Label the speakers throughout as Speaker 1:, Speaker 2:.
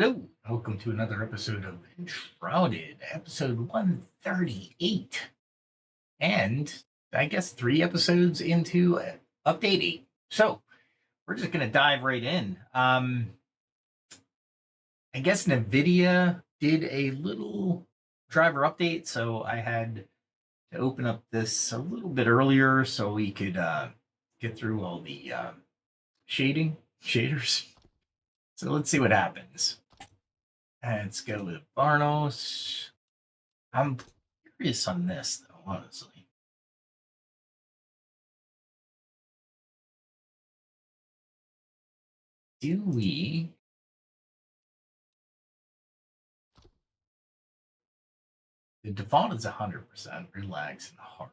Speaker 1: Hello, welcome to another episode of Enshrouded, episode 138. And I guess 3 episodes into update 8. So we're just going to dive right in. I guess NVIDIA did a little driver update, so I had to open up this a little bit earlier so we could get through all the shaders. So let's see what happens. Let's go with Barnos. I'm curious on this, though, honestly. Do we... The default is 100%, relax and hard.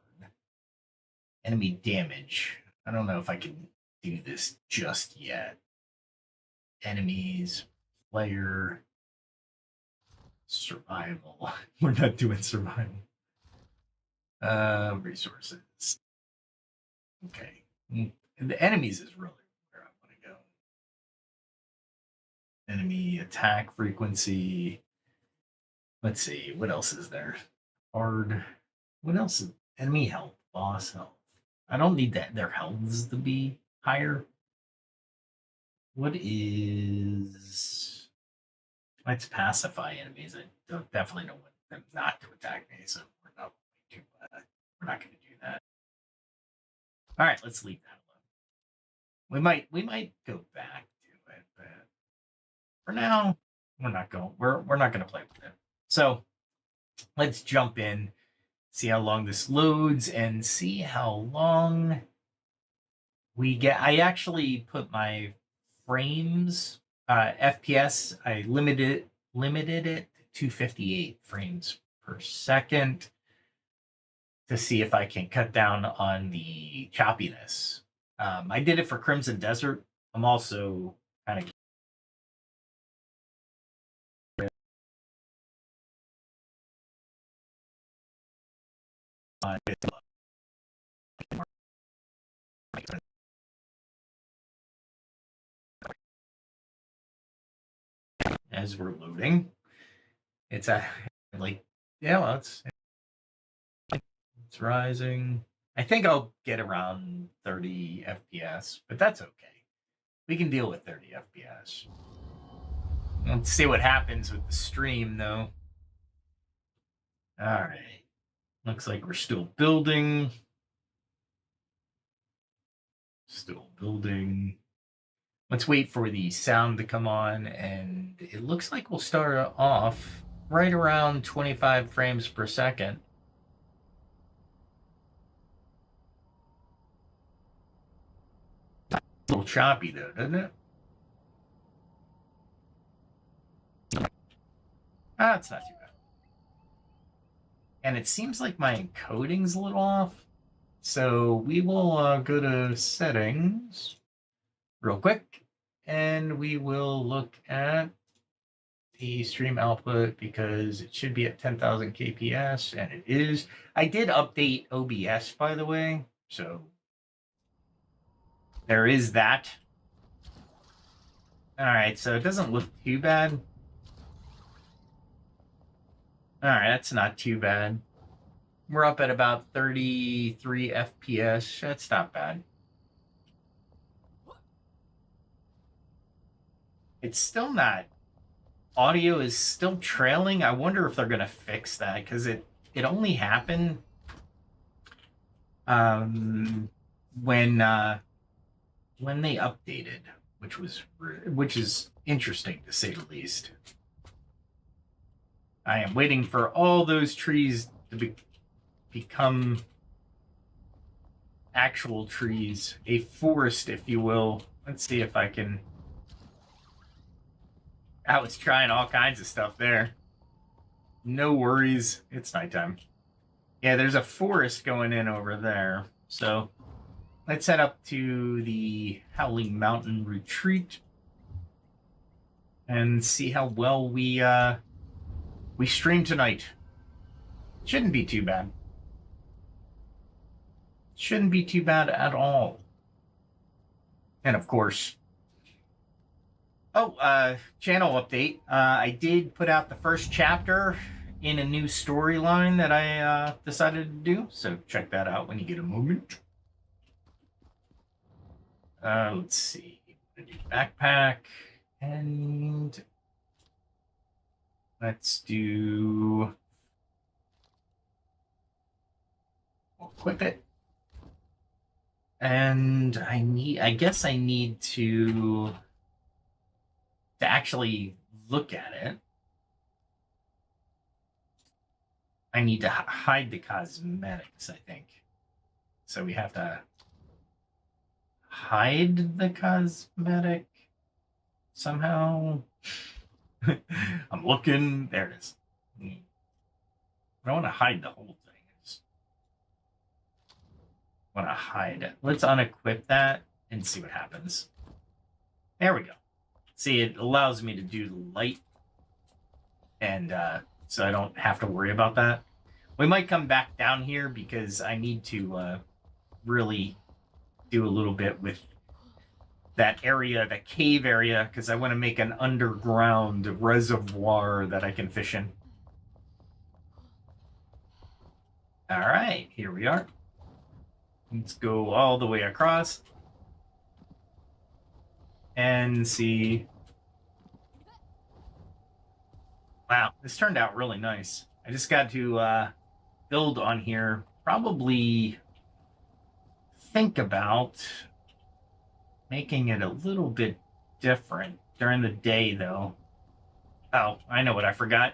Speaker 1: Enemy damage. I don't know if I can do this just yet. Enemies, player, survival. We're not doing survival. Resources. Okay. The enemies is really where I want to go. Enemy attack frequency. Let's see, what else is there? Hard. What else is enemy health, boss health? I don't need their healths to be higher. What is... Let's pacify enemies. I definitely don't want them not to attack me, so we're not going to do that. All right, let's leave that alone. We might go back to it, but for now, we're not going to play with it. So let's jump in, see how long this loads, and see how long we get. I actually put my frames, FPS, I limited it to 58 frames per second to see if I can cut down on the choppiness. I did it for Crimson Desert. I'm also kind of as we're loading. It's it's rising. I think I'll get around 30 FPS, but that's okay. We can deal with 30 FPS. Let's see what happens with the stream, though. All right. Looks like we're still building. Still building. Let's wait for the sound to come on, and it looks like we'll start off right around 25 frames per second. A little choppy, though, doesn't it? It's not too bad. And it seems like my encoding's a little off. So we will go to settings real quick, and we will look at the stream output because it should be at 10,000 kps, and it is. I did update OBS, by the way, so there is that. All right, so it doesn't look too bad. All right, that's not too bad. We're up at about 33 FPS. That's not bad. It's still not. Audio is still trailing. I wonder if they're going to fix that, because it only happened when they updated, which is interesting to say the least. I am waiting for all those trees to become actual trees, a forest, if you will. Let's see if I can... I was trying all kinds of stuff there. No worries. It's nighttime. Yeah, there's a forest going in over there. So let's head up to the Howling Mountain Retreat and see how well we stream tonight. Shouldn't be too bad. Shouldn't be too bad at all. And of course, Oh, channel update. I did put out the first chapter in a new storyline that I decided to do, so check that out when you get a moment. Let's see. Backpack, and let's do... We'll equip it. And I guess I need to actually look at it. I need to hide the cosmetics, I think. So we have to hide the cosmetic somehow. I'm looking. There it is. I don't want to hide the whole thing. I just want to hide it. Let's unequip that and see what happens. There we go. See, it allows me to do the light, and so I don't have to worry about that. We might come back down here because I need to really do a little bit with that area, the cave area, because I want to make an underground reservoir that I can fish in. All right, here we are. Let's go all the way across and see. Wow, this turned out really nice. I just got to build on here. Probably think about making it a little bit different during the day, though. Oh, I know what I forgot.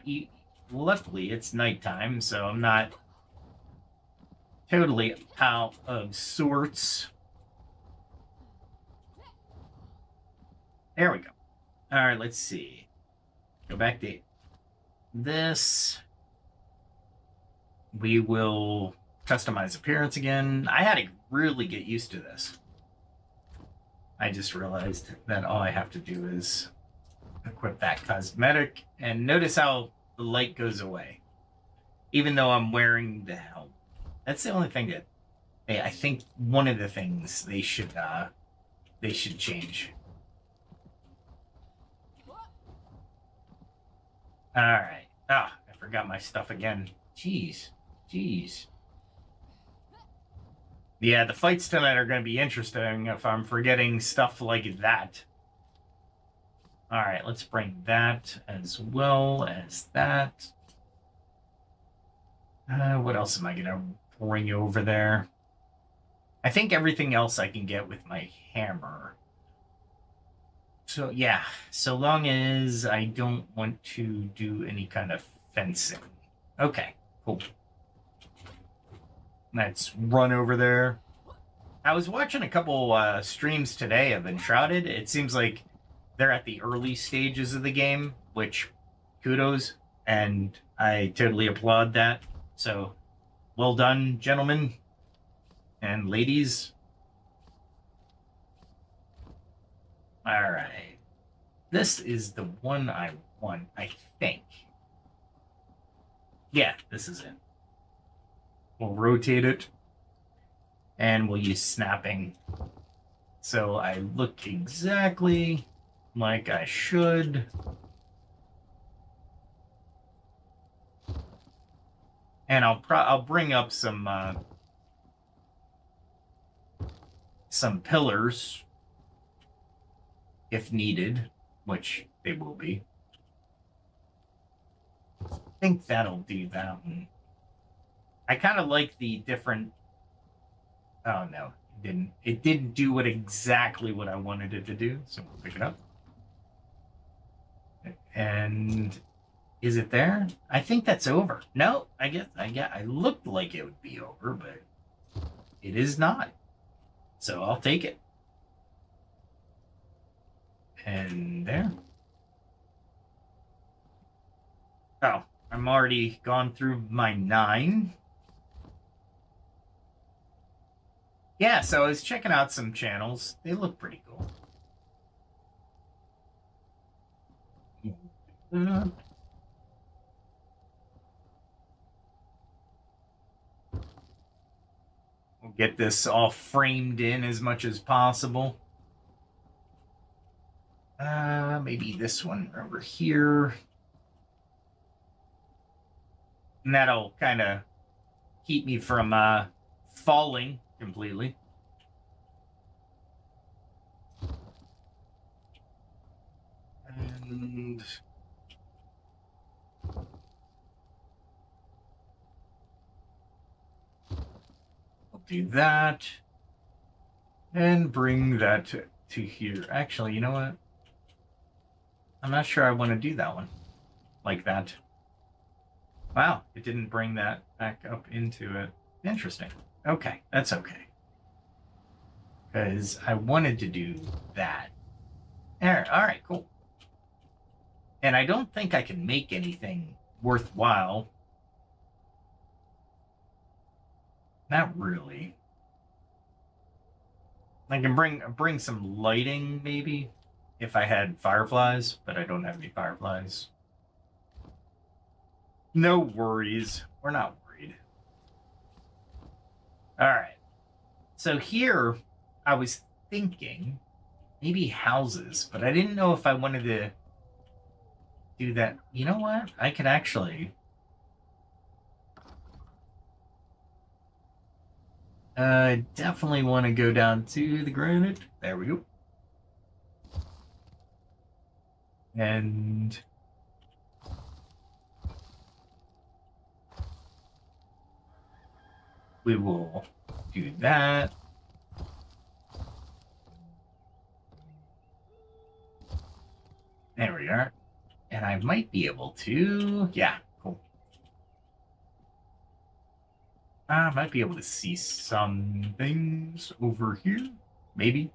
Speaker 1: Luckily, it's nighttime, so I'm not totally out of sorts. There we go. All right, let's see. Go back to this. We will customize appearance again. I had to really get used to this. I just realized that all I have to do is equip that cosmetic, and notice how the light goes away, even though I'm wearing the helmet. That's the only thing that I think one of the things they should change. All right. Ah, I forgot my stuff again. Jeez. Yeah, the fights tonight are going to be interesting if I'm forgetting stuff like that. All right, let's bring that as well as that. What else am I going to bring over there? I think everything else I can get with my hammer. So, yeah, so long as I don't want to do any kind of fencing. Okay, cool. Let's run over there. I was watching a couple streams today of Enshrouded. It seems like they're at the early stages of the game, which kudos, and I totally applaud that. So, well done, gentlemen and ladies. All right. This is the one I want, I think. Yeah, this is it. We'll rotate it, and we'll use snapping. So I look exactly like I should. And I'll bring up some pillars if needed, which they will be. I think that'll do that one. I kind of like the different... Oh, no, it didn't. It didn't do exactly what I wanted it to do, so we'll pick it up. And is it there? I think that's over. No, I looked like it would be over, but it is not. So I'll take it. And there. Oh, I'm already gone through my 9. Yeah, so I was checking out some channels. They look pretty cool. We'll get this all framed in as much as possible. Maybe this one over here. And that'll kind of keep me from falling completely. And I'll do that. And bring that to here. Actually, you know what? I'm not sure I want to do that one like that. Wow, it didn't bring that back up into it. Interesting. Okay, that's okay. Because I wanted to do that. There, all right, cool. And I don't think I can make anything worthwhile. Not really. I can bring some lighting, maybe, if I had fireflies, but I don't have any fireflies. No worries. We're not worried. All right. So here, I was thinking maybe houses, but I didn't know if I wanted to do that. You know what? I could actually... I definitely want to go down to the granite. There we go. And we will do that. There we are. And I might be able to... Yeah, cool. I might be able to see some things over here. Maybe.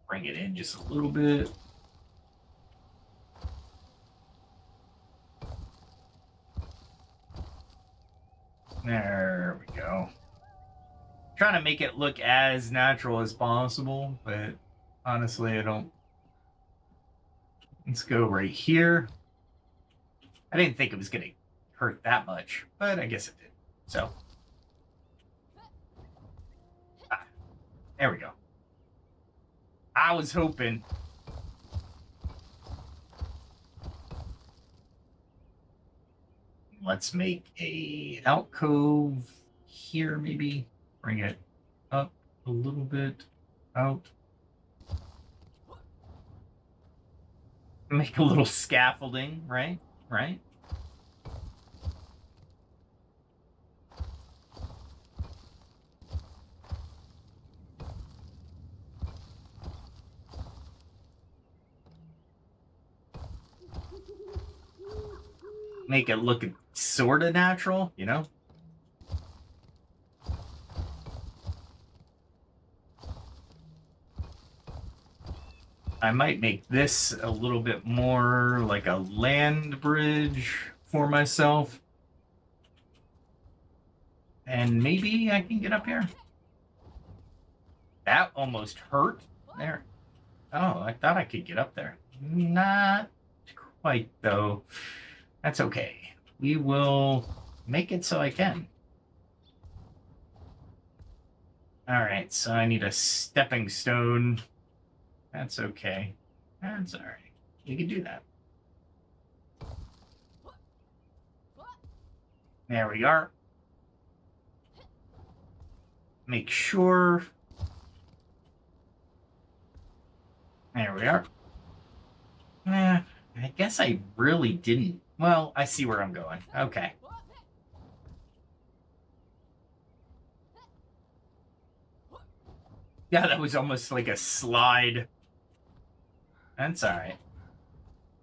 Speaker 1: Bring it in just a little bit. There we go. Trying to make it look as natural as possible, but honestly, I don't. Let's go right here. I didn't think it was going to hurt that much, but I guess it did. So. There we go. I was hoping. Let's make a alcove here, maybe. Bring it up a little bit. Out. Make a little scaffolding, right? Right? Make it look sort of natural, you know? I might make this a little bit more like a land bridge for myself. And maybe I can get up here. That almost hurt. There. Oh, I thought I could get up there. Not quite, though. That's okay. We will make it so I can. All right, so I need a stepping stone. That's okay. That's all right. We can do that. There we are. Make sure. There we are. I guess I really didn't. Well, I see where I'm going. Okay. Yeah, that was almost like a slide. That's all right.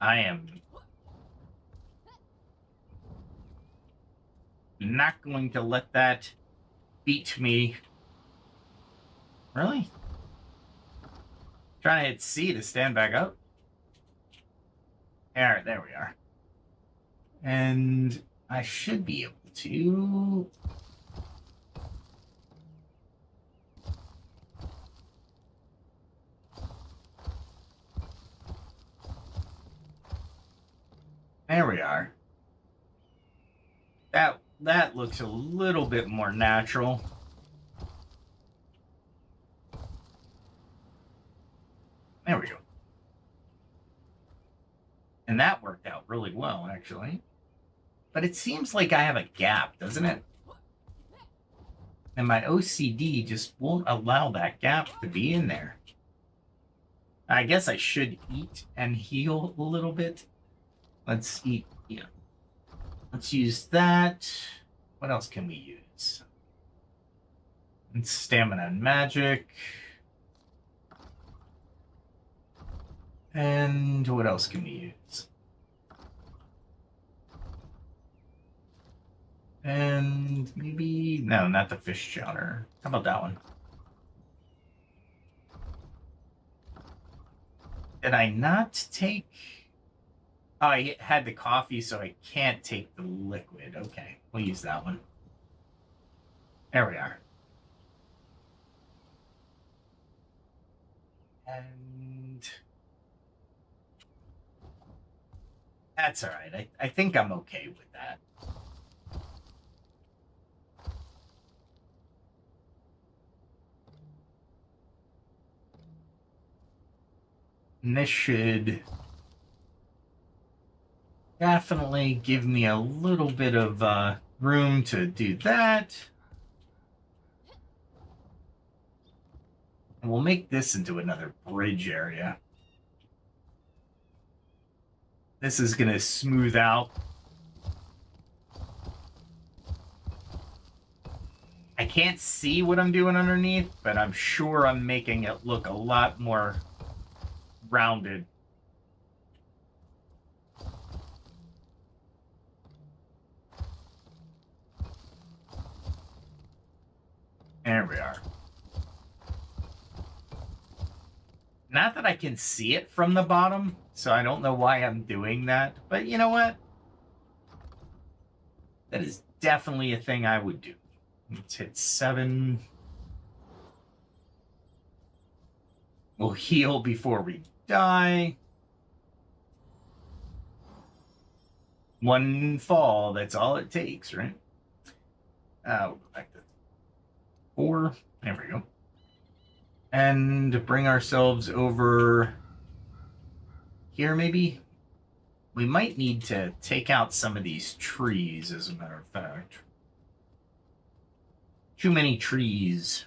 Speaker 1: I am not going to let that beat me. Really? Trying to hit C to stand back up. All right, there we are. And I should be able to... There we are. That looks a little bit more natural. There we go. And that worked out really well, actually. But it seems like I have a gap, doesn't it? And my OCD just won't allow that gap to be in there. I guess I should eat and heal a little bit. Let's eat, yeah. Let's use that. What else can we use? And stamina and magic. And what else can we use? And maybe, no, not the fish chowder. How about that one? Did I not take... Oh, I had the coffee, so I can't take the liquid. Okay, we'll use that one. There we are. And... that's all right. I think I'm okay with that. And this should definitely give me a little bit of room to do that. And we'll make this into another bridge area. This is going to smooth out. I can't see what I'm doing underneath, but I'm sure I'm making it look a lot more rounded. There we are. Not that I can see it from the bottom, so I don't know why I'm doing that. But you know what? That is definitely a thing I would do. Let's hit 7. We'll heal before we die. 1 fall, that's all it takes, right? We'll go back to 4. There we go. And bring ourselves over here, maybe? We might need to take out some of these trees, as a matter of fact. Too many trees.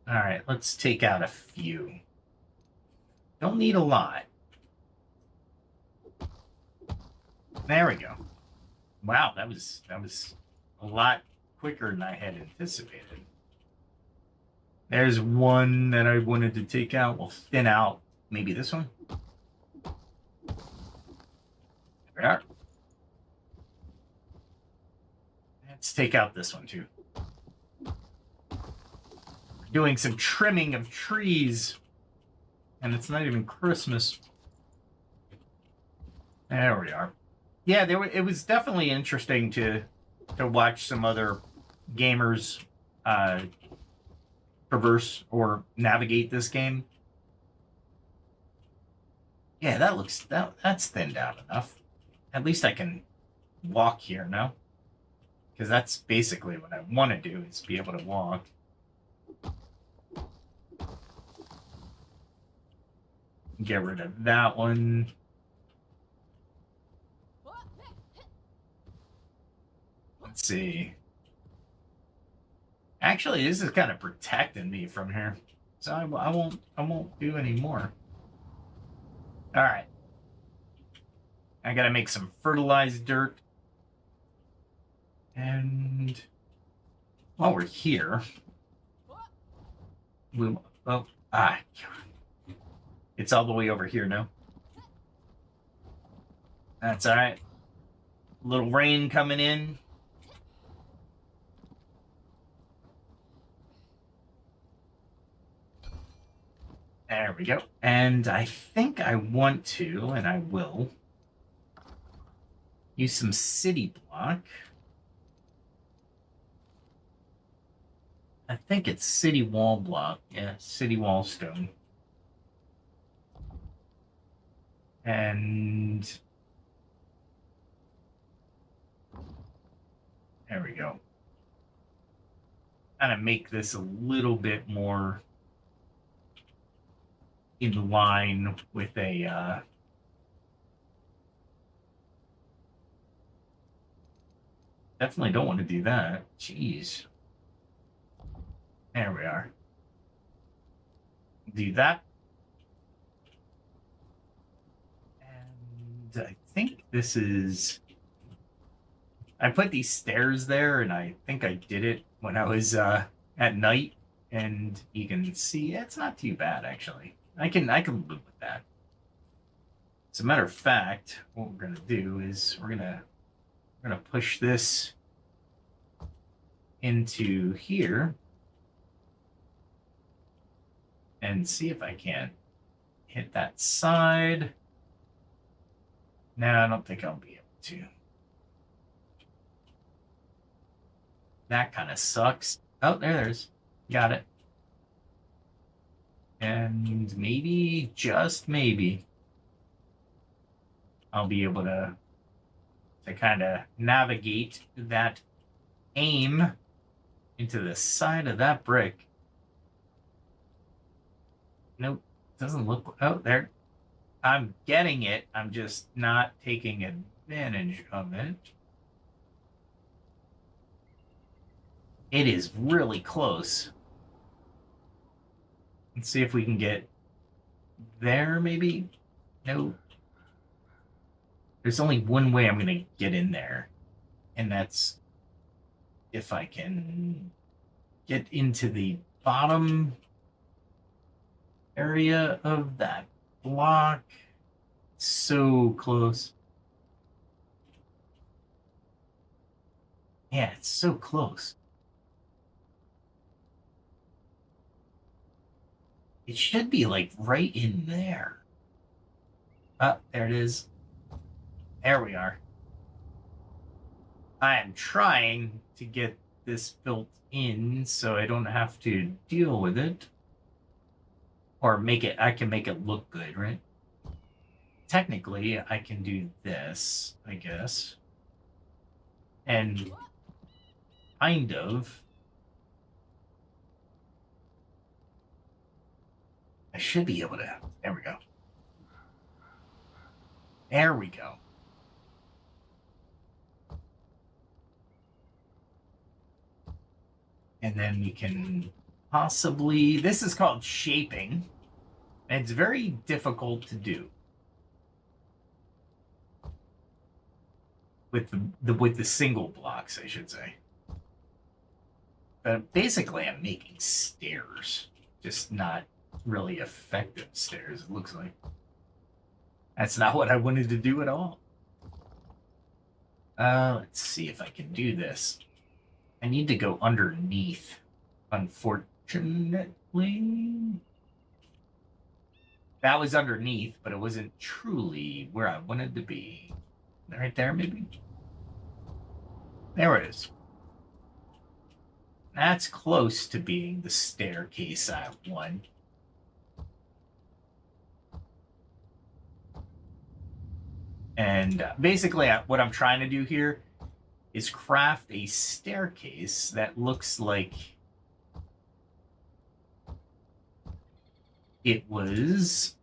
Speaker 1: All right, let's take out a few. Don't need a lot. There we go. Wow, that was a lot quicker than I had anticipated. There's one that I wanted to take out. We'll thin out maybe this one. There we are. Let's take out this one too. We're doing some trimming of trees, and it's not even Christmas. There we are. Yeah, it was definitely interesting to watch some other gamers traverse or navigate this game. Yeah, that's thinned out enough. At least I can walk here now, because that's basically what I want to do, is be able to walk. Get rid of that one. Let's see. Actually, this is kind of protecting me from here, so I won't do any more. All right. I gotta make some fertilized dirt. And while we're here, it's all the way over here now. That's all right. A little rain coming in. There we go. And I think I want to, and I will, use some city block. I think it's city wall block. Yeah, city wall stone. And there we go. Kind of make this a little bit more in line with a definitely don't want to do that. Jeez. There we are. Do that. And I think this is... I put these stairs there, and I think I did it when I was at night. And you can see it's not too bad, actually. I can live with that. As a matter of fact, what we're gonna do is we're gonna push this into here and see if I can hit that side. No, I don't think I'll be able to. That kind of sucks. Oh, there's. Got it. And maybe, just maybe, I'll be able to kind of navigate that aim into the side of that brick. Nope, doesn't look... Oh, there. I'm getting it. I'm just not taking advantage of it. It is really close. Let's see if we can get there, maybe? No. There's only one way I'm going to get in there. And that's if I can get into the bottom area of that block. So close. Yeah, it's so close. It should be like right in there. Oh, there it is. There we are. I am trying to get this built in so I don't have to deal with it. Or make it, I can make it look good, right? Technically, I can do this, I guess. And kind of. I should be able to. There we go. There we go. And then we can possibly... This is called shaping. And it's very difficult to do. With the single blocks, I should say. But basically, I'm making stairs. Just not really effective stairs, it looks like. That's not what I wanted to do at all. Let's see if I can do this. I need to go underneath, unfortunately. That was underneath, but it wasn't truly where I wanted to be. Right there, maybe? There it is. That's close to being the staircase I want. And basically, what I'm trying to do here is craft a staircase that looks like it was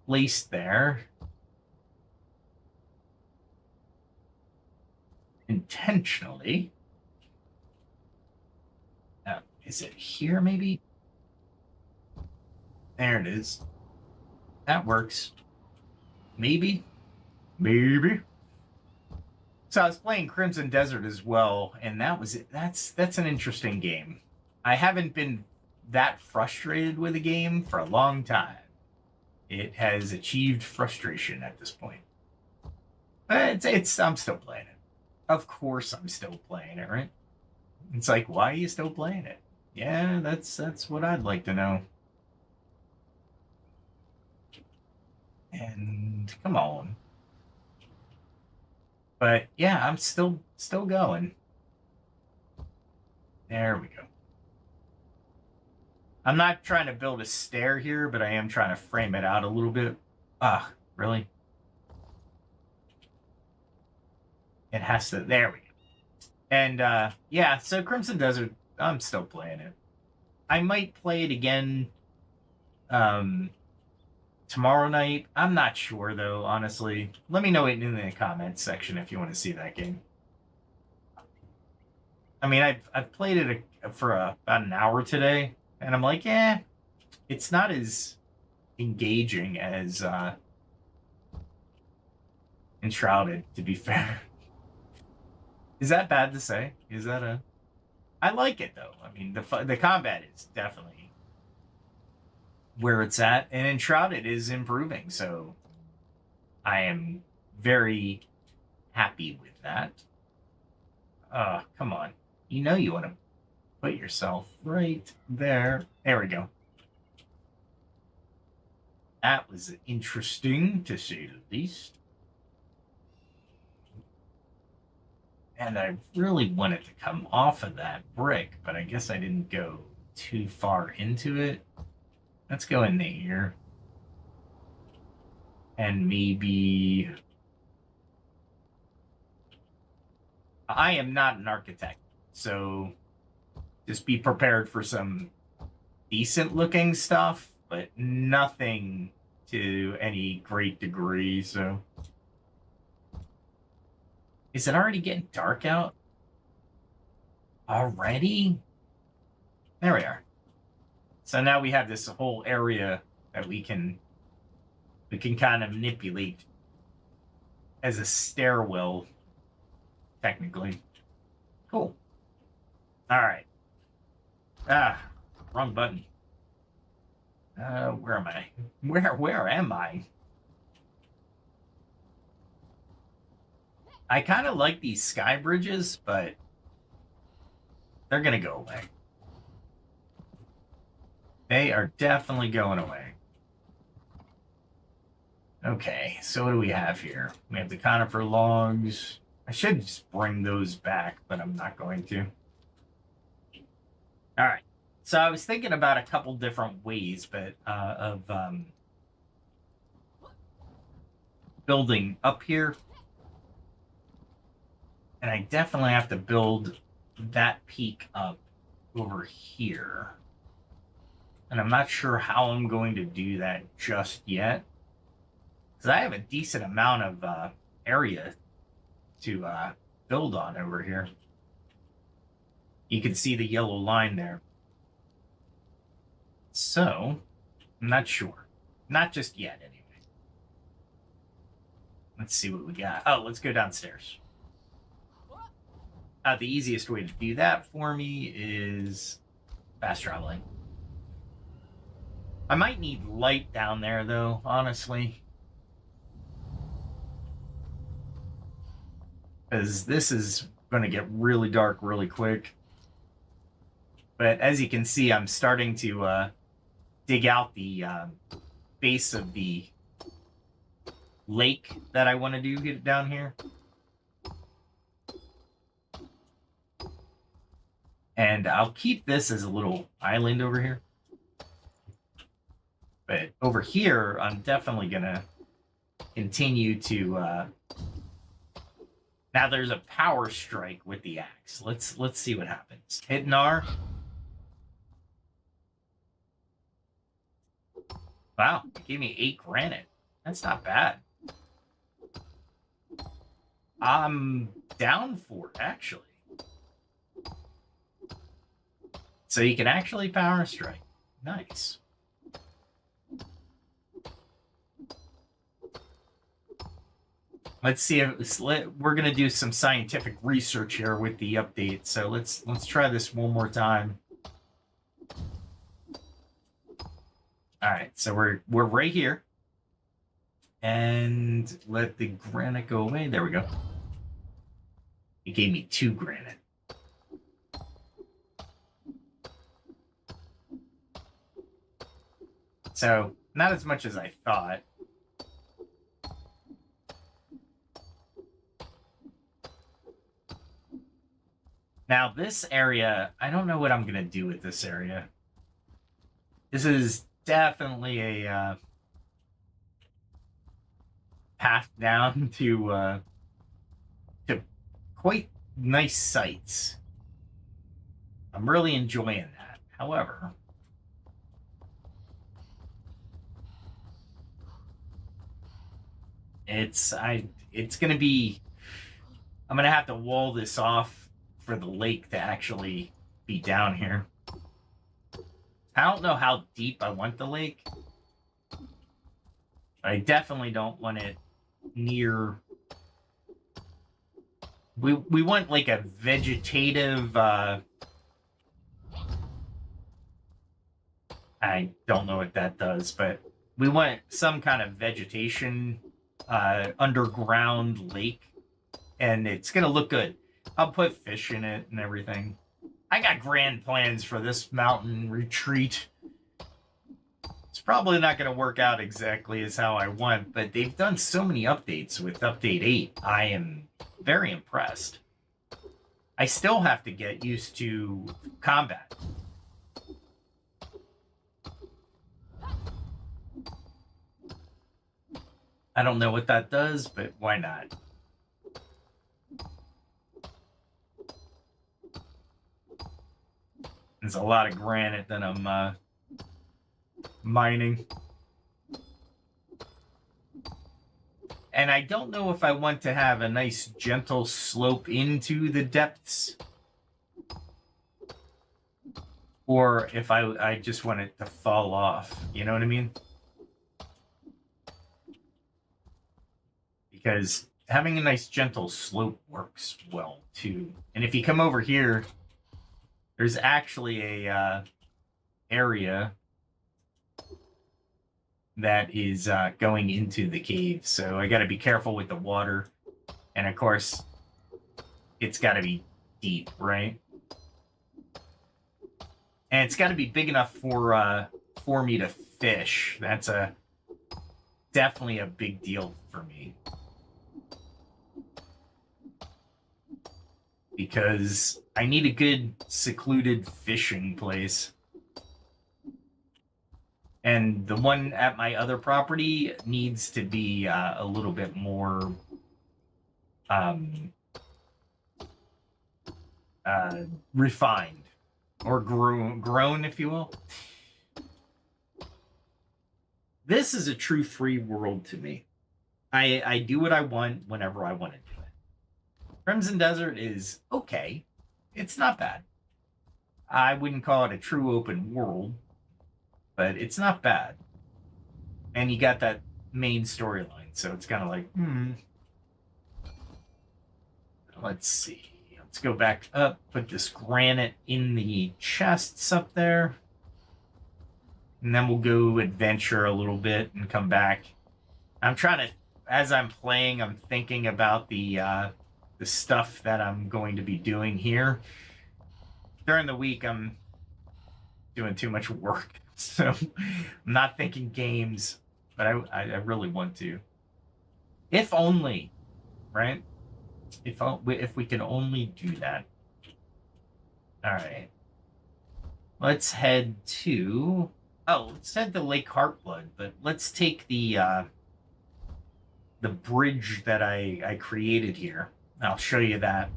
Speaker 1: placed there intentionally. Is it here, maybe? There it is. That works. Maybe. Maybe. So I was playing Crimson Desert as well, and that was it. That's an interesting game. I haven't been that frustrated with a game for a long time. It has achieved frustration at this point. But I'm still playing it. Of course I'm still playing it, right? It's like, why are you still playing it? Yeah, that's what I'd like to know. And come on. But yeah, I'm still going. There we go. I'm not trying to build a stair here, but I am trying to frame it out a little bit. Ah, really? It has to... There we go. And, yeah, so Crimson Desert, I'm still playing it. I might play it again Tomorrow night, I'm not sure though, honestly. Let me know it in the comments section if you want to see that game. I mean, I've played it for about an hour today, and I'm like, it's not as engaging as Enshrouded, to be fair. Is that bad to say? Is that a... I like it, though. I mean, the combat is definitely where it's at, and Enshrouded is improving, so I am very happy with that. Come on. You know you want to put yourself right there. There we go. That was interesting, to say the least. And I really wanted to come off of that brick, but I guess I didn't go too far into it. Let's go into here. And maybe... I am not an architect, so just be prepared for some decent looking stuff, but nothing to any great degree, so... Is it already getting dark out? Already? There we are. So now we have this whole area that we can kind of manipulate as a stairwell, technically. Cool. All right. Wrong button. Where am I? Where am I? I kind of like these sky bridges, but they're going to go away. They are definitely going away. Okay, so what do we have here? We have the conifer logs. I should just bring those back, but I'm not going to. All right. So I was thinking about a couple different ways, but of building up here. And I definitely have to build that peak up over here. And I'm not sure how I'm going to do that just yet. Because I have a decent amount of area to build on over here. You can see the yellow line there. So, I'm not sure. Not just yet, anyway. Let's see what we got. Oh, let's go downstairs. The easiest way to do that for me is fast traveling. I might need light down there, though, honestly. Because this is going to get really dark really quick. But as you can see, I'm starting to dig out the base of the lake that I want to do get down here. And I'll keep this as a little island over here. But over here, I'm definitely going to continue to... Now there's a power strike with the axe. Let's see what happens. Hitting R. Wow, it gave me 8 granite. That's not bad. I'm down for it, actually. So you can actually power strike. Nice. Let's see if we're gonna do some scientific research here with the update. So let's try this one more time. All right, so we're right here, and let the granite go away. There we go. It gave me 2 granite. So, not as much as I thought. Now, this area, I don't know what I'm going to do with this area. This is definitely a path down to quite nice sites. I'm really enjoying that. However... It's gonna be, I'm gonna have to wall this off for the lake to actually be down here. I don't know how deep I want the lake. I definitely don't want it near. We want like a vegetative. I don't know what that does, but we want some kind of vegetation, underground lake, and it's gonna look good. I'll put fish in it and everything. I got grand plans for this mountain retreat. It's probably not going to work out exactly as how I want, but they've done so many updates with Update 8. I am very impressed. I still have to get used to combat. I don't know what that does, but why not? There's a lot of granite that I'm mining. And I don't know if I want to have a nice gentle slope into the depths, or if I just want it to fall off. You know what I mean? Because having a nice gentle slope works well too. And if you come over here, there's actually a area that is going into the cave. So I got to be careful with the water. And of course, it's got to be deep, right? And it's got to be big enough for me to fish. That's definitely a big deal for me. Because I need a good secluded fishing place. And the one at my other property needs to be a little bit more refined, or grown, if you will. This is a true free world to me. I do what I want whenever I want to do it. Crimson Desert is okay. It's not bad. I wouldn't call it a true open world, but it's not bad. And you got that main storyline, so it's kind of like, Let's see. Let's go back up, put this granite in the chests up there. And then we'll go adventure a little bit and come back. I'm trying to, as I'm playing, I'm thinking about the stuff that I'm going to be doing here. During the week, I'm doing too much work. So I'm not thinking games, but I really want to. If only, right? If we can only do that. All right. Let's head to... Oh, let's head to Lake Heartblood, but let's take the bridge that I created here. I'll show you that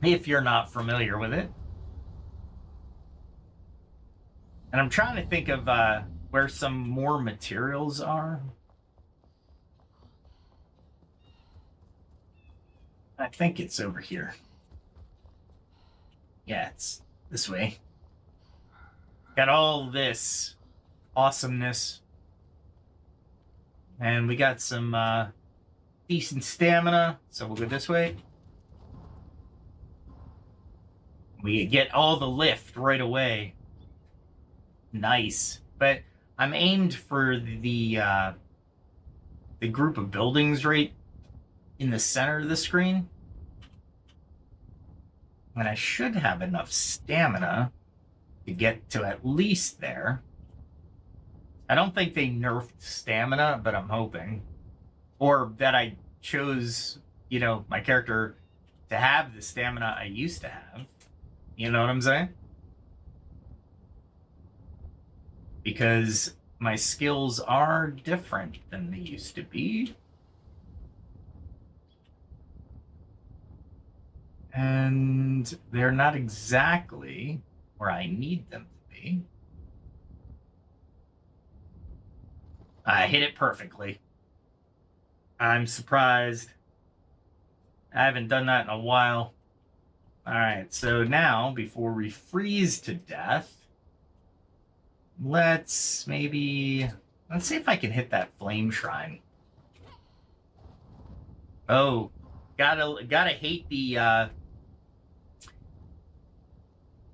Speaker 1: if you're not familiar with it. And I'm trying to think of where some more materials are. I think it's over here. Yeah, it's this way. Got all this awesomeness. And we got some decent stamina, so we'll go this way. We get all the lift right away. Nice. But I'm aimed for the group of buildings right in the center of the screen. And I should have enough stamina to get to at least there. I don't think they nerfed stamina, but I'm hoping. Or that I chose, you know, my character to have the stamina I used to have. You know what I'm saying? Because my skills are different than they used to be. And they're not exactly where I need them to be. I hit it perfectly. I'm surprised. I haven't done that in a while. All right, so now, before we freeze to death, let's see if I can hit that flame shrine. Oh, gotta hate the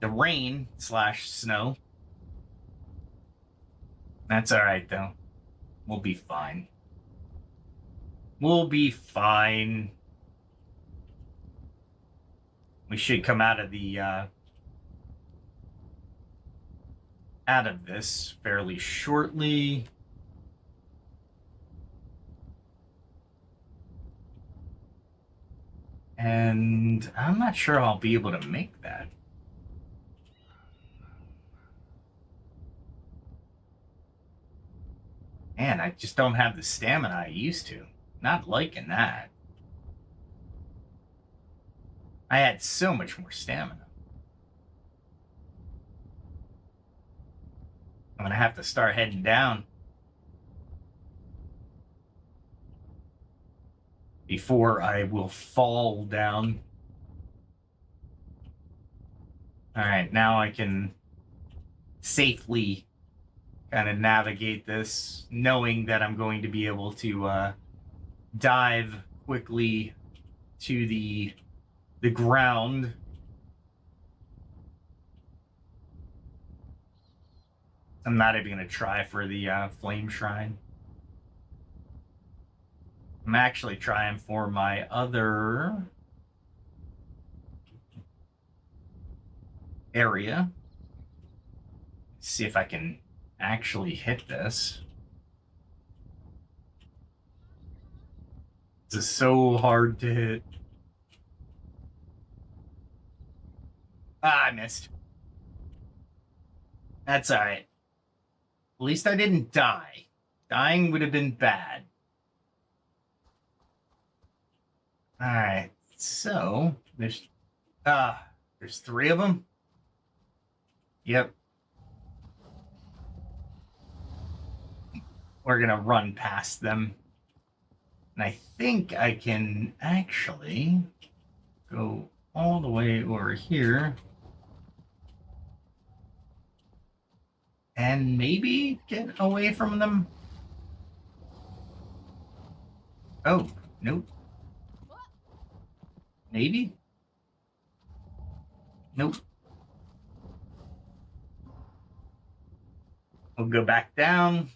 Speaker 1: rain / snow. That's all right though. We'll be fine. We'll be fine. We should come out of this fairly shortly. And I'm not sure I'll be able to make that. Man, I just don't have the stamina I used to. Not liking that. I had so much more stamina. I'm gonna have to start heading down before I will fall down. All right, now I can safely kind of navigate this, knowing that I'm going to be able to dive quickly to the ground. I'm not even going to try for the flame shrine. I'm actually trying for my other area. See if I can actually hit this. This is so hard to hit. Ah, I missed. That's all right. At least I didn't die. Dying would have been bad. All right, so there's 3 of them. Yep. We're gonna run past them. And I think I can actually go all the way over here and maybe get away from them. Oh, nope. Maybe? Nope. We'll go back down.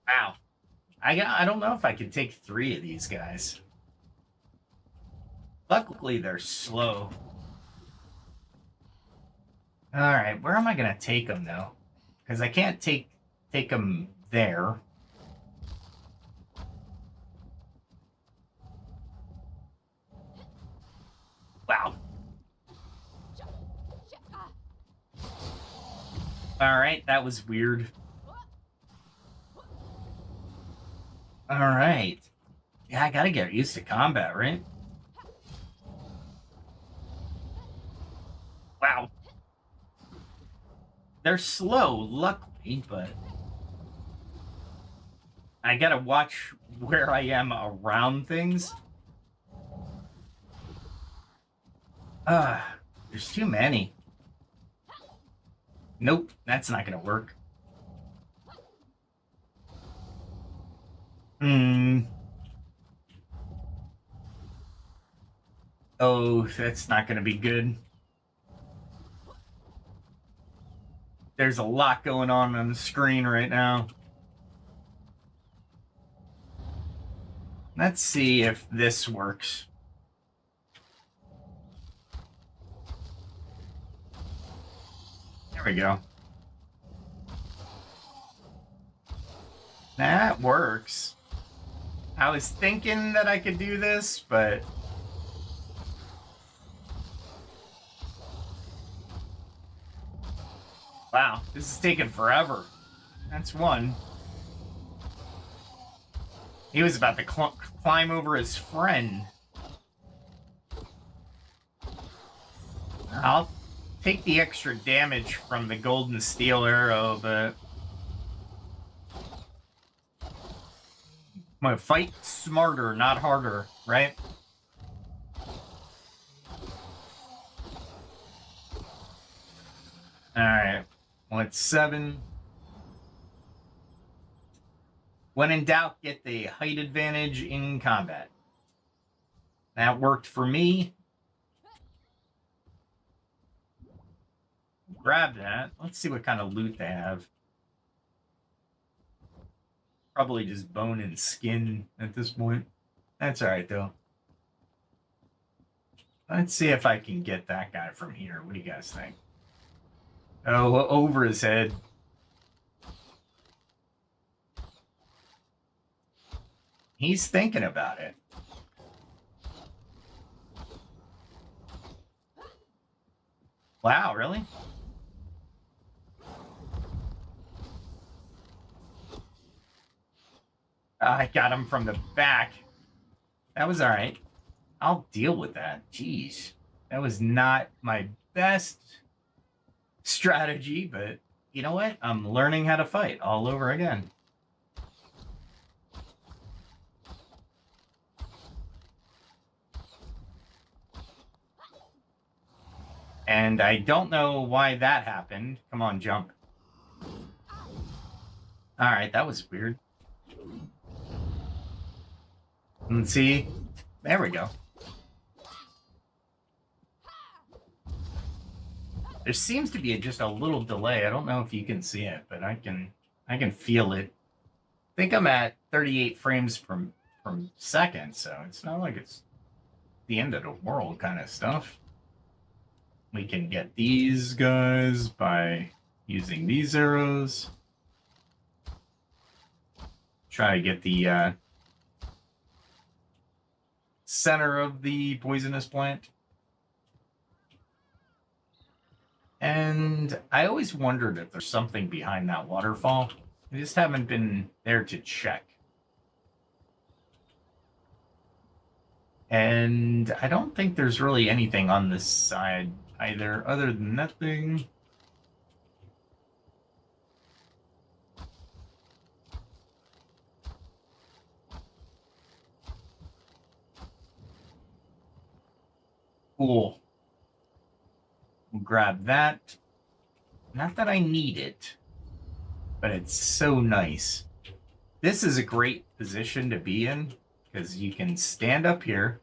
Speaker 1: Wow. I don't know if I could take 3 of these guys. Luckily, they're slow. All right, where am I going to take them, though? Because I can't take them there. Wow. All right, that was weird. All right. Yeah, I gotta get used to combat, right? Wow. They're slow, luckily, but I gotta watch where I am around things. There's too many. Nope, that's not gonna work. Oh, that's not gonna be good. There's a lot going on the screen right now. Let's see if this works. There we go. That works. I was thinking that I could do this, but wow, this is taking forever. That's one. He was about to climb over his friend. take the extra damage from the golden steel arrow, but I'm gonna fight smarter, not harder, right? Alright. Well, it's 7. When in doubt, get the height advantage in combat. That worked for me. Grab that. Let's see what kind of loot they have. Probably just bone and skin at this point. That's alright, though. Let's see if I can get that guy from here. What do you guys think? Oh, over his head. He's thinking about it. Wow, really? I got him from the back. That was all right. I'll deal with that. Jeez. That was not my best strategy, but you know what? I'm learning how to fight all over again. And I don't know why that happened. Come on, jump. All right, that was weird. Let's see. There we go. There seems to be just a little delay. I don't know if you can see it, but I can feel it. I think I'm at 38 frames per second, so it's not like it's the end of the world kind of stuff. We can get these guys by using these arrows. Try to get the center of the poisonous plant. And I always wondered if there's something behind that waterfall. I just haven't been there to check. And I don't think there's really anything on this side either, other than that thing. Cool. We'll grab that. Not that I need it, but it's so nice. This is a great position to be in because you can stand up here.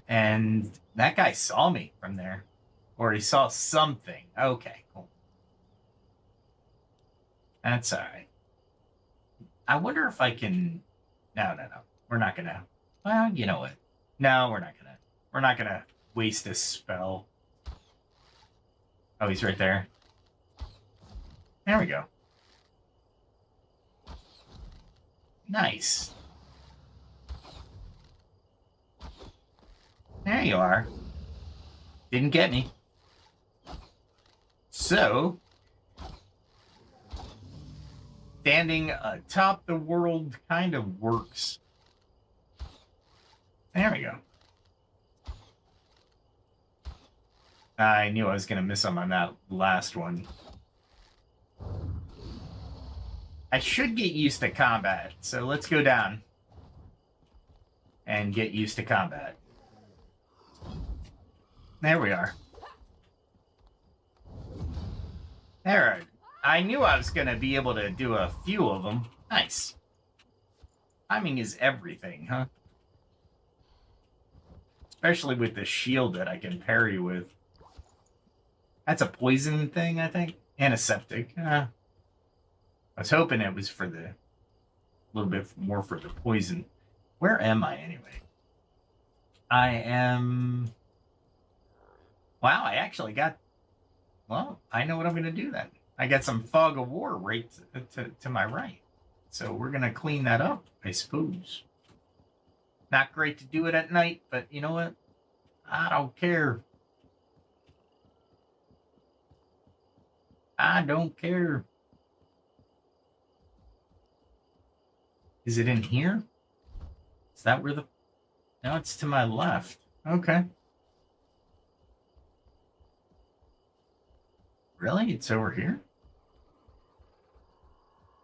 Speaker 1: And that guy saw me from there. Or he saw something. Okay, cool. That's all right. I wonder if I can... No. We're not going to... Well, you know what? No, we're not going to. We're not going to waste a spell. Oh, he's right there. There we go. Nice. There you are. Didn't get me. So, standing atop the world kind of works. There we go. I knew I was going to miss him on that last one. I should get used to combat, so let's go down and get used to combat. There we are. There. I knew I was going to be able to do a few of them. Nice. Timing is everything, huh? Especially with the shield that I can parry with. That's a poison thing, I think. Antiseptic. I was hoping it was for the... a little bit more for the poison. Where am I, anyway? I am... Wow, I actually got... Well, I know what I'm going to do then. I got some Fog of War right to my right. So we're going to clean that up, I suppose. Not great to do it at night, but you know what? I don't care. I don't care. Is it in here? Is that where the... No, it's to my left. Okay. really? It's over here?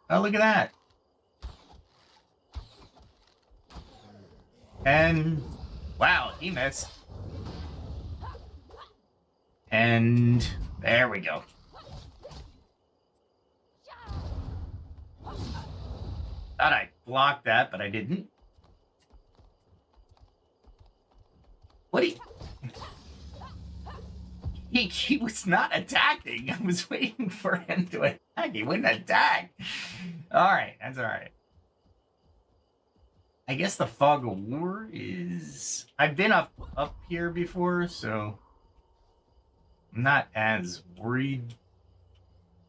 Speaker 1: Oh, look at that. And wow, he missed. And there we go. Thought I blocked that, but I didn't. What he was not attacking. I was waiting for him to attack. He wouldn't attack. All right, that's all right. I guess the Fog of War is... I've been up here before, so I'm not as worried.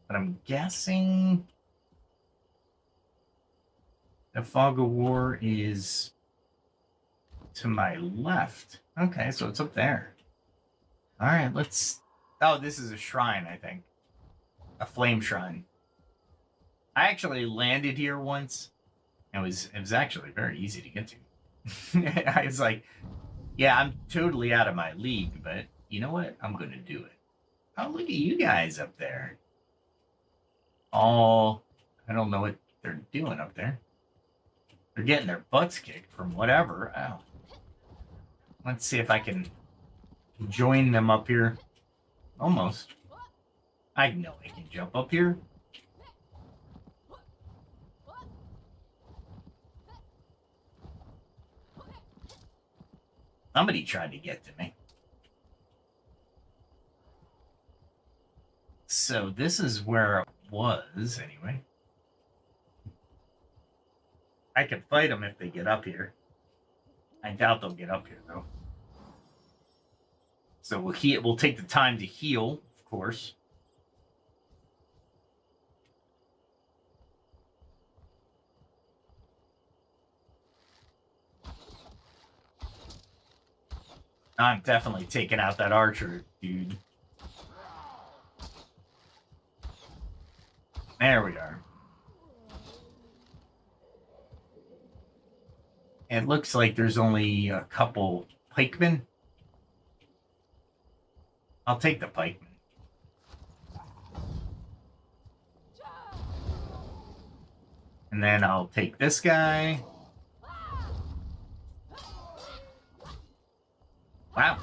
Speaker 1: But I'm guessing the Fog of War is to my left. Okay, so it's up there. All right, let's... Oh, this is a shrine, I think. A flame shrine. I actually landed here once. It was actually very easy to get to. I was like, yeah, I'm totally out of my league, but you know what? I'm going to do it. Oh, look at you guys up there. Oh, I don't know what they're doing up there. They're getting their butts kicked from whatever. Oh. Let's see if I can join them up here. Almost. I know I can jump up here. Somebody tried to get to me. So this is where it was, anyway. I could fight them if they get up here. I doubt they'll get up here, though. So we'll take the time to heal, of course. I'm definitely taking out that archer, dude. There we are. It looks like there's only a couple pikemen. I'll take the pikemen. And then I'll take this guy. Wow.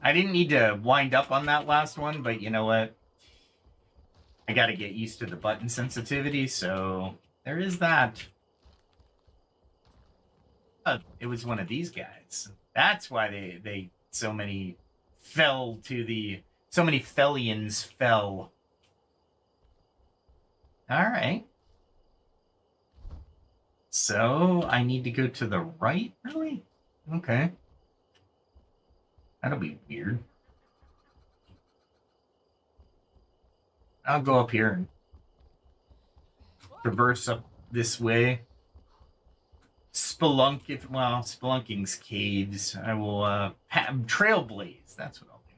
Speaker 1: I didn't need to wind up on that last one, but you know what? I got to get used to the button sensitivity, so there is that. It was one of these guys. That's why they so many fell to the... So many Fellians fell. All right. So I need to go to the right, really? Okay. That'll be weird. I'll go up here and traverse up this way. Spelunking's caves. I will trailblaze. That's what I'll do.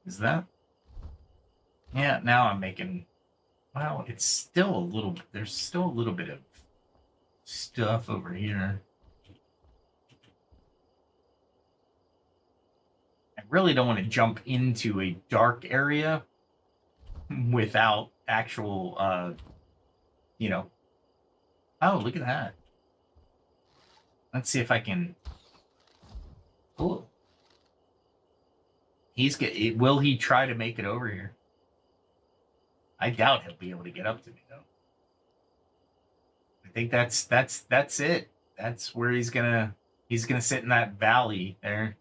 Speaker 1: Is that? Yeah, now I'm making... Well, it's still a little... There's still a little bit of stuff over here. I really don't want to jump into a dark area without actual, you know... Oh, look at that. Let's see if I can... Cool. Will he try to make it over here? I doubt he'll be able to get up to me, though. I think that's it. That's where he's gonna sit in that valley there.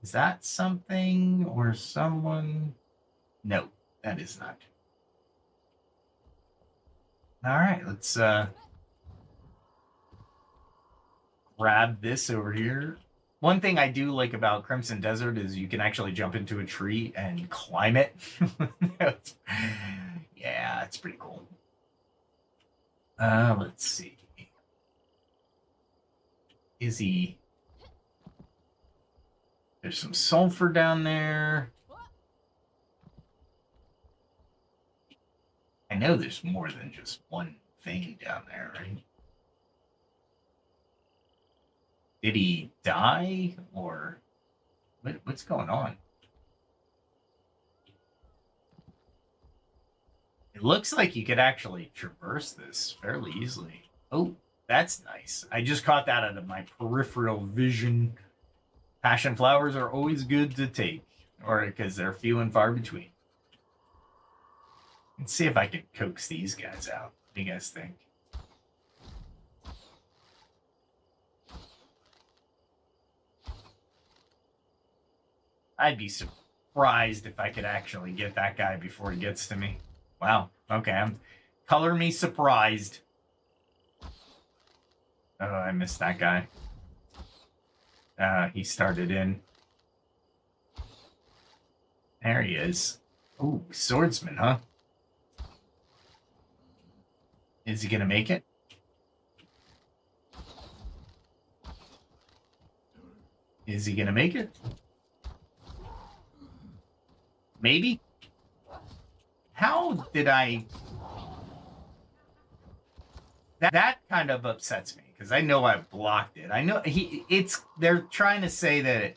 Speaker 1: Is that something or someone? No, that is not. All right, let's grab this over here. One thing I do like about Crimson Desert is you can actually jump into a tree and climb it. Yeah, it's pretty cool. Let's see. Is he... There's some sulfur down there. I know there's more than just one thing down there, right? Did he die, or what's going on? It looks like you could actually traverse this fairly easily. Oh, that's nice. I just caught that out of my peripheral vision. Passion flowers are always good to take, or because they're few and far between. Let's see if I can coax these guys out. What do you guys think? I'd be surprised if I could actually get that guy before he gets to me. Wow. Okay. Color me surprised. Oh, I missed that guy. He started in. There he is. Ooh, swordsman, huh? Is he gonna make it? Is he gonna make it? Maybe? How did I... That kind of upsets me, because I know I blocked it. I know they're trying to say that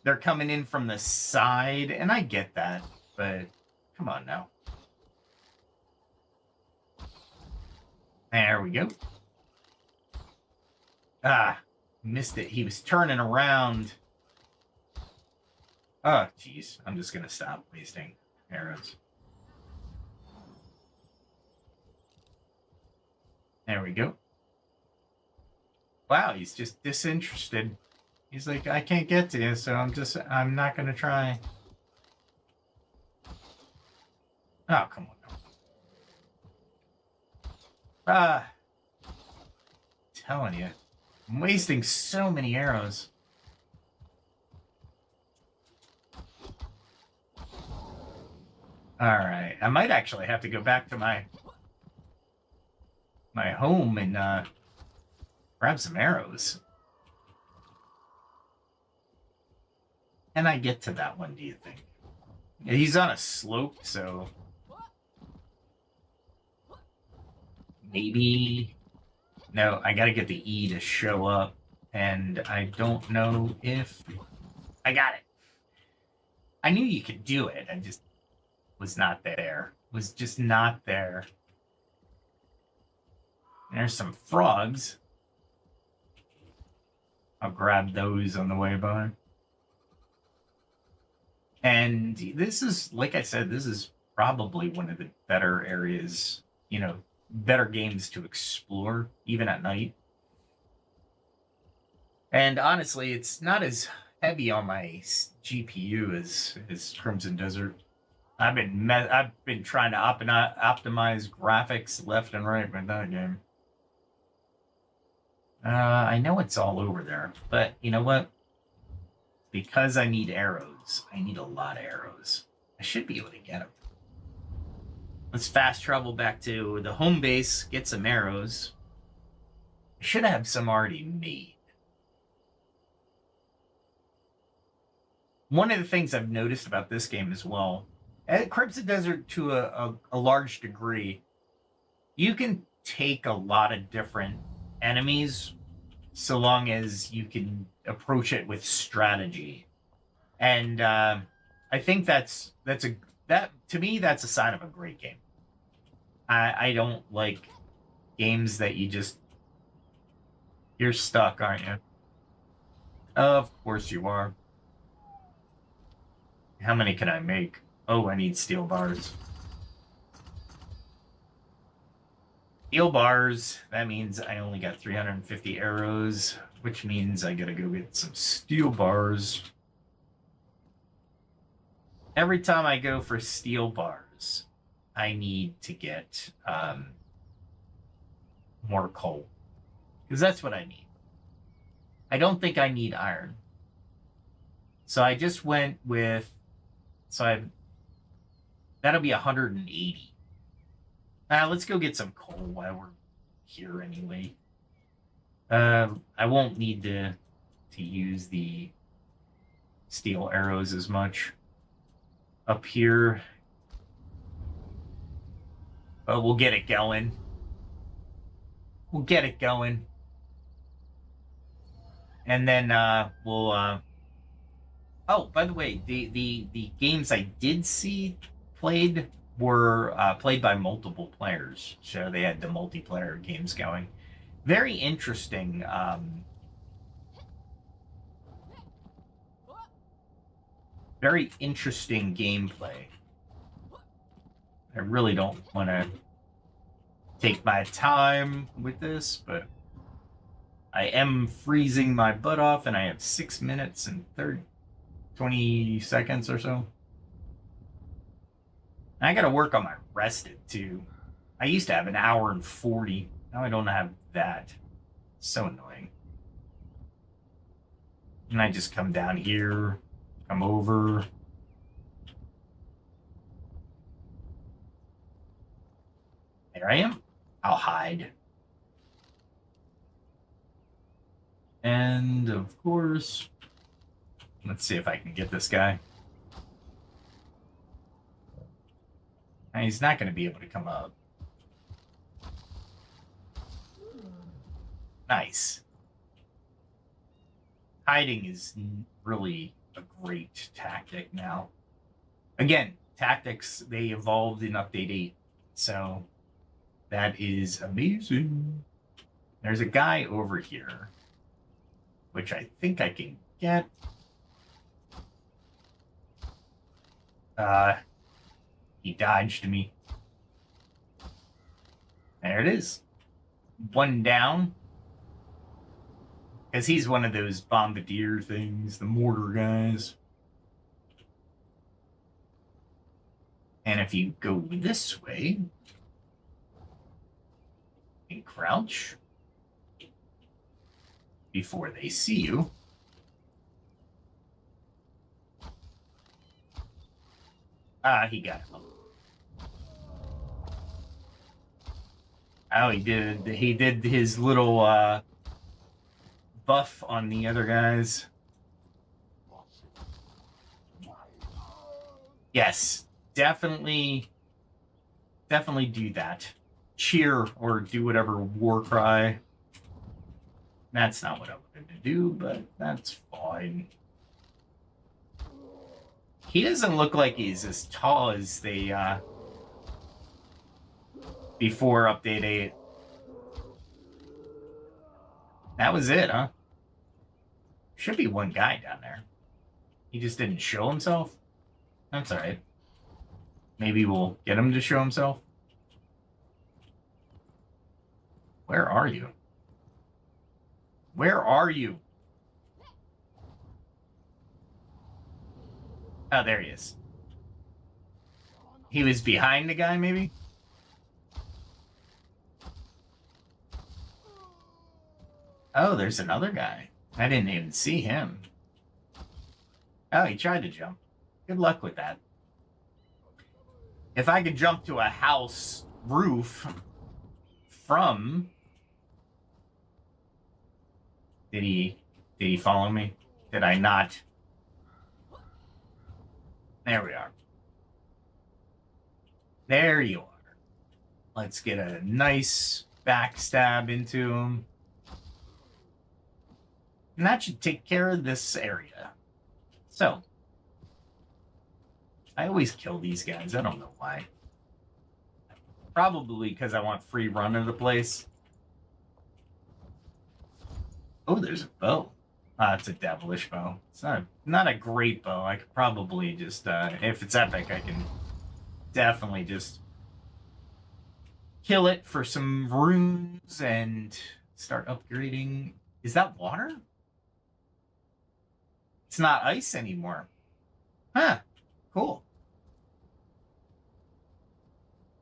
Speaker 1: they're coming in from the side, and I get that, but come on now. There we go. Ah, missed it. He was turning around. Oh, jeez. I'm just going to stop wasting arrows. There we go. Wow, he's just disinterested. He's like, I can't get to you, so I'm not going to try. Oh, come on. Ah. Telling you. I'm wasting so many arrows. Alright. I might actually have to go back to my home and grab some arrows. Can I get to that one, do you think? He's on a slope, so... Maybe... No, I gotta get the E to show up, and I don't know if... I got it! I knew you could do it, I just was not there. Was just not there. There's some frogs. I'll grab those on the way by. And this is, like I said, this is probably one of the better areas, you know, better games to explore, even at night. And honestly, it's not as heavy on my GPU as Crimson Desert. I've been trying to optimize graphics left and right with that game. I know it's all over there, but you know what? Because I need arrows, I need a lot of arrows. I should be able to get them. Let's fast travel back to the home base, get some arrows. I should have some already made. One of the things I've noticed about this game as well, at Crimson Desert to a large degree, you can take a lot of different enemies so long as you can approach it with strategy. And I think that to me, that's a sign of a great game. I don't like games that you're stuck, aren't you? Of course you are. How many can I make? Oh, I need steel bars. Steel bars, that means I only got 350 arrows, which means I gotta go get some steel bars. Every time I go for steel bars, I need to get more coal. Because that's what I need. I don't think I need iron. So I just went with... that'll be 180. Let's go get some coal while we're here anyway. I won't need to use the steel arrows as much up here. But we'll get it going. We'll get it going. And then we'll... Oh, by the way, the games I did see played were played by multiple players, so they had the multiplayer games going. Very interesting. Very interesting gameplay. I really don't want to take my time with this, but I am freezing my butt off, and I have 6 minutes and 20 seconds or so. And I got to work on my rested too. I used to have an hour and 40. Now I don't have that. So annoying. And I just come down here, come over. There I am. I'll hide. And of course, let's see if I can get this guy. He's not going to be able to come up. Nice. Hiding is really a great tactic now. Again, tactics, they evolved in Update 8. So that is amazing. There's a guy over here, which I think I can get. He dodged me. There it is. One down. Because he's one of those bombardier things, the mortar guys. And if you go this way and crouch before they see you, he got him. Oh, he did his little buff on the other guys. Yes, definitely do that. Cheer or do whatever war cry. That's not what I wanted to do, but that's fine. He doesn't look like he's as tall as they before Update 8. That was it, huh? Should be one guy down there. He just didn't show himself. That's all right. Maybe we'll get him to show himself. Where are you? Where are you? Oh, there he is. He was behind the guy, maybe? Oh, there's another guy. I didn't even see him. Oh, he tried to jump. Good luck with that. If I could jump to a house roof from... Did he follow me? Did I not? There we are. There you are. Let's get a nice backstab into him. And that should take care of this area. So, I always kill these guys. I don't know why. Probably because I want free run of the place. Oh, there's a bow. It's a devilish bow. It's not a great bow. I could probably just, if it's epic, I can definitely just kill it for some runes and start upgrading. Is that water? It's not ice anymore. Huh. Cool.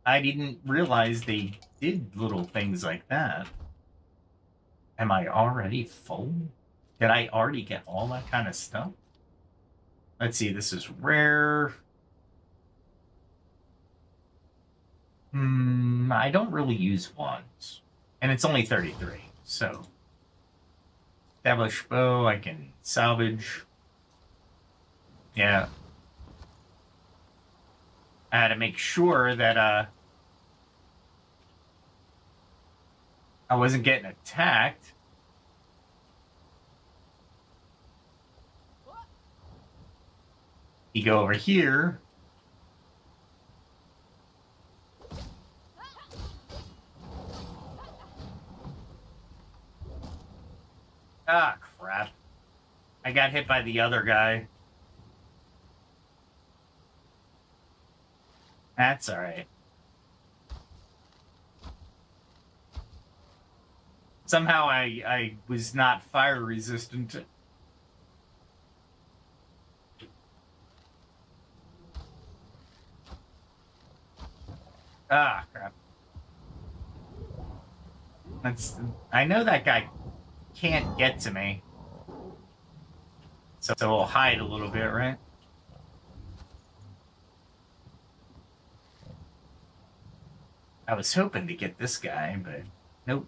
Speaker 1: I didn't realize they did little things like that. Am I already full? Did I already get all that kind of stuff? Let's see, this is rare. I don't really use wands. And it's only 33, so. Devilish bow, I can salvage. Yeah. I had to make sure that, I wasn't getting attacked. You go over here. Ah, crap. I got hit by the other guy. That's alright. Somehow I was not fire resistant. Ah, crap. I know that guy can't get to me. So we'll hide a little bit, right? I was hoping to get this guy, but nope.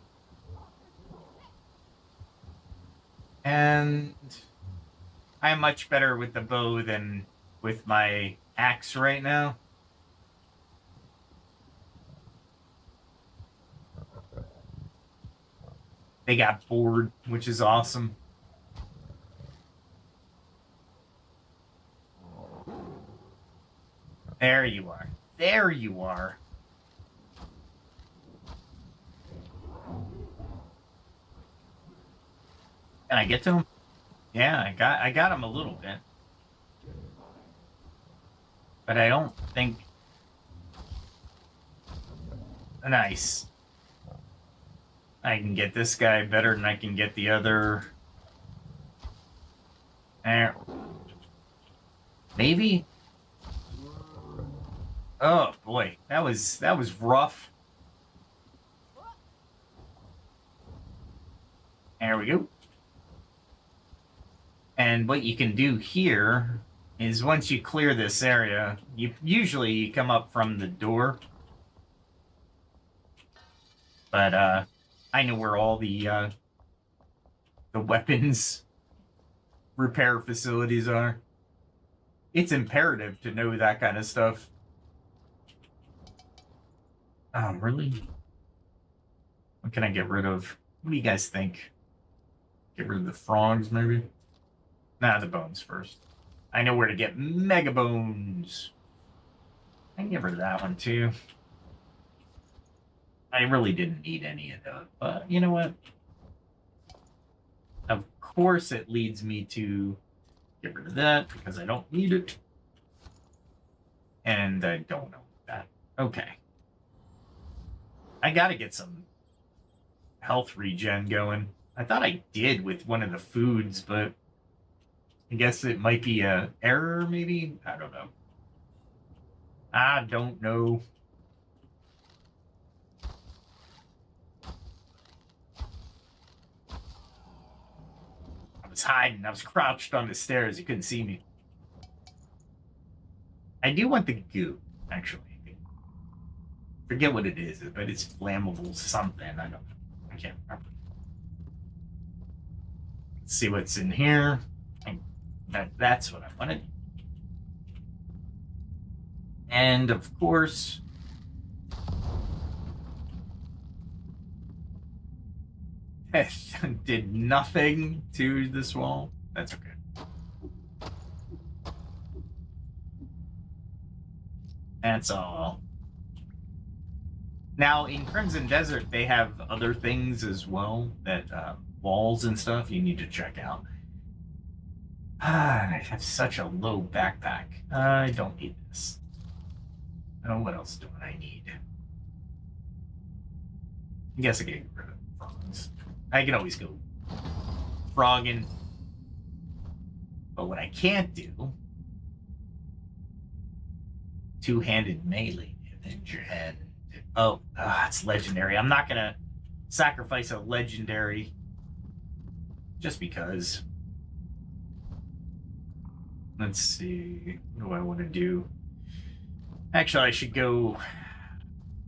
Speaker 1: And I'm much better with the bow than with my axe right now. They got bored, which is awesome. There you are. There you are. Can I get to him? Yeah, I got him a little bit. But I don't think... Nice. I can get this guy better than I can get the other. There. Maybe? Oh boy, that was rough. There we go. And what you can do here is once you clear this area, you come up from the door. But I know where all the weapons repair facilities are. It's imperative to know that kind of stuff. Oh, really? What can I get rid of? What do you guys think? Get rid of the frogs, maybe? Nah, the bones first. I know where to get mega bones. I can get rid of that one, too. I really didn't need any of those, but you know what? Of course it leads me to get rid of that because I don't need it. And I don't know that. Okay. I gotta get some health regen going. I thought I did with one of the foods, but I guess it might be a error, maybe? I don't know. I don't know. I was hiding. I was crouched on the stairs. You couldn't see me. I do want the goo, actually. Forget what it is, but it's flammable something. I don't know. I can't remember. Let's see what's in here. That's what I wanted. And of course, did nothing to this wall. That's okay. That's all. Now, in Crimson Desert, they have other things as well, that walls and stuff you need to check out. I have such a low backpack. I don't need this. Oh, what else do I need? I guess I can get rid of frogs. I can always go frogging. But what I can't do, two-handed melee damage and it's legendary. I'm not gonna sacrifice a legendary just because. Let's see. What do I want to do? Actually, I should go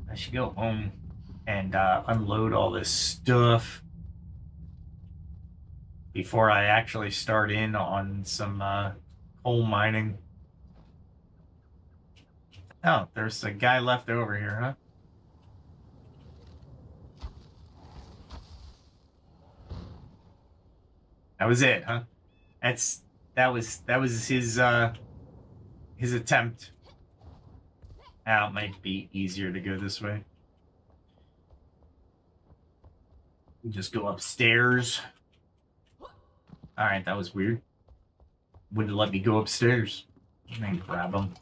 Speaker 1: home and unload all this stuff before I actually start in on some coal mining. Oh, there's a guy left over here, huh? That was it, huh? That was his attempt. Now it might be easier to go this way. Just go upstairs. All right, that was weird. Wouldn't let me go upstairs. And then grab them.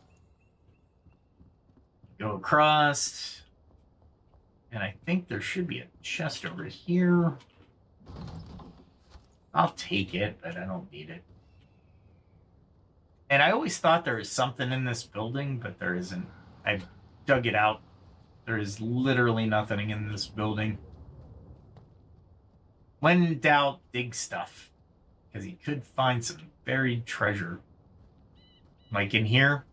Speaker 1: Go across. And I think there should be a chest over here. I'll take it, but I don't need it. And I always thought there was something in this building, but there isn't. I've dug it out. There is literally nothing in this building. When in doubt, dig stuff. Because you could find some buried treasure. Like in here.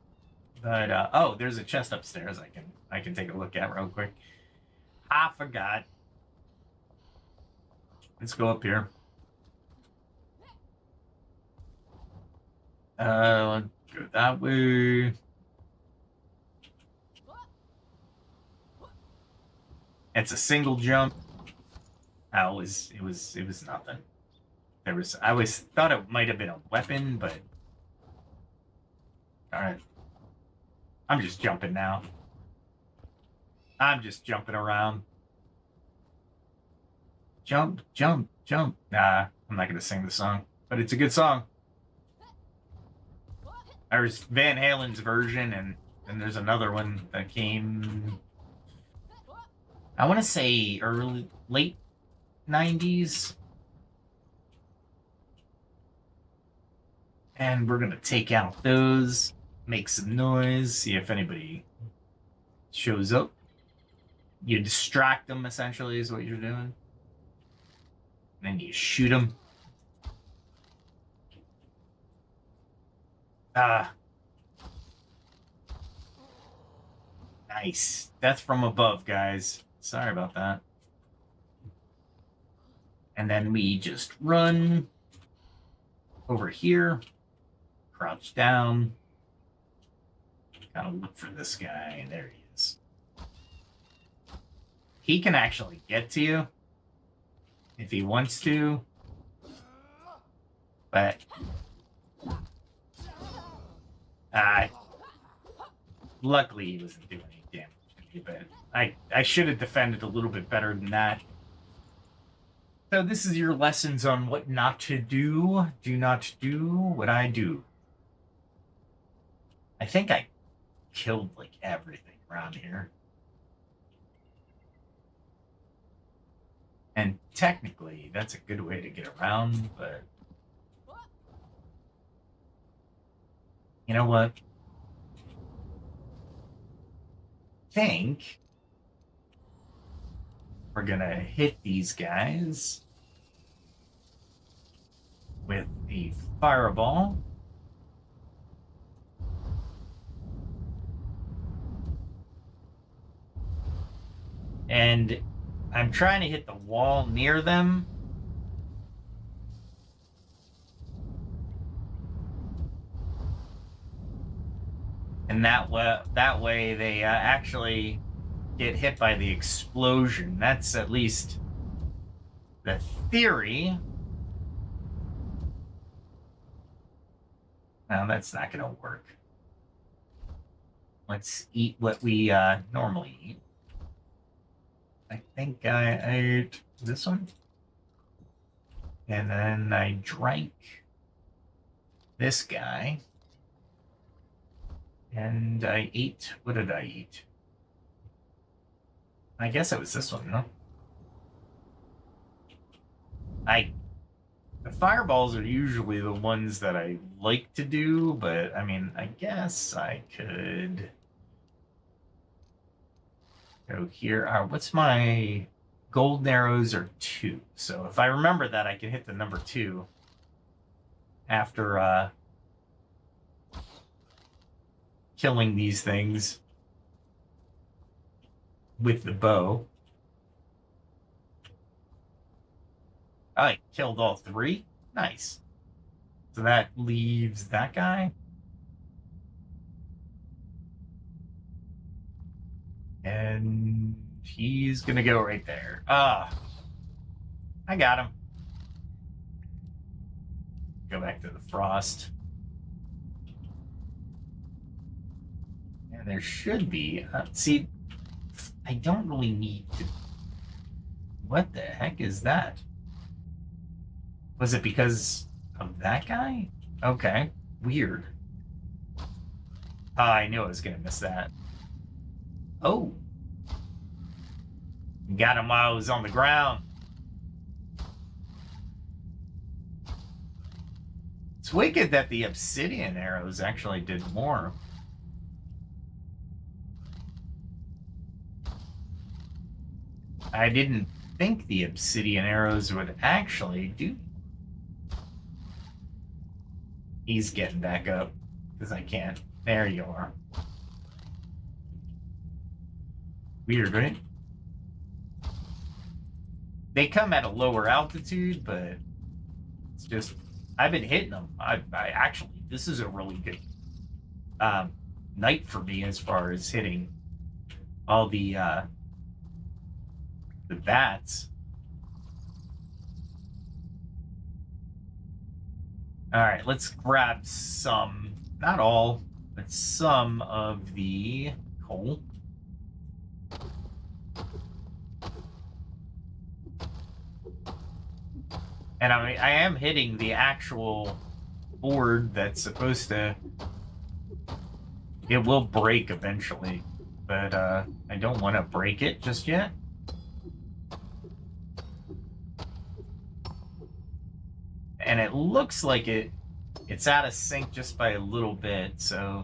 Speaker 1: But, oh, there's a chest upstairs I can take a look at real quick. I forgot. Let's go up here. Let's go that way. It's a single jump. It was nothing. I always thought it might have been a weapon, but all right. I'm just jumping now. I'm just jumping around. Jump, jump, jump. Nah, I'm not gonna sing the song, but it's a good song. There's Van Halen's version, and there's another one that came, I want to say late 90s. And we're going to take out those, make some noise, see if anybody shows up. You distract them, essentially, is what you're doing. And then you shoot them. Nice. Death from above, guys. Sorry about that. And then we just run over here, crouch down, gotta look for this guy. There he is. He can actually get to you if he wants to, but luckily he wasn't doing any damage to me, but I should have defended a little bit better than that. So this is your lessons on what not to do. Do not do what I do. I think I killed like everything around here. And technically, that's a good way to get around, but you know what? I think we're gonna hit these guys with a fireball. And I'm trying to hit the wall near them. And that way they actually get hit by the explosion. That's at least the theory. Now that's not going to work. Let's eat what we normally eat. I think I ate this one. And then I drank this guy. And I ate, what did I eat? I guess it was this one, no? The fireballs are usually the ones that I like to do, but I mean, I guess I could go here. What's my golden arrows are 2. So if I remember that, I can hit the number 2 after killing these things with the bow. I killed all 3. Nice. So that leaves that guy. And he's gonna go right there. I got him. Go back to the frost. And there should be, see, I don't really need to. What the heck is that? Was it because Of that guy? Okay. Weird. I knew I was gonna miss that. Oh. Got him while I was on the ground. It's wicked that the obsidian arrows actually did more. I didn't think the obsidian arrows would actually do. He's getting back up because I can't. There you are. Weird, right? They come at a lower altitude, but it's just, I've been hitting them. I actually, this is a really good night for me as far as hitting all the bats. All right, let's grab some, not all, but some of the coal. And I am hitting the actual board that's supposed to, it will break eventually, but I don't want to break it just yet. And it looks like it's out of sync just by a little bit, so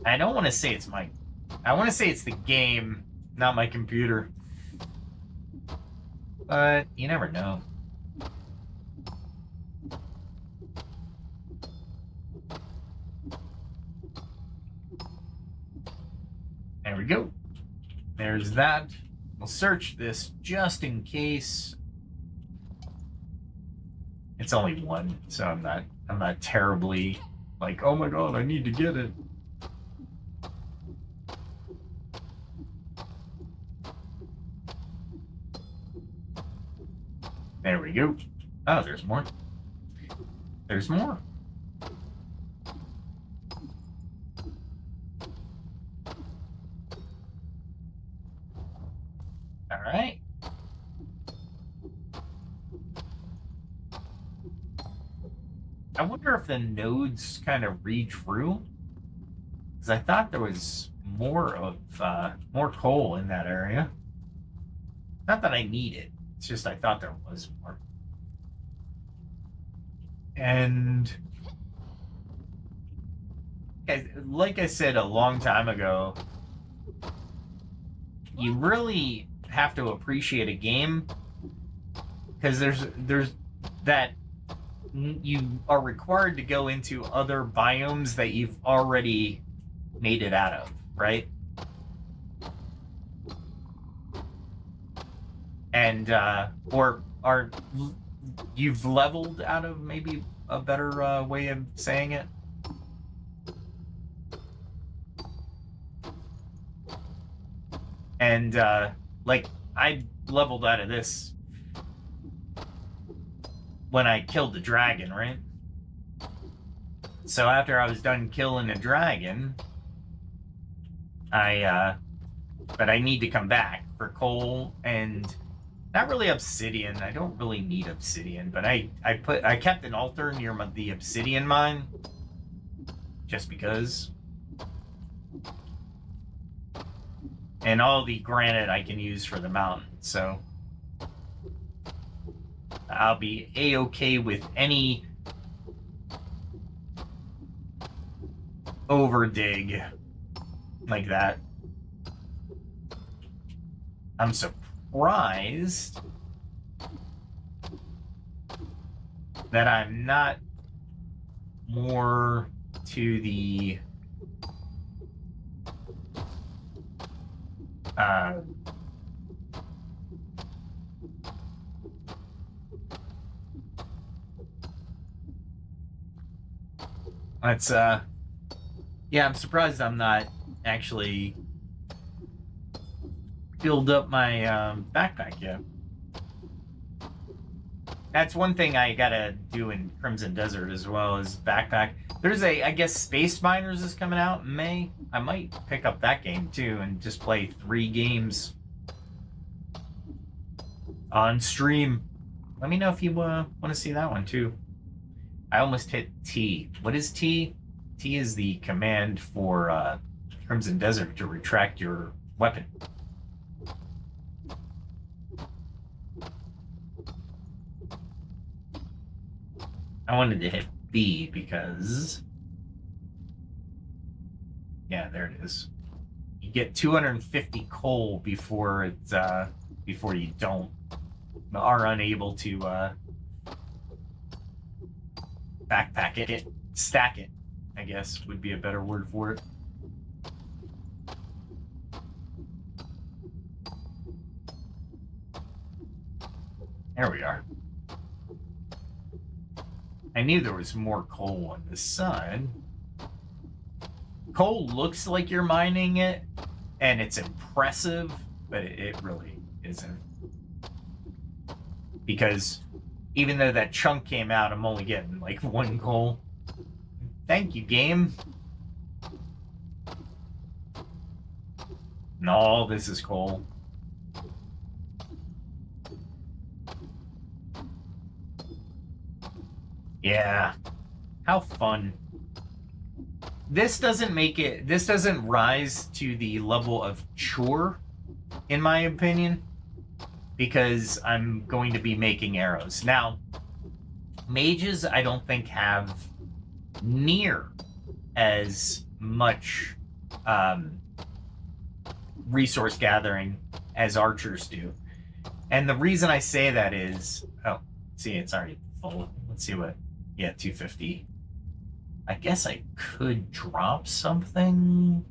Speaker 1: I don't want to say it's I want to say it's the game, not my computer. But you never know. There we go. There's that. We'll search this just in case. It's only one, so I'm not terribly like, oh my god, I need to get it. There we go. Oh, there's more. There's more. All right. I wonder if the nodes kind of redrew, because I thought there was more of more coal in that area. Not that I need it. It's just I thought there was more. And like I said a long time ago, you really have to appreciate a game because there's that you are required to go into other biomes that you've already made it out of, right? And or you've leveled out of, maybe a better way of saying it. And like I leveled out of this when I killed the dragon, right? So after I was done killing the dragon, but I need to come back for coal and not really obsidian. I don't really need obsidian, but I kept an altar near the obsidian mine just because. And all the granite I can use for the mountain, so I'll be a-okay with any overdig like that. I'm surprised that I'm not more to the yeah, I'm surprised I'm not actually filled up my backpack yet. That's one thing I gotta do in Crimson Desert as well, is backpack. There's I guess Space Miners is coming out in May. I might pick up that game too and just play 3 games on stream. Let me know if you want to see that one too. I almost hit T. What is T? T is the command for Crimson Desert to retract your weapon. I wanted to hit B because... yeah, there it is. You get 250 coal before it's before you are unable to backpack it, stack it, I guess would be a better word for it. There we are. I knew there was more coal on this side. Coal looks like you're mining it, and it's impressive, but it really isn't. Because even though that chunk came out, I'm only getting like 1 coal. Thank you, game. No, this is coal. Yeah. How fun. This doesn't rise to the level of chore, in my opinion, because I'm going to be making arrows. Now, mages, I don't think have near as much resource gathering as archers do. And the reason I say that is, oh, see, it's already full. Let's see what, yeah, 250. I guess I could drop something.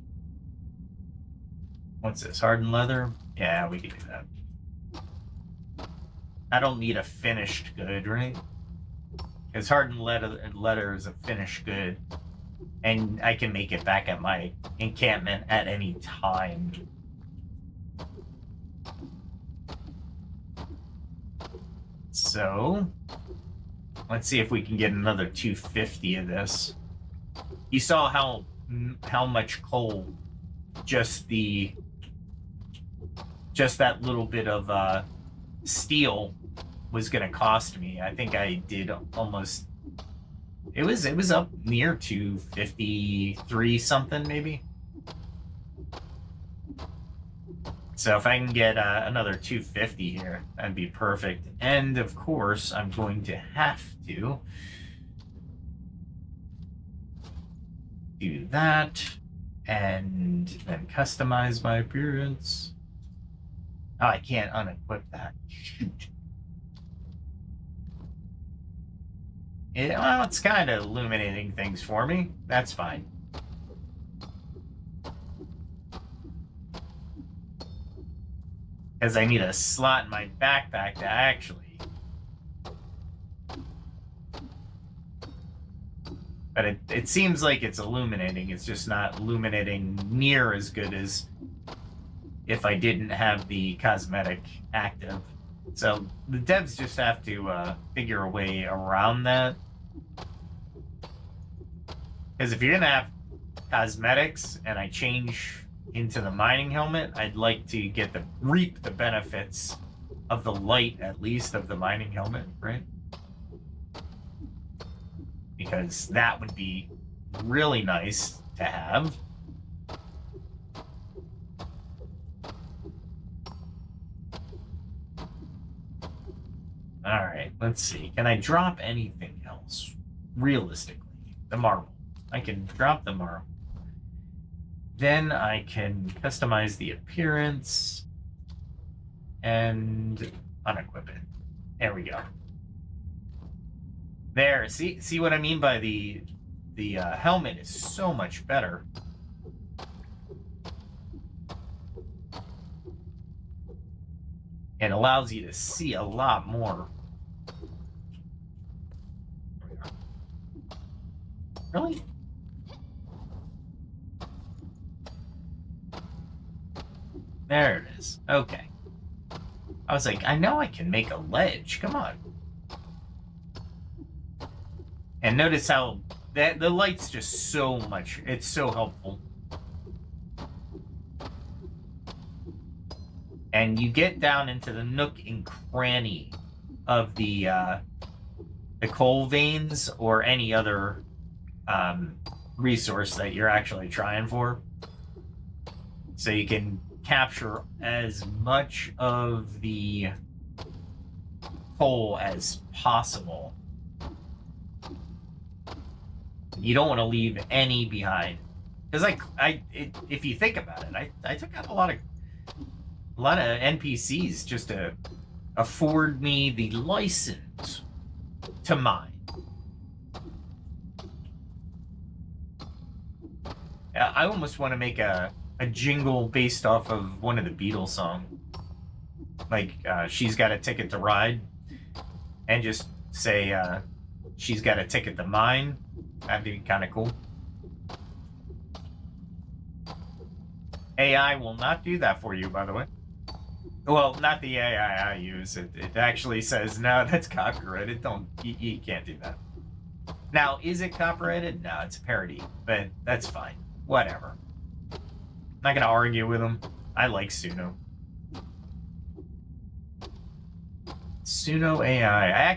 Speaker 1: What's this, hardened leather? Yeah, we could do that. I don't need a finished good, right? Because hardened leather is a finished good. And I can make it back at my encampment at any time. So, let's see if we can get another 250 of this. You saw how much coal just that little bit of steel was going to cost me. I think I did almost, it was up near 253 something maybe. So if I can get another 250 here, that'd be perfect. And of course, I'm going to have to do that and then customize my appearance. Oh, I can't unequip that. Shoot. Well, it's kind of illuminating things for me. That's fine. Because I need a slot in my backpack to actually... But it seems like it's illuminating. It's just not illuminating near as good as if I didn't have the cosmetic active. So the devs just have to figure a way around that. Because if you're going to have cosmetics and I change into the mining helmet, I'd like to reap the benefits of the light, at least, of the mining helmet, right? Because that would be really nice to have. All right, let's see. Can I drop anything else? Realistically, the marble. I can drop the marble. Then I can customize the appearance and unequip it. There we go. There, see what I mean by the helmet is so much better. It allows you to see a lot more. Really? There it is. Okay. I was like, I know I can make a ledge. Come on. And notice how the light's just so much. It's so helpful. And you get down into the nook and cranny of the coal veins or any other resource that you're actually trying for. So you can capture as much of the coal as possible. You don't want to leave any behind, because if you think about it, I took out a lot of NPCs just to afford me the license to mine. I almost want to make a jingle based off of one of the Beatles songs, like She's Got a Ticket to Ride, and just say she's got a ticket to mine. That'd be kind of cool. AI will not do that for you, by the way. Well, not the AI I use. It actually says, no, that's copyrighted. You can't do that. Now, is it copyrighted? No, it's a parody, but that's fine. Whatever. Not going to argue with them. I like Suno. Suno AI.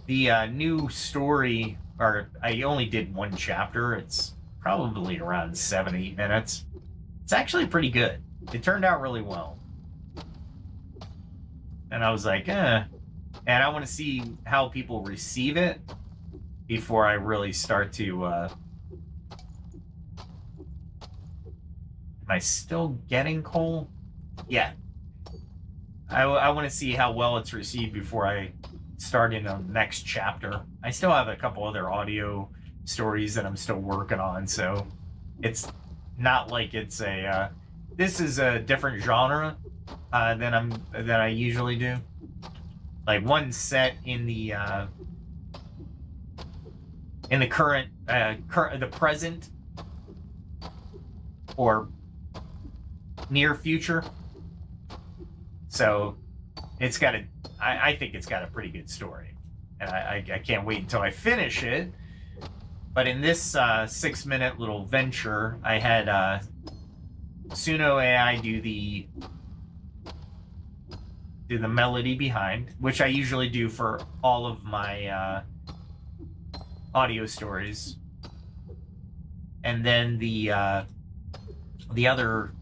Speaker 1: The new story, or I only did one chapter. It's probably around 70 minutes. It's actually pretty good. It turned out really well. And I was like, And I want to see how people receive it before I really start to... Am I still getting coal? Yeah. I want to see how well it's received before I start in the next chapter. I still have a couple other audio stories that I'm still working on, so it's not like it's a... this is a different genre than I usually do. Like one set in the current the present or near future. So it's got I think it's got a pretty good story, and I can't wait until I finish it. But in this 6-minute little venture, I had Suno AI do the melody behind, which I usually do for all of my audio stories, and then the other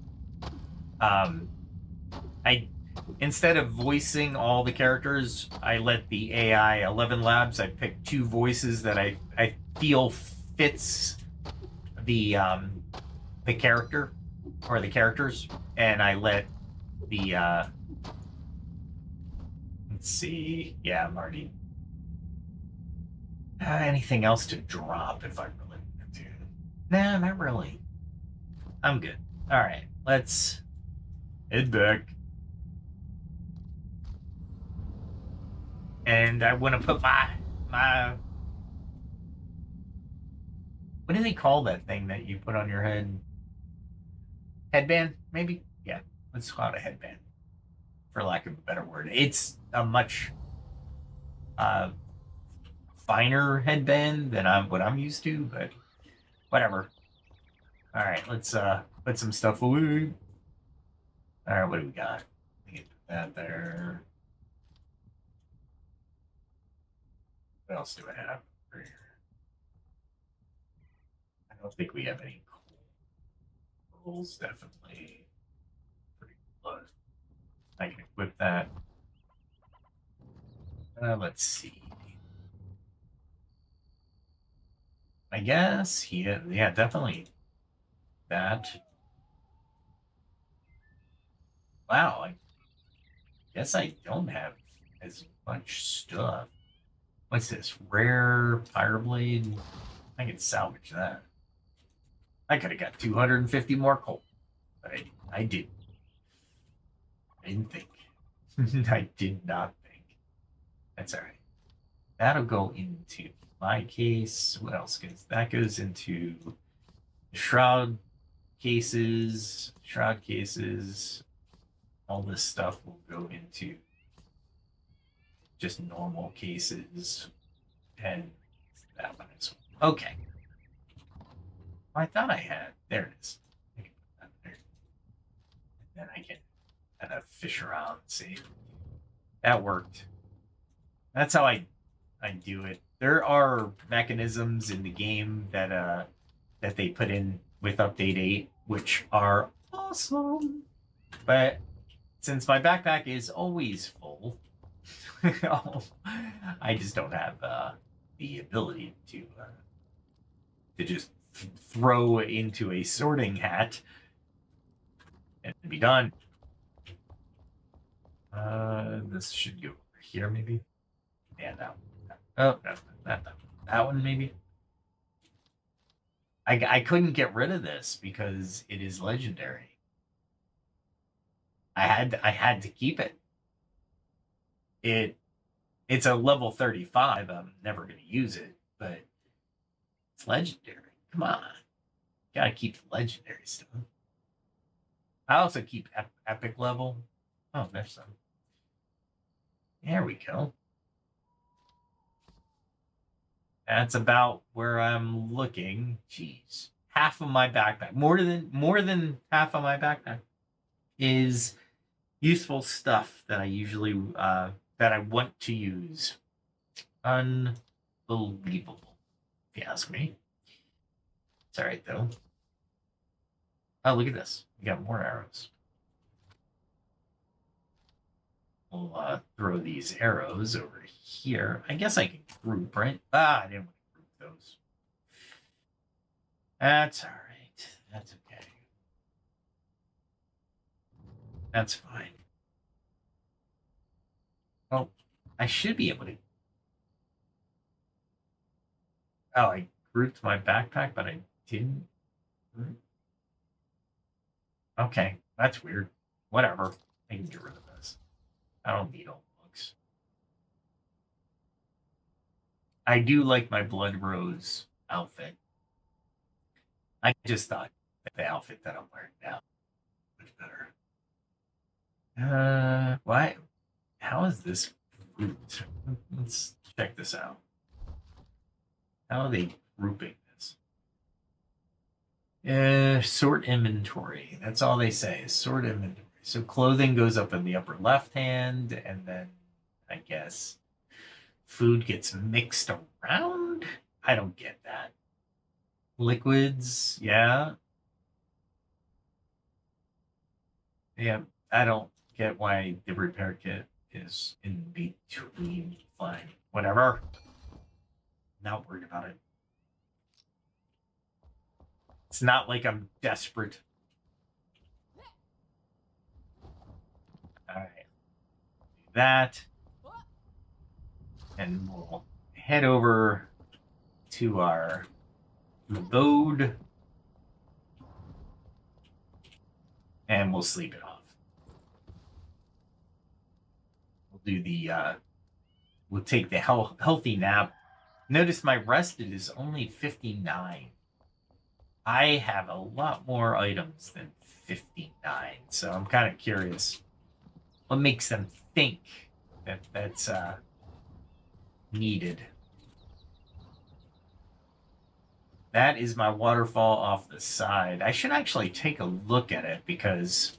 Speaker 1: instead of voicing all the characters, I let the AI 11 Labs. I picked 2 voices that I feel fits the character or the characters, and I let the let's see. Yeah, I'm already anything else to drop if I really want to. Nah, not really. I'm good. All right, let's head back. And I want to put my what do they call that thing that you put on your head? Headband, maybe? Yeah, let's call it a headband, for lack of a better word. It's a much finer headband than what I'm used to, but whatever. All right, let's put some stuff away. All right, what do we got? Let me put that there. What else do I have over here? I don't think we have any coals. Definitely pretty close. I can equip that. Let's see. I guess, yeah, definitely that. Wow, I guess I don't have as much stuff. What's this? Rare Pyroblade? I can salvage that. I could have got 250 more coal, but I didn't. I didn't think. I did not think. That's all right. That'll go into my case. What else goes? That goes into shroud cases. All this stuff will go into just normal cases, and that one as well. Okay. I thought I had. There it is. I can put that there. And then I can kind of fish around and see. That worked. That's how I do it. There are mechanisms in the game that they put in with update 8, which are awesome. But since my backpack is always full, I just don't have the ability to just throw into a sorting hat and be done. This should go over here, maybe. Yeah, that one. Oh, no, that one, maybe. I couldn't get rid of this because it is legendary. I had to keep it. It's a level 35. I'm never going to use it, but it's legendary. Come on. Gotta keep the legendary stuff. I also keep epic level. Oh, there's some. There we go. That's about where I'm looking. Jeez. Half of my backpack, more than half of my backpack is useful stuff that I usually that I want to use. Unbelievable, if you ask me. It's all right though. Oh, look at this. We got more arrows. We'll throw these arrows over here. I guess I can group, right? I didn't want to group those. That's all right. That's okay. That's fine. Oh, I should be able to. Oh, I grouped my backpack, but I didn't. Okay, that's weird. Whatever. I can get rid of this. I don't need all the books. I do like my Blood Rose outfit. I just thought the outfit that I'm wearing now much better. Why? How is this grouped? Let's check this out. How are they grouping this? Sort inventory. That's all they say is sort inventory. So clothing goes up in the upper left hand, and then I guess food gets mixed around. I don't get that. Liquids, yeah. Yeah, I don't get why the repair kit is in between. Fine, whatever. Not worried about it. It's not like I'm desperate. All right, do that, and we'll head over to our abode, and we'll sleep it off. We'll do the we'll take the healthy nap. Notice my rested is only 59. I have a lot more items than 59, so I'm kind of curious what makes them think that that's needed. That is my waterfall off the side. I should actually take a look at it because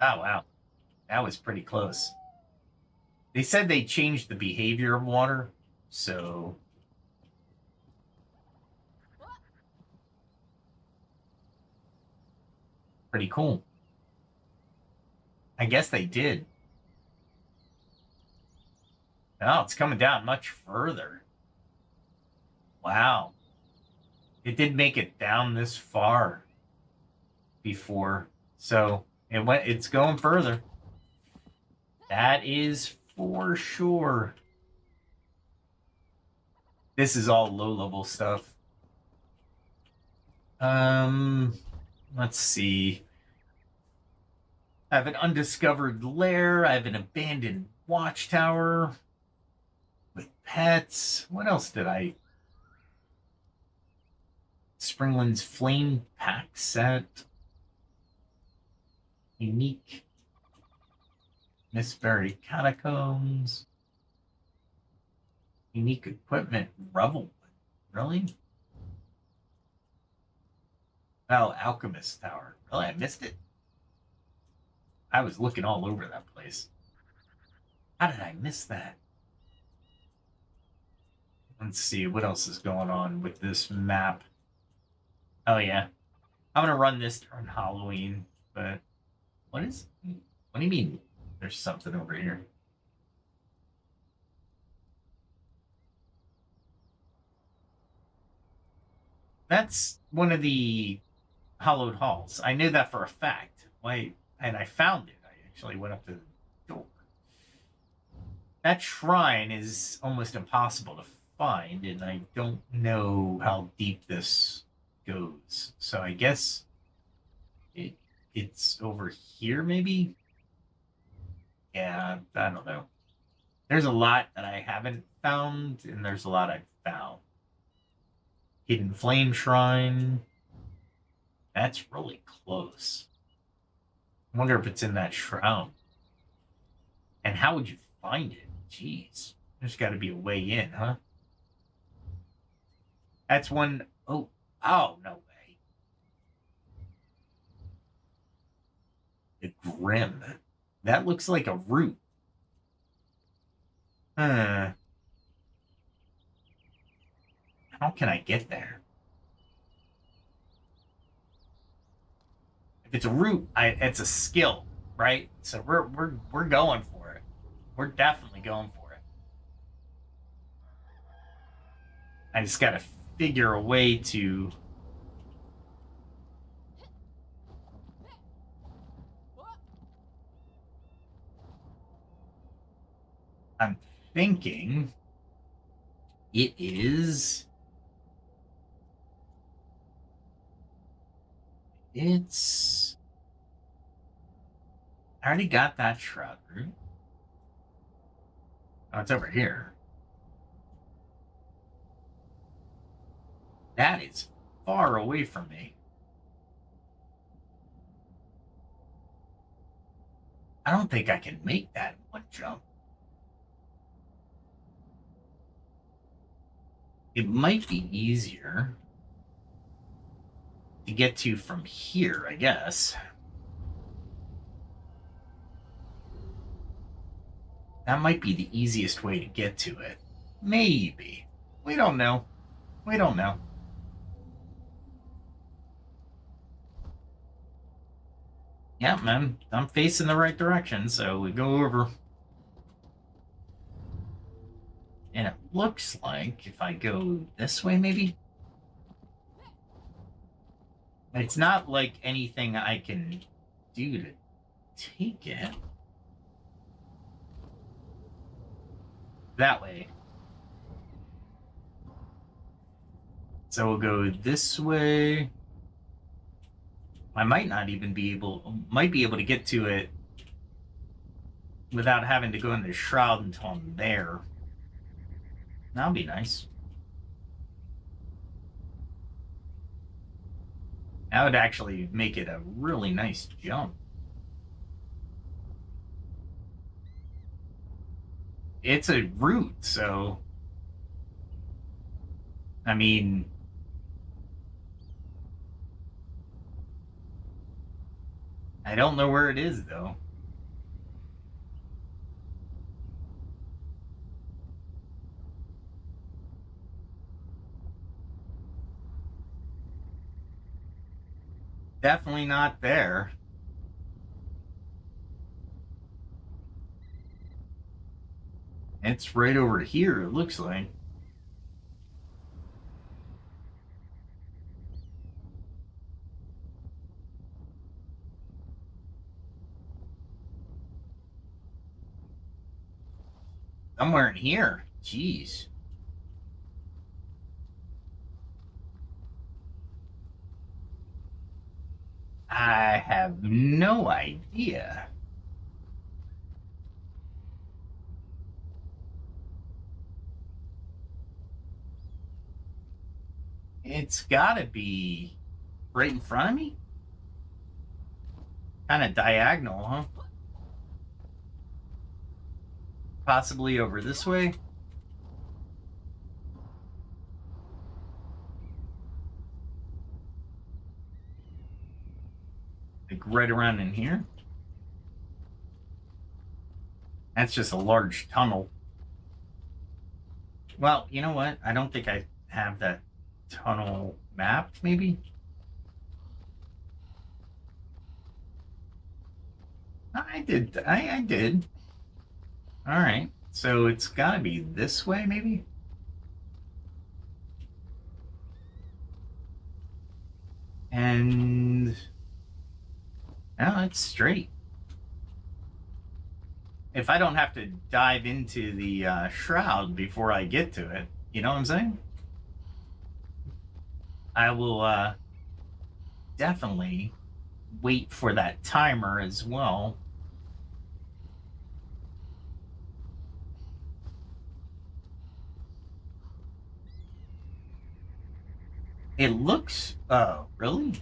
Speaker 1: oh wow, that was pretty close. They said they changed the behavior of water, so pretty cool. I guess they did. Oh, it's coming down much further. Wow. It did make it down this far before. So it's going further. That is for sure. This is all low-level stuff. Let's see. I have an undiscovered lair. I have an abandoned watchtower with pets. What else did I? Springland's Flame Pack set. Unique. Mistberry Catacombs. Unique equipment. Revelwood. Really? Oh, Alchemist Tower. Really? I missed it? I was looking all over that place. How did I miss that? Let's see, what else is going on with this map? Oh, yeah. I'm going to run this during Halloween, but what do you mean there's something over here? That's one of the hollowed halls. I knew that for a fact. Why? And I found it. I actually went up to the door. That shrine is almost impossible to find, and I don't know how deep this goes. So I guess it's over here, maybe? Yeah, I don't know. There's a lot that I haven't found, and there's a lot I've found. Hidden Flame Shrine. That's really close. I wonder if it's in that shroud. And how would you find it? Jeez. There's got to be a way in, huh? That's one oh no way. The Grim. That looks like a root. How can I get there? If it's a root, it's a skill, right? So we're going for it. We're definitely going for it. I just got to figure a way to. I'm thinking it is. I already got that shroud root. Oh, it's over here. That is far away from me. I don't think I can make that in one jump. It might be easier to get to from here, I guess. That might be the easiest way to get to it. Maybe. We don't know. We don't know. Yeah, man. I'm facing the right direction, so we go over. And it looks like if I go this way, maybe? It's not like anything I can do to take it. That way. So we'll go this way. I might not even be able to get to it without having to go in the shroud until I'm there. That'll be nice. That would actually make it a really nice jump. It's a route, so I mean, I don't know where it is though. Definitely not there. It's right over here, it looks like. Somewhere in here. Jeez. I have no idea. It's gotta be right in front of me? Kind of diagonal, huh? Possibly over this way? Like right around in here? That's just a large tunnel. Well, you know what? I don't think I have that tunnel mapped, maybe? I did. I did. All right. So it's got to be this way, maybe? And... no, it's straight. If I don't have to dive into the shroud before I get to it, you know what I'm saying? I will definitely wait for that timer as well. It looks... oh, really?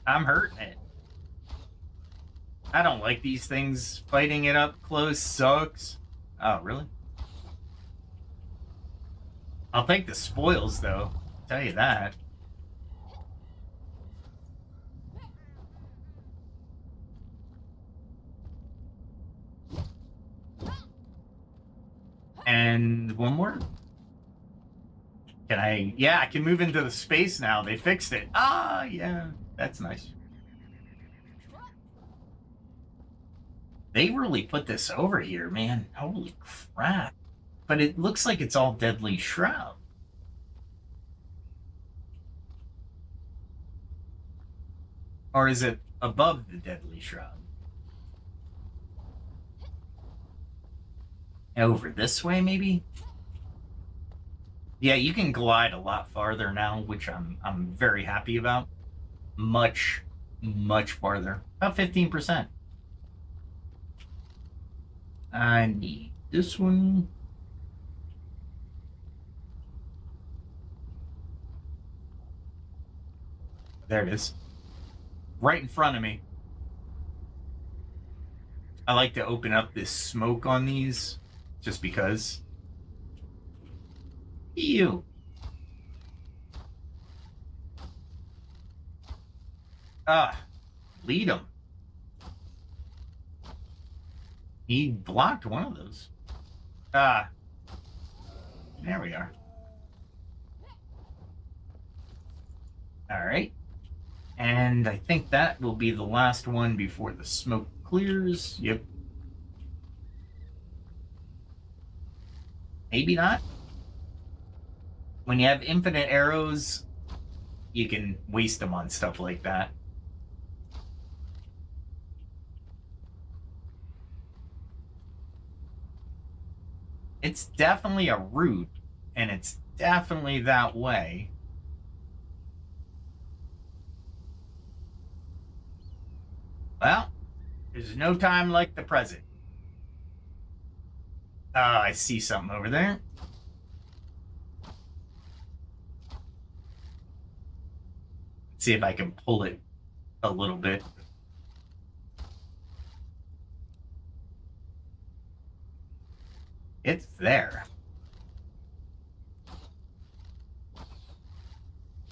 Speaker 1: I'm hurting it. I don't like these things. Fighting it up close sucks. Oh, really? I'll take the spoils, though. I'll tell you that. And one more. Can I... yeah, I can move into the space now. They fixed it. Ah, yeah. That's nice. They really put this over here, man. Holy crap. But it looks like it's all Deadly Shroud. Or is it above the Deadly Shroud? Over this way, maybe? Yeah, you can glide a lot farther now, which I'm very happy about. Much farther. About 15%. I need this one. There it is. Right in front of me. I like to open up this smoke on these, just because. Ew. Ah, lead him. He blocked one of those. Ah, there we are. All right. And I think that will be the last one before the smoke clears. Yep. Maybe not. When you have infinite arrows, you can waste them on stuff like that. It's definitely a route, and it's definitely that way. Well, there's no time like the present. I see something over there. Let's see if I can pull it a little bit. It's there.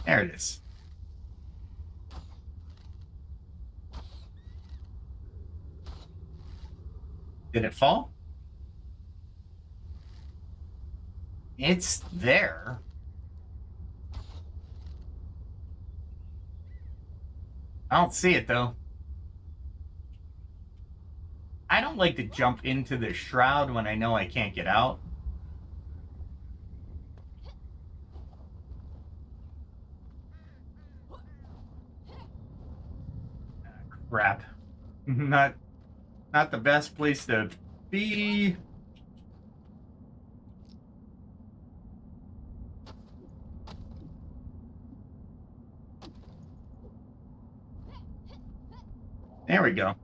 Speaker 1: There it is. Did it fall? It's there. I don't see it, though. I don't like to jump into the shroud when I know I can't get out. Crap. Not the best place to be. There we go.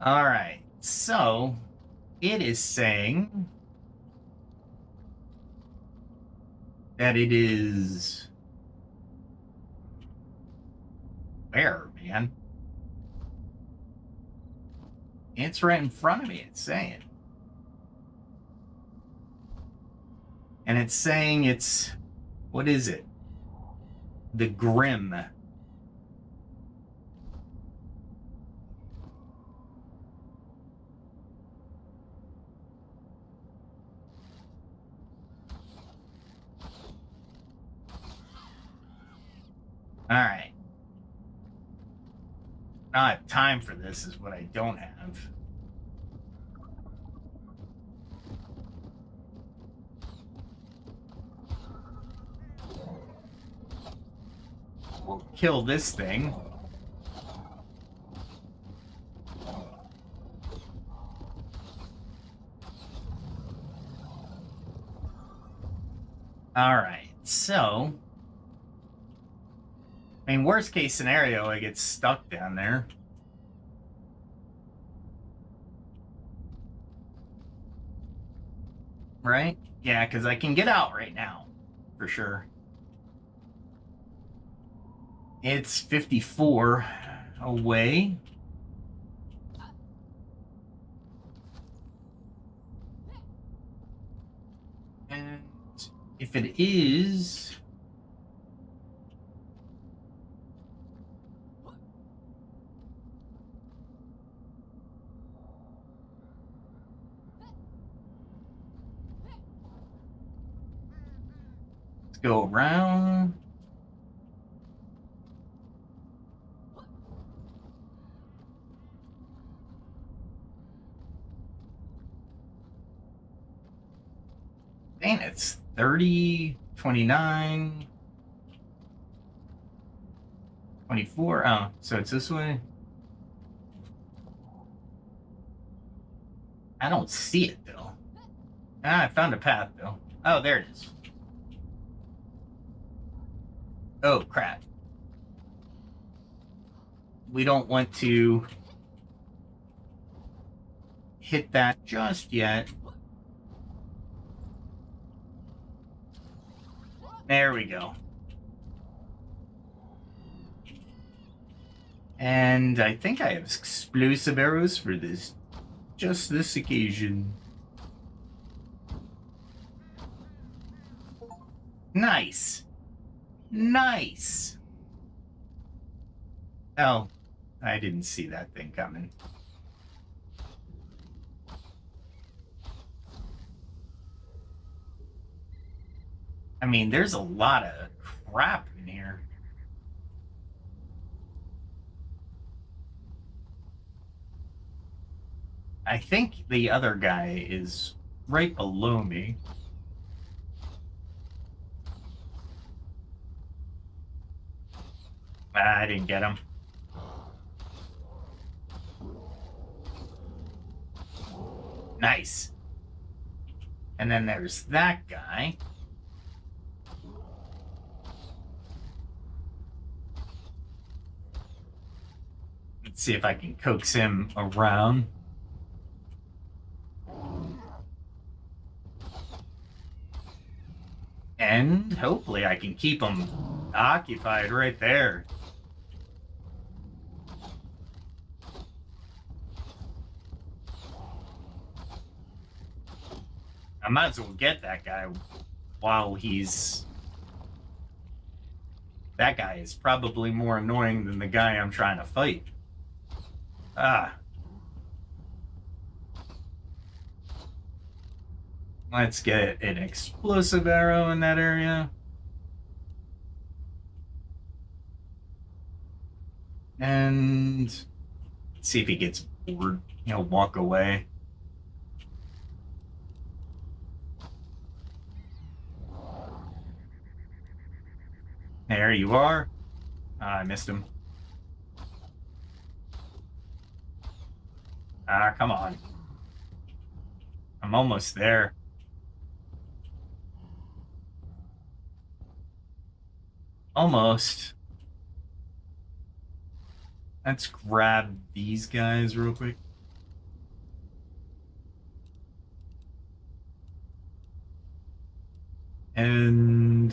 Speaker 1: All right. So it is saying that it is Where, man? It's right in front of me, it's saying. And it's saying it's, what is it? The Grim. All right. Not time for this is what I don't have. We'll kill this thing. All right, so I mean, worst case scenario, I get stuck down there. Right? Yeah, because I can get out right now, for sure. It's 54 away. And if it is... Let's go around. Dang, it's 30, 29, 24. Oh, so it's this way. I don't see it, though. Ah, I found a path, though. Oh, there it is. Oh, crap. We don't want to hit that just yet. There we go. And I think I have explosive arrows for this, just this occasion. Nice. Nice. Oh, I didn't see that thing coming. I mean, there's a lot of crap in here. I think the other guy is right below me. I didn't get him. Nice. And then there's that guy. Let's see if I can coax him around. And hopefully I can keep him occupied right there. I might as well get that guy while he's... That guy is probably more annoying than the guy I'm trying to fight. Ah. Let's get an explosive arrow in that area. And see if he gets bored. He'll walk away. There you are. I missed him. Ah, come on. I'm almost there. Almost. Let's grab these guys real quick. And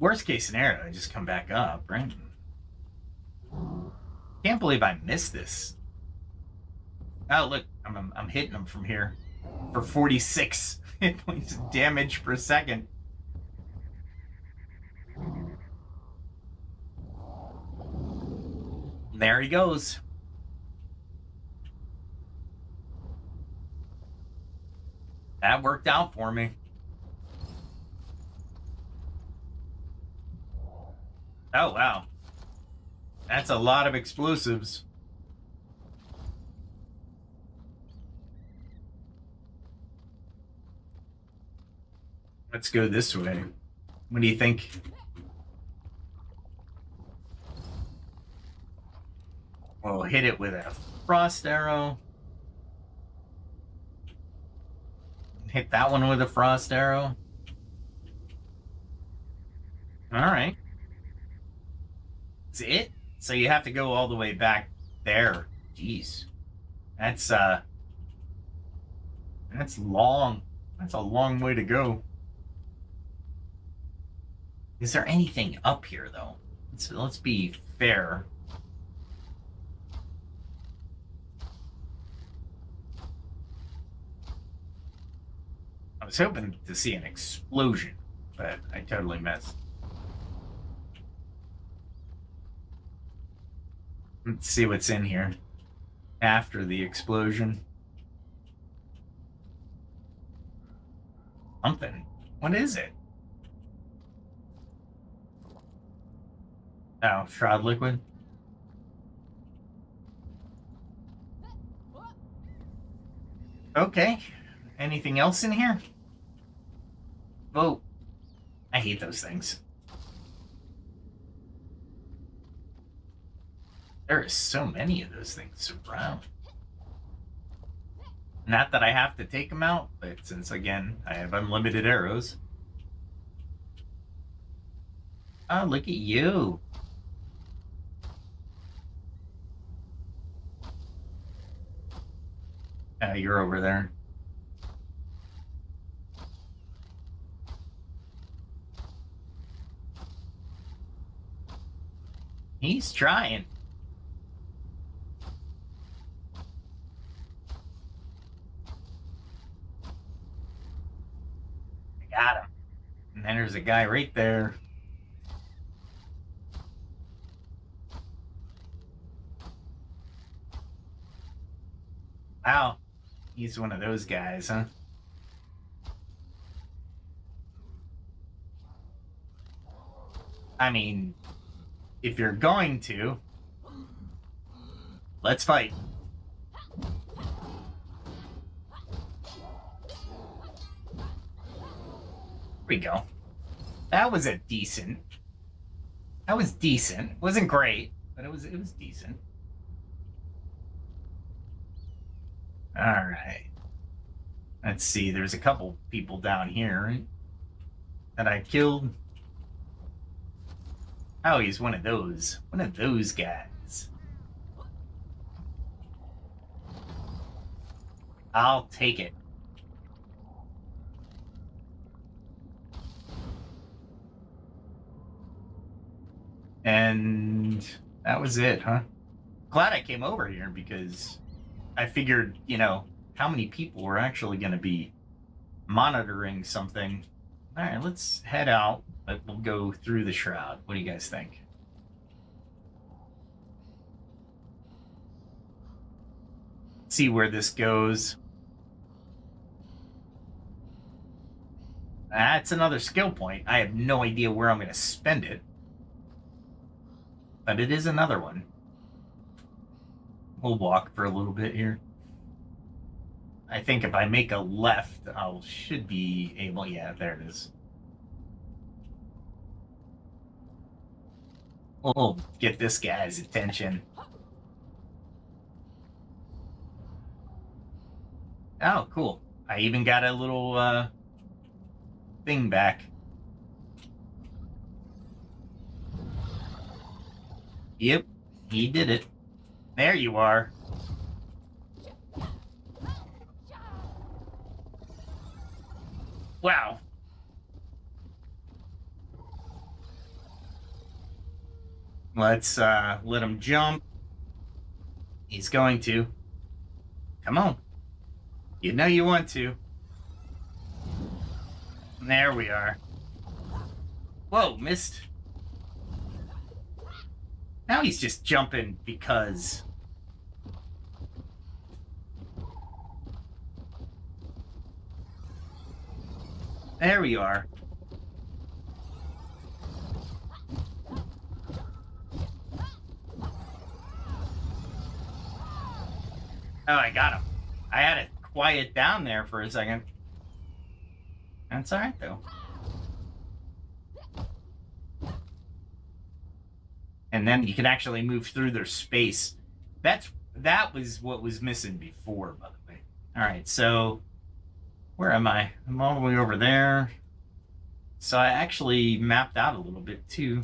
Speaker 1: Worst case scenario, I just come back up, right? Can't believe I missed this. Oh, look, I'm hitting them from here for 46 hit points of damage per second. There he goes. That worked out for me. Oh, wow. That's a lot of explosives. Let's go this way. What do you think? We'll hit it with a frost arrow. Hit that one with a frost arrow. All right. That's it? So you have to go all the way back there. Jeez. That's long. That's a long way to go. Is there anything up here though? Let's be fair. I was hoping to see an explosion, but I totally missed. Let's see what's in here after the explosion. Something. What is it? Oh, shroud liquid. Okay. Anything else in here? Oh, I hate those things. There are so many of those things around. Not that I have to take them out, but since, again, I have unlimited arrows. Oh, look at you. You're over there. He's trying. I got him. And then there's a guy right there. Wow. He's one of those guys, huh? I mean, if you're going to, let's fight. Here we go. That was a decent. That was decent. Wasn't great, but it was decent. All right. Let's see. There's a couple people down here that I killed. Oh, he's one of those. One of those guys. I'll take it. And that was it, huh? Glad I came over here because I figured, you know, how many people were actually going to be monitoring something. All right, let's head out, but we'll go through the shroud. What do you guys think? See where this goes. That's another skill point. I have no idea where I'm going to spend it. But it is another one. We'll walk for a little bit here. I think if I make a left, I should be able... Yeah, there it is. We'll get this guy's attention. Oh, cool. I even got a little thing back. Yep, he did it. There you are. Wow. Let's let him jump. He's going to. Come on. You know you want to. There we are. Whoa, missed. Now he's just jumping because. There we are. Oh, I got him. I had it quiet down there for a second. That's all right, though. And then you can actually move through their space. That was what was missing before, by the way. All right, so where am I? I'm all the way over there. So I actually mapped out a little bit too.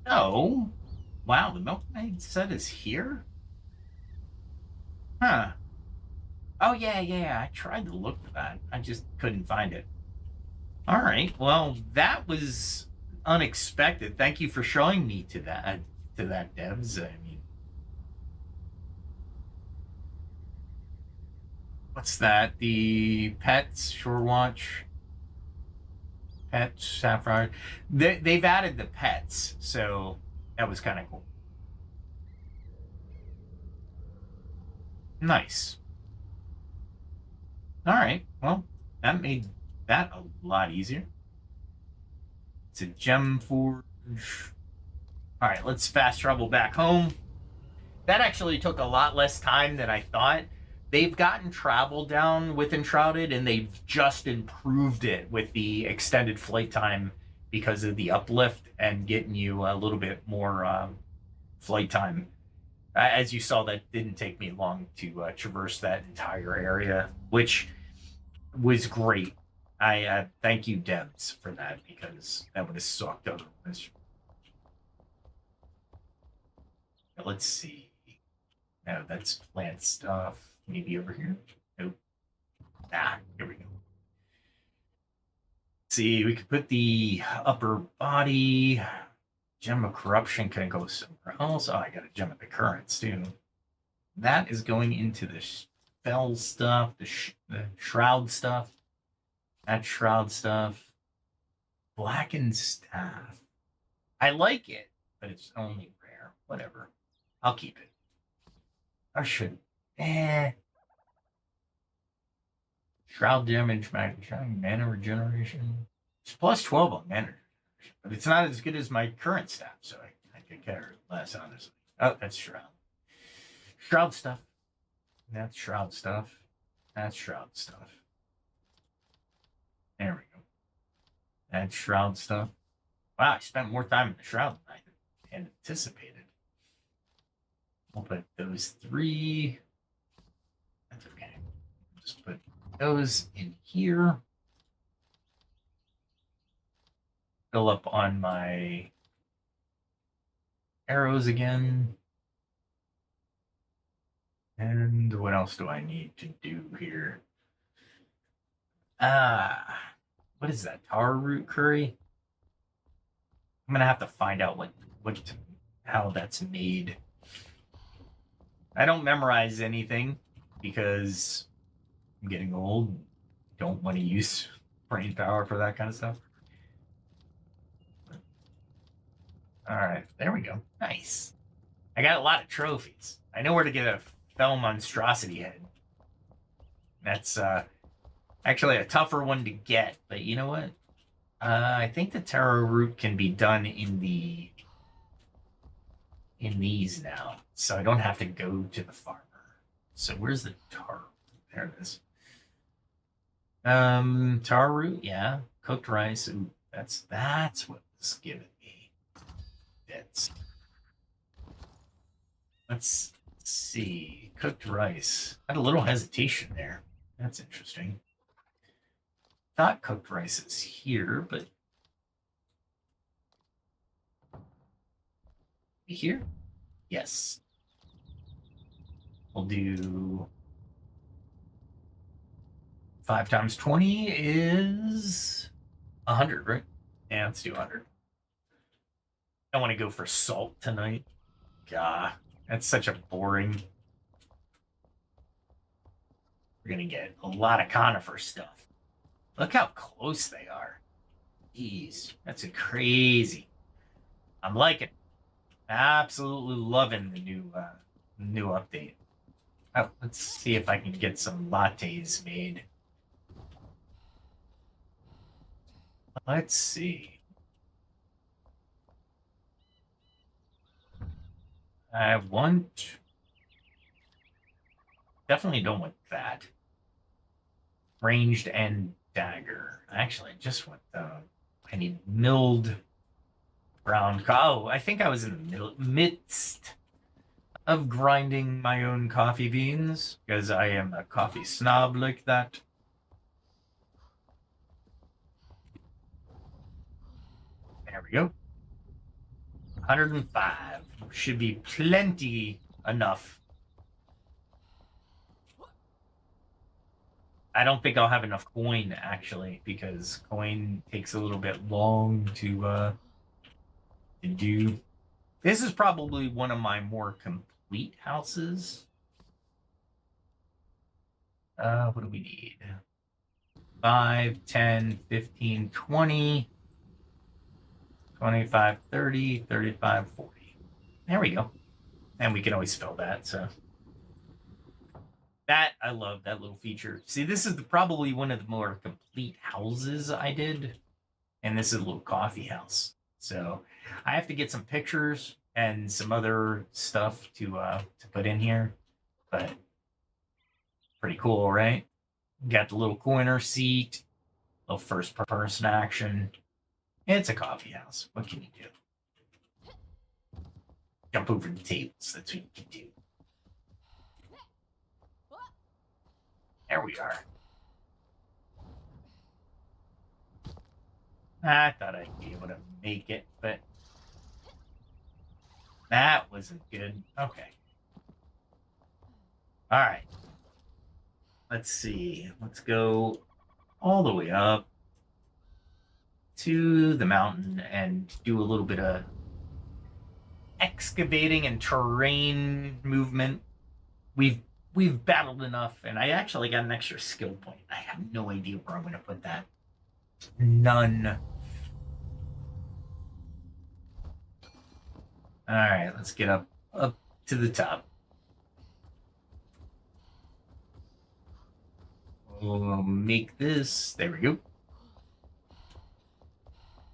Speaker 1: Oh, wow, the Milkmaid set is here? Huh. Oh, yeah, I tried to look for that. I just couldn't find it. All right, well, that was unexpected. Thank you for showing me to that, Devs. I mean, what's that? The Pets, Shore Watch, Pets, Sapphire. They've added the pets, so that was kind of cool. Nice. All right, well, that made that a lot easier. It's a gem forge. All right, let's fast travel back home. That actually took a lot less time than I thought. They've gotten travel down with Enshrouded, and they've just improved it with the extended flight time because of the uplift and getting you a little bit more flight time. As you saw, that didn't take me long to traverse that entire area, which was great. I thank you, Debs, for that because that would have sucked otherwise. Let's see. No, that's plant stuff. Maybe over here. Nope. Ah, here we go. See, we could put the upper body. Gem of Corruption can go somewhere else. Oh, I got a Gem of the Currents too. That is going into the spell stuff, the shroud stuff. That shroud stuff. Blackened staff. I like it, but it's only rare. Whatever. I'll keep it. I should. Shroud damage, mana regeneration. It's plus 12 on mana regeneration, but it's not as good as my current staff, so I could care less, honestly. Oh, that's Shroud. Shroud stuff. That's Shroud stuff. That's Shroud stuff. There we go. That's Shroud stuff. Wow, I spent more time in the Shroud than I had anticipated. We'll put those three. That's okay. Just put those in here. Fill up on my arrows again. And what else do I need to do here? What is that? Taro root curry? I'm gonna have to find out how that's made. I don't memorize anything because I'm getting old. Don't want to use brain power for that kind of stuff. All right, there we go. Nice. I got a lot of trophies. I know where to get a fell monstrosity head. That's actually a tougher one to get, but you know what? I think the taro root can be done in these now, so I don't have to go to the farmer. So where's the taro? There it is. Taro root, yeah. Cooked rice. Ooh, that's what was giving me bits. Let's see. Cooked rice. Had a little hesitation there. That's interesting. Thought cooked rice is here, but here? Yes. We'll do 5 times 20 is 100, right? Yeah, let's do 100. I want to go for salt tonight. God, that's such a boring. We're gonna get a lot of conifer stuff. Look how close they are. Jeez, that's crazy. I'm liking it. Absolutely loving the new update. Oh, let's see if I can get some lattes made. Let's see. I want... Definitely don't want that. Ranged and dagger. Actually, I just want the... I need milled brown... Oh, I think I was in the midst of grinding my own coffee beans, because I am a coffee snob like that. There we go. 105. Should be plenty enough. I don't think I'll have enough coin, actually, because coin takes a little bit long to do. This is probably one of my more complete houses. What do we need? 5, 10, 15, 20, 25, 30, 35, 40. There we go. And we can always fill that, so. That, I love that little feature. See, this is probably one of the more complete houses I did. And this is a little coffee house. So I have to get some pictures and some other stuff to put in here. But pretty cool, right? Got the little corner seat, little first person action. It's a coffee house. What can you do? Jump over the tables. That's what you can do. There we are. I thought I'd be able to make it, but that wasn't good. Okay. All right. Let's see. Let's go all the way up to the mountain and do a little bit of excavating and terrain movement. We've battled enough, and I actually got an extra skill point. I have no idea where I'm going to put that. None. All right, let's get up to the top. We'll make this. There we go.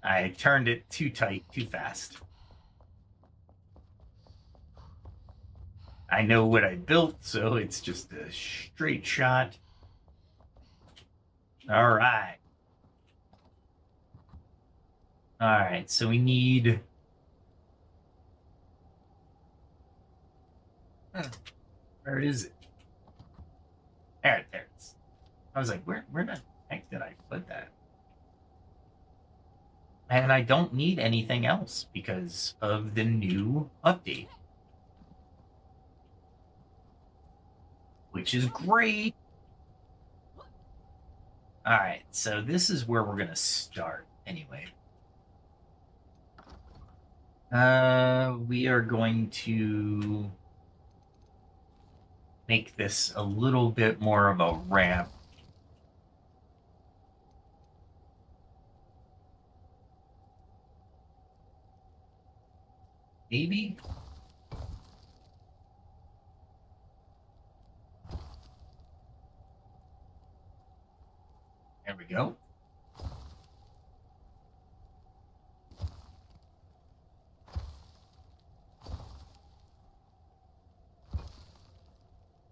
Speaker 1: I turned it too tight, too fast. I know what I built, so it's just a straight shot. All right. All right, so we need... Where is it? There it is. I was like, where the heck did I put that? And I don't need anything else because of the new update. Which is great. All right, so this is where we're going to start anyway. We are going to make this a little bit more of a ramp. Maybe? There we go.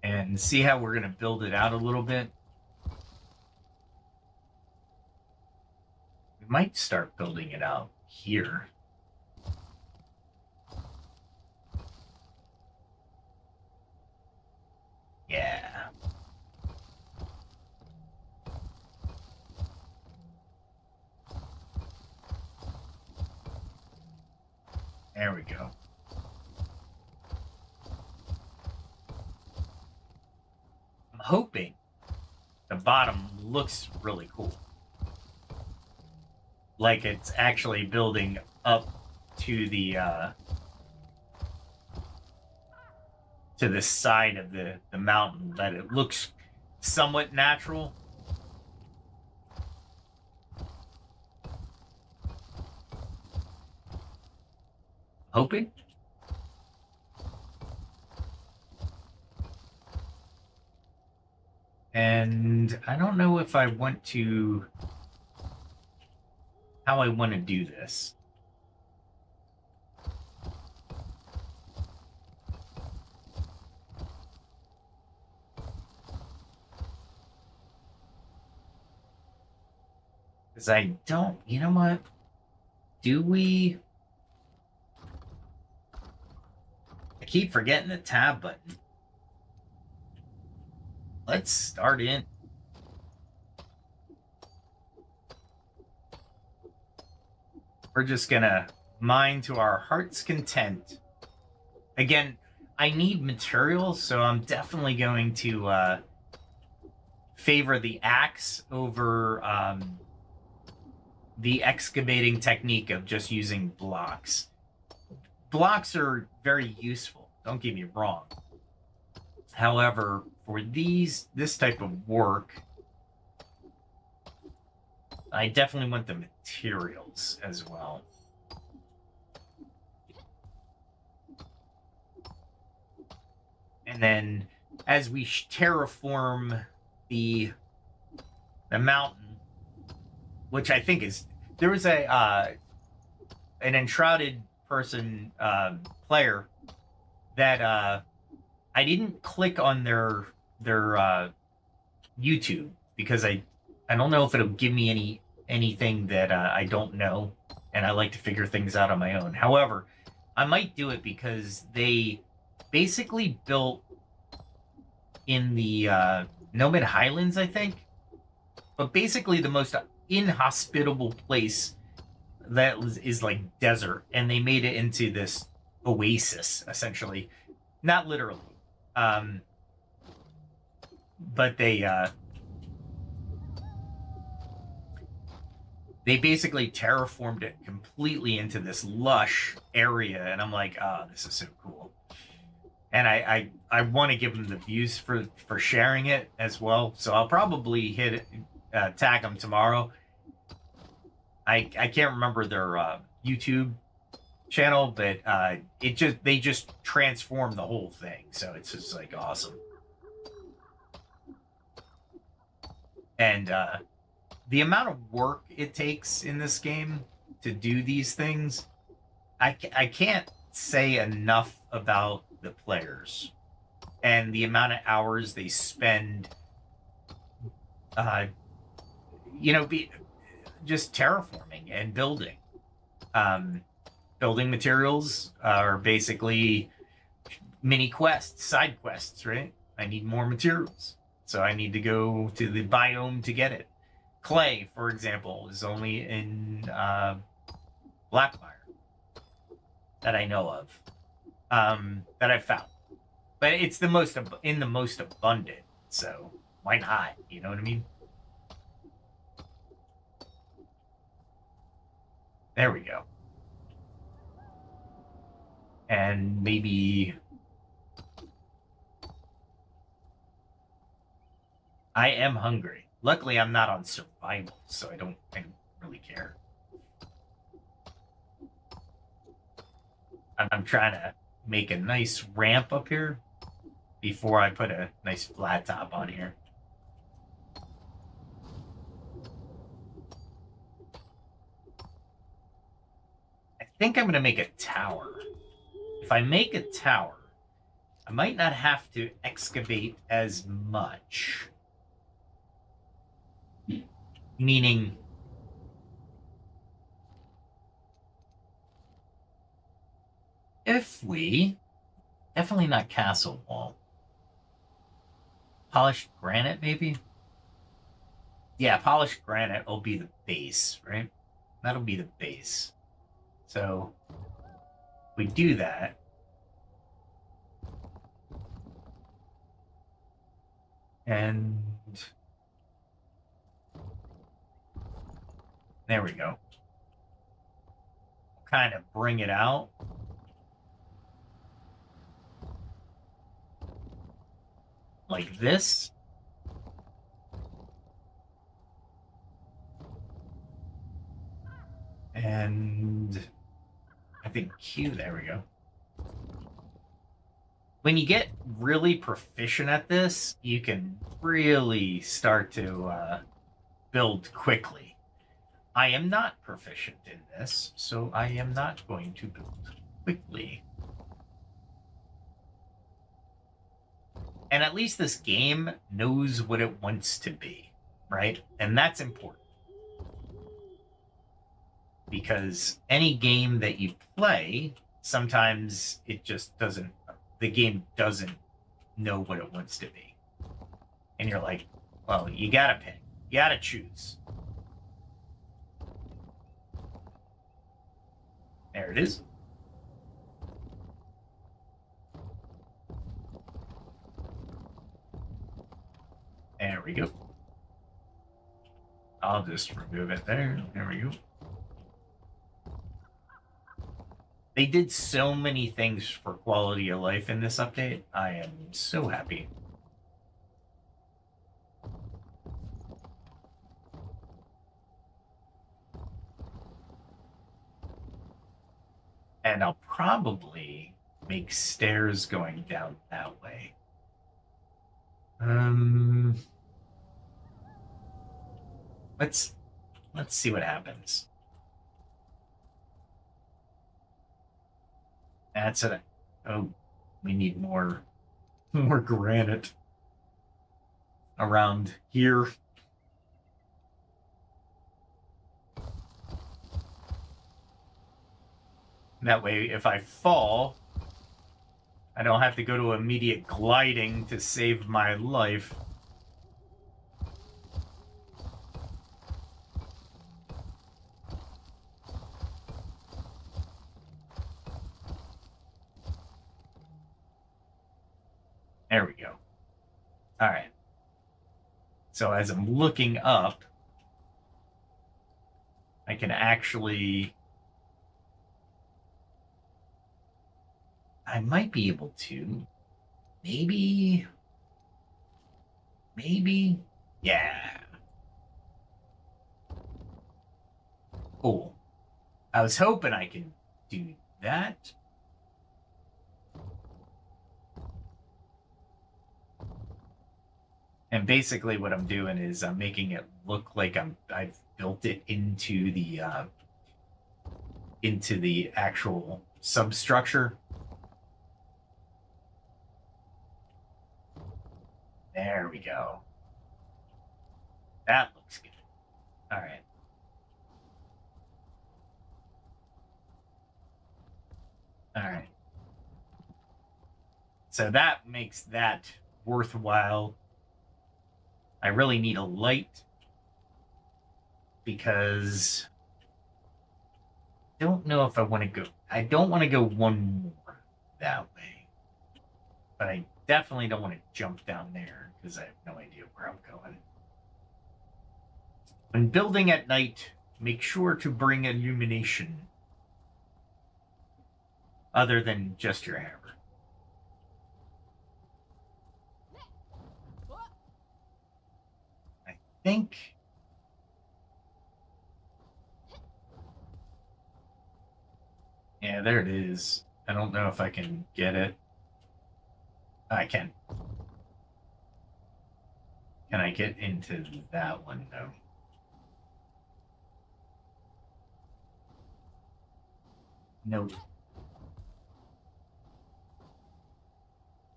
Speaker 1: And see how we're going to build it out a little bit? We might start building it out here. Yeah. There we go. I'm hoping the bottom looks really cool. like it's actually building up to the side of the mountain, that it looks somewhat natural. Hoping. And I don't know if I want to, how I want to do this. Because I don't, you know what? Do we? I keep forgetting the tab button. Let's start in. We're just gonna mine to our heart's content. Again, I need materials, so I'm definitely going to favor the axe over the excavating technique of just using blocks. Blocks are very useful, don't get me wrong. However, for this type of work, I definitely want the materials as well. And then as we terraform the mountain, which I think is, there was an Enshrouded person player that I didn't click on their YouTube because I don't know if it'll give me anything that I don't know, and I like to figure things out on my own. However, I might do it because they basically built in the Nomad Highlands, I think, but basically the most inhospitable place that is like desert, and they made it into this oasis, essentially. Not literally, but they basically terraformed it completely into this lush area, and I'm like, oh, this is so cool. And I want to give them the views for sharing it as well, so I'll probably tag them tomorrow. I can't remember their YouTube channel, but they just transformed the whole thing, so it's just like awesome. And the amount of work it takes in this game to do these things, I can't say enough about the players and the amount of hours they spend just terraforming and building. Building materials are basically mini quests, side quests, right? I need more materials, so I need to go to the biome to get it. Clay, for example, is only in Blackmire that I know of, that I've found. But it's the most abundant, so why not? You know what I mean? There we go. And maybe I am hungry. Luckily, I'm not on survival, so I don't really care. I'm trying to make a nice ramp up here before I put a nice flat top on here. I think I'm going to make a tower. If I make a tower, I might not have to excavate as much. Meaning, if we, definitely not castle wall. Polished granite, maybe? Yeah, polished granite will be the base, right? That'll be the base. So, we do that. And there we go. kind of bring it out. Like this. And I think Q, there we go. When you get really proficient at this, you can really start to build quickly. I am not proficient in this, so I am not going to build quickly. And at least this game knows what it wants to be, right? And that's important. Because any game that you play, sometimes it just doesn't, the game doesn't know what it wants to be. And you're like, well, you gotta pick, you gotta choose. There it is. There we go. I'll just remove it there. There we go. They did so many things for quality of life in this update. I am so happy. And I'll probably make stairs going down that way. Let's see what happens. That's it. Oh, we need more granite around here. That way, if I fall, I don't have to go to immediate gliding to save my life. There we go. All right. So as I'm looking up, I can actually... I might be able to. Maybe. Yeah. Cool. I was hoping I could do that. And basically what I'm doing is I'm making it look like I've built it into the actual substructure. There we go. That looks good. All right. All right. So that makes that worthwhile. I really need a light because I don't know if I want to go. I don't want to go one more that way, but I definitely don't want to jump down there because I have no idea where I'm going. When building at night, make sure to bring illumination other than just your hammer. I think... Yeah, there it is. I don't know if I can get it. I can. Can I get into that one? No. No.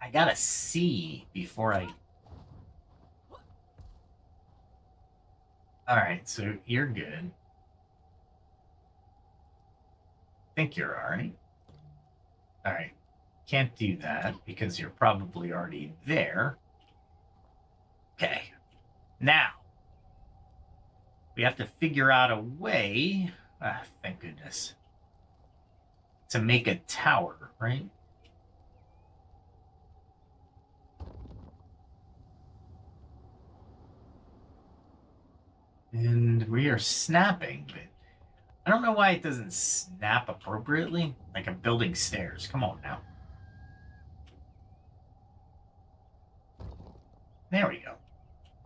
Speaker 1: I gotta see before I... Alright, so you're good. I think you're alright. Alright. Can't do that because you're probably already there. Okay. Now, we have to figure out a way... Ah, thank goodness. To make a tower, right? And we are snapping, but I don't know why it doesn't snap appropriately. Like I'm building stairs. Come on now. There we go.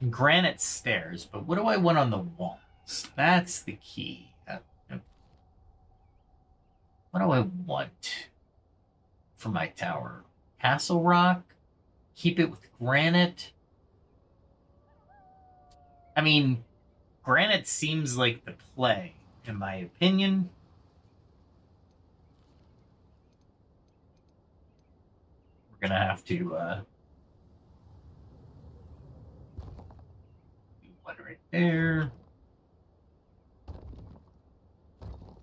Speaker 1: Granite stairs, but what do I want on the walls? That's the key. What do I want for my tower? Castle rock? Keep it with granite? I mean, granite seems like the play, in my opinion. We're gonna have to do one right there.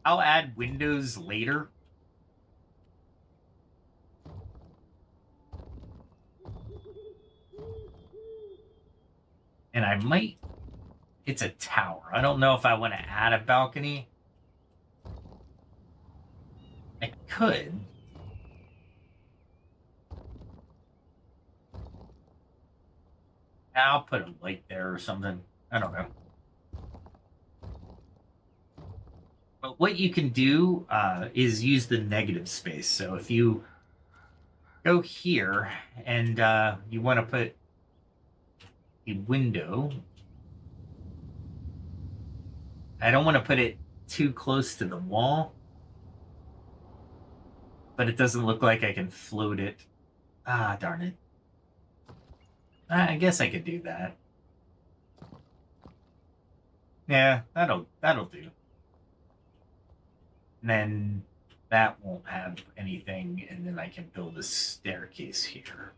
Speaker 1: I'll add windows later. And I might... It's a tower. I don't know if I want to add a balcony. I could. I'll put a light there or something. I don't know. But what you can do is use the negative space. So if you go here and you want to put a window, I don't want to put it too close to the wall, but it doesn't look like I can float it. Ah, darn it. I guess I could do that. Yeah, that'll do. And then that won't have anything, and then I can build a staircase here.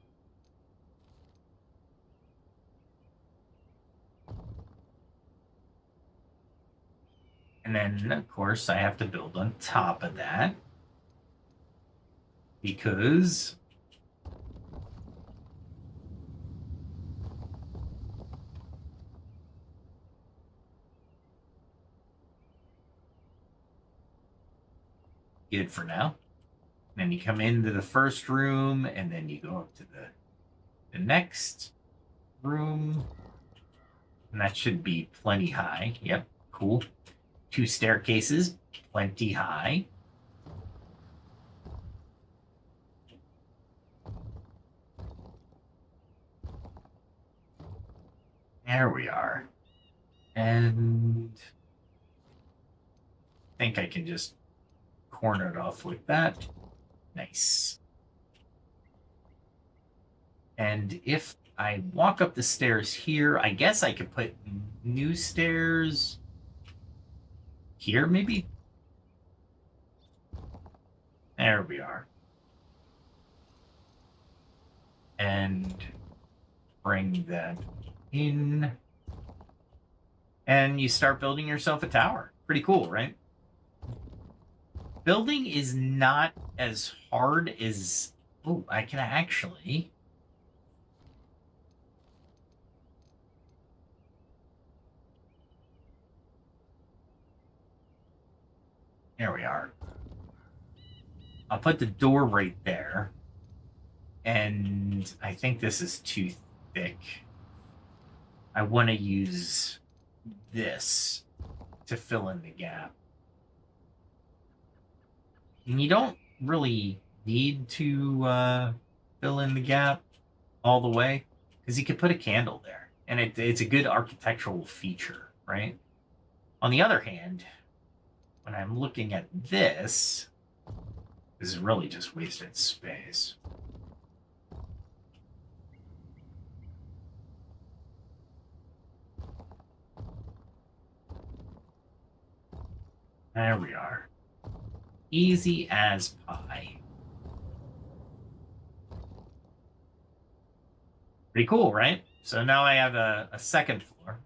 Speaker 1: And then, of course, I have to build on top of that. Because good for now. Then you come into the first room, and then you go up to the next room. And that should be plenty high. Yep, cool. 2 staircases, plenty high. There we are. And I think I can just corner it off like that. Nice. And if I walk up the stairs here, I guess I could put new stairs here, maybe? There we are. And bring that in. And you start building yourself a tower. Pretty cool, right? Building is not as hard as... Oh, I can actually... There we are. I'll put the door right there. And I think this is too thick. I want to use this to fill in the gap. And you don't really need to fill in the gap all the way, because you could put a candle there. And it's a good architectural feature, right? On the other hand, when I'm looking at this is really just wasted space. There we are. Easy as pie. Pretty cool, right? So now I have a second floor.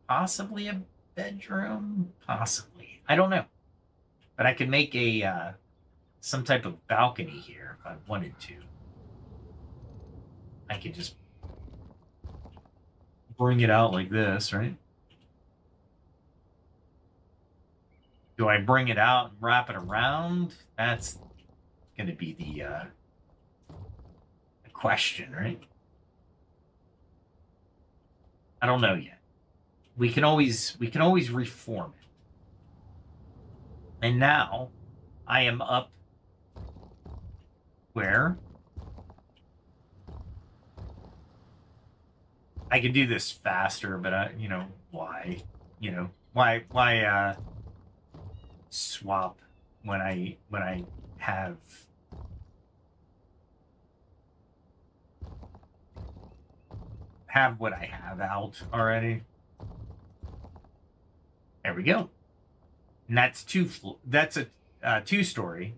Speaker 1: Possibly a bedroom? Possibly. I don't know. But I could make a some type of balcony here if I wanted to. I could just bring it out like this, right? Do I bring it out and wrap it around? That's going to be the question, right? I don't know yet. We can always reform it. And now I am up where I could do this faster, but you know, why? You know, why swap when I have what I have out already. There we go. And that's that's a two-story.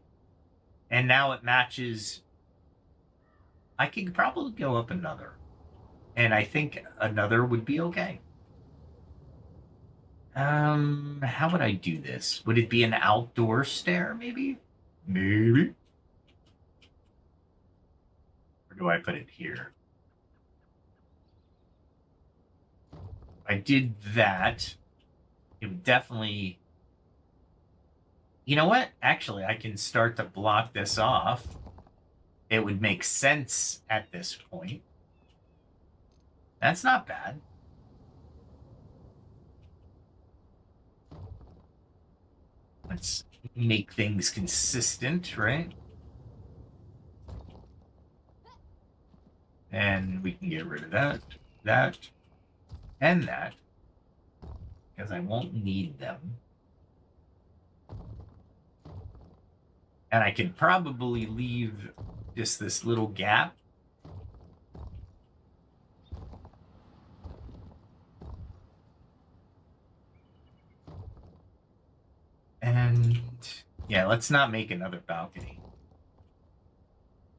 Speaker 1: And now it matches. I could probably go up another. And I think another would be okay. How would I do this? Would it be an outdoor stair, maybe? Maybe. Or do I put it here? If I did that, it would definitely... You know what? Actually, I can start to block this off. It would make sense at this point. That's not bad. Let's make things consistent, right? And we can get rid of that, and that, because I won't need them. And I can probably leave just this little gap. And yeah, let's not make another balcony.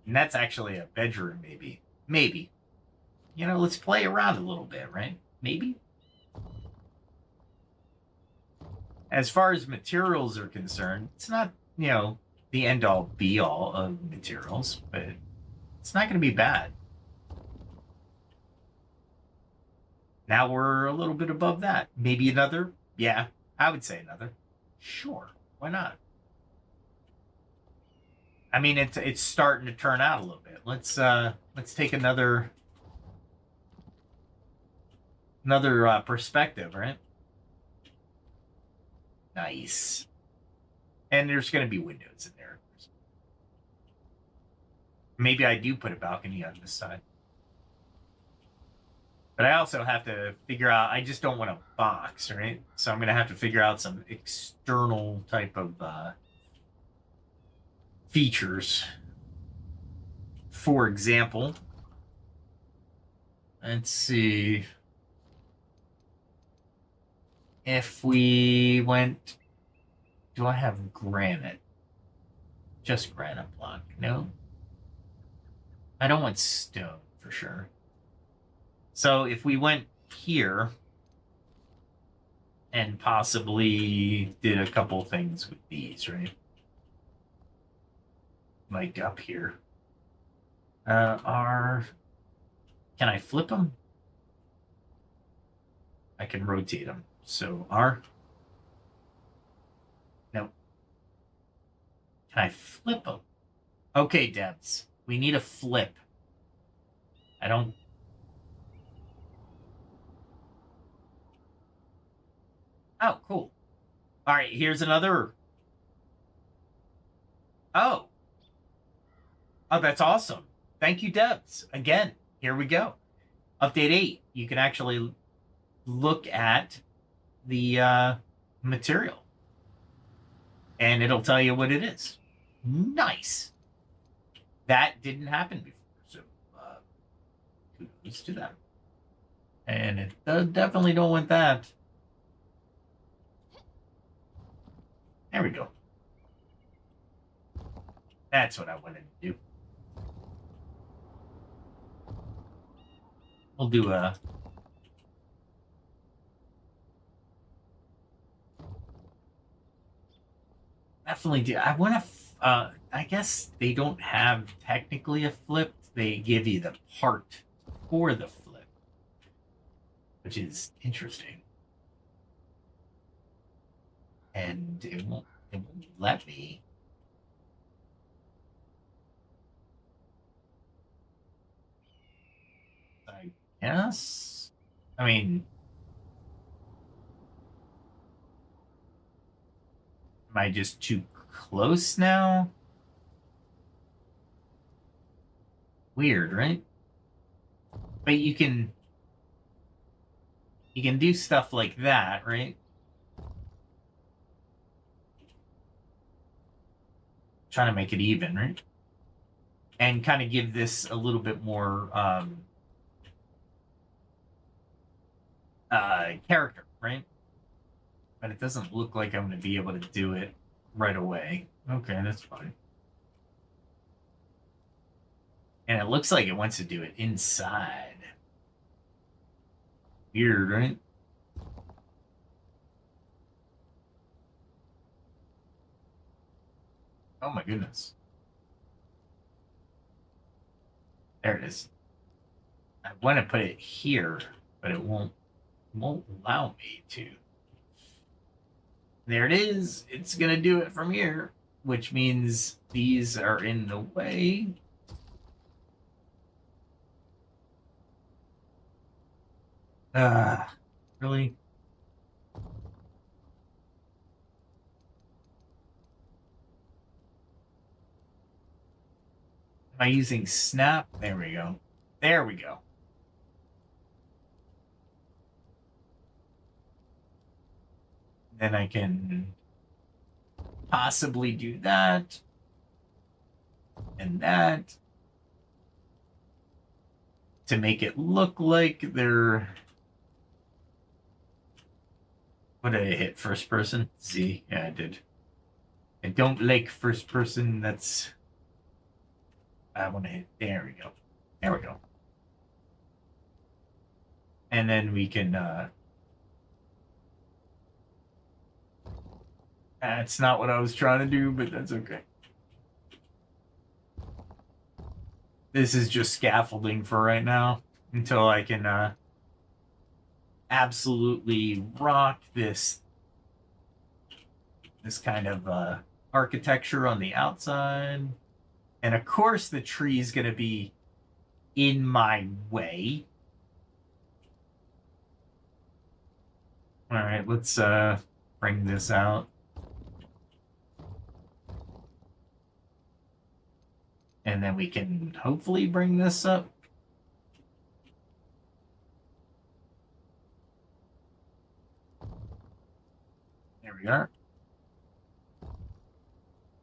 Speaker 1: And that's actually a bedroom, maybe. Maybe. You know, let's play around a little bit, right? Maybe. As far as materials are concerned, it's not, you know, the end-all be-all of materials, but it's not going to be bad. Now we're a little bit above that. Maybe another? Yeah, I would say another. Sure, why not? I mean, it's starting to turn out a little bit. Let's take another perspective, right? Nice. And there's going to be windows in there. Maybe I do put a balcony on this side. But I also have to figure out, I just don't want a box, right? So I'm going to have to figure out some external type of features. For example, let's see. If we went, do I have granite? Just granite block, no? I don't want stone for sure. So if we went here and possibly did a couple things with these, right? Like up here. Can I flip them? I can rotate them. So R. No. Can I flip them? Okay, Debs. We need a flip. I don't... Oh, cool. All right, here's another... Oh. Oh, that's awesome. Thank you, Debs. Again, here we go. Update 8. You can actually look at the material. And it'll tell you what it is. Nice. That didn't happen before. So kudos to them. And it definitely don't want that. There we go. That's what I wanted to do. We'll do a... Definitely do. I want to... I guess they don't have technically a flip. They give you the part for the flip, which is interesting. And it won't let me. I guess. I mean, Am I just too close now? Weird, right? But you can do stuff like that, right? Trying to make it even, right? And kind of give this a little bit more character, right? But it doesn't look like I'm going to be able to do it right away. Okay, that's fine. And it looks like it wants to do it inside. Weird, right? Oh my goodness. There it is. I want to put it here, but it won't allow me to. There it is. It's going to do it from here, which means these are in the way. Really? Am I using snap? There we go. There we go. Then I can possibly do that and that to make it look like they're... What did I hit? First person? Z? Yeah, I did. I don't like first person. That's... I want to hit... There we go. There we go. And then we can... That's not what I was trying to do, but that's okay. This is just scaffolding for right now until I can absolutely rock this kind of architecture on the outside. And of course the tree is going to be in my way. All right, let's bring this out. And then we can hopefully bring this up. There we are.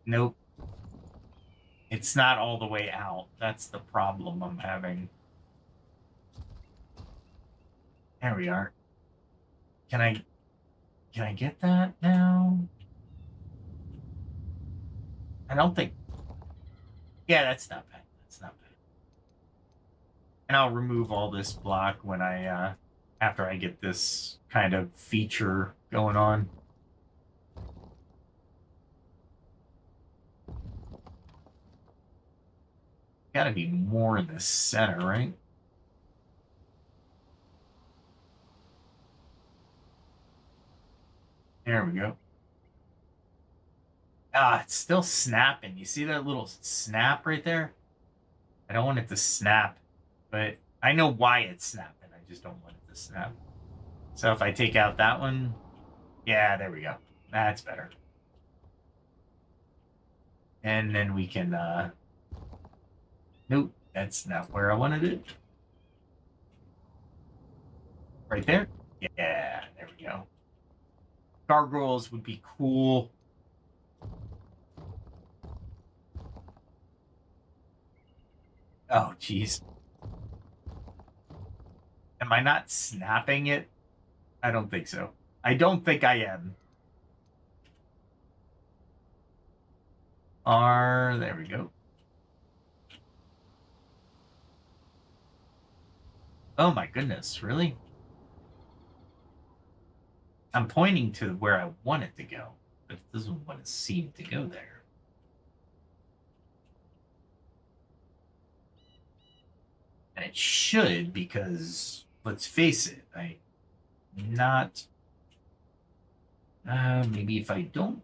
Speaker 1: Nope. It's not all the way out. That's the problem I'm having. There we are. Can I get that now? I don't think... Yeah, that's not bad. That's not bad. And I'll remove all this block when I, after I get this kind of feature going on. Gotta be more in the center, right? There we go. Ah, it's still snapping. You see that little snap right there? I don't want it to snap, but I know why it's snapping. I just don't want it to snap. So if I take out that one, yeah, there we go. That's better. And then we can, nope, that's not where I wanted it. Right there? Yeah, there we go. Gargoyles would be cool. Oh, jeez. Am I not snapping it? I don't think so. I don't think I am. There we go. Oh my goodness, really? I'm pointing to where I want it to go, but it doesn't want to seem to go there. And it should, because let's face it, maybe if I don't.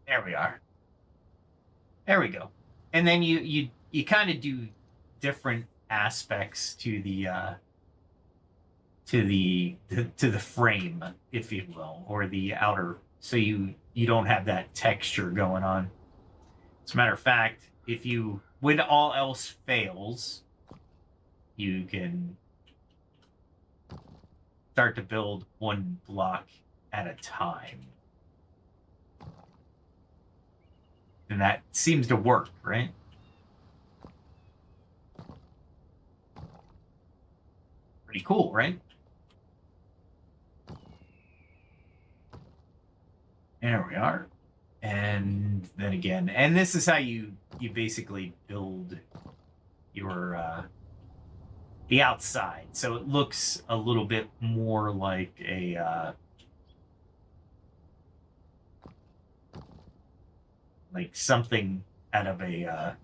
Speaker 1: There we are. There we go. And then you kind of do different aspects to the to the frame, if you will, or the outer, so you don't have that texture going on. As a matter of fact, if you, when all else fails, you can start to build one block at a time. And that seems to work, right? Pretty cool, right? There we are. And then again, and this is how you basically build your the outside. So it looks a little bit more like a like something out of a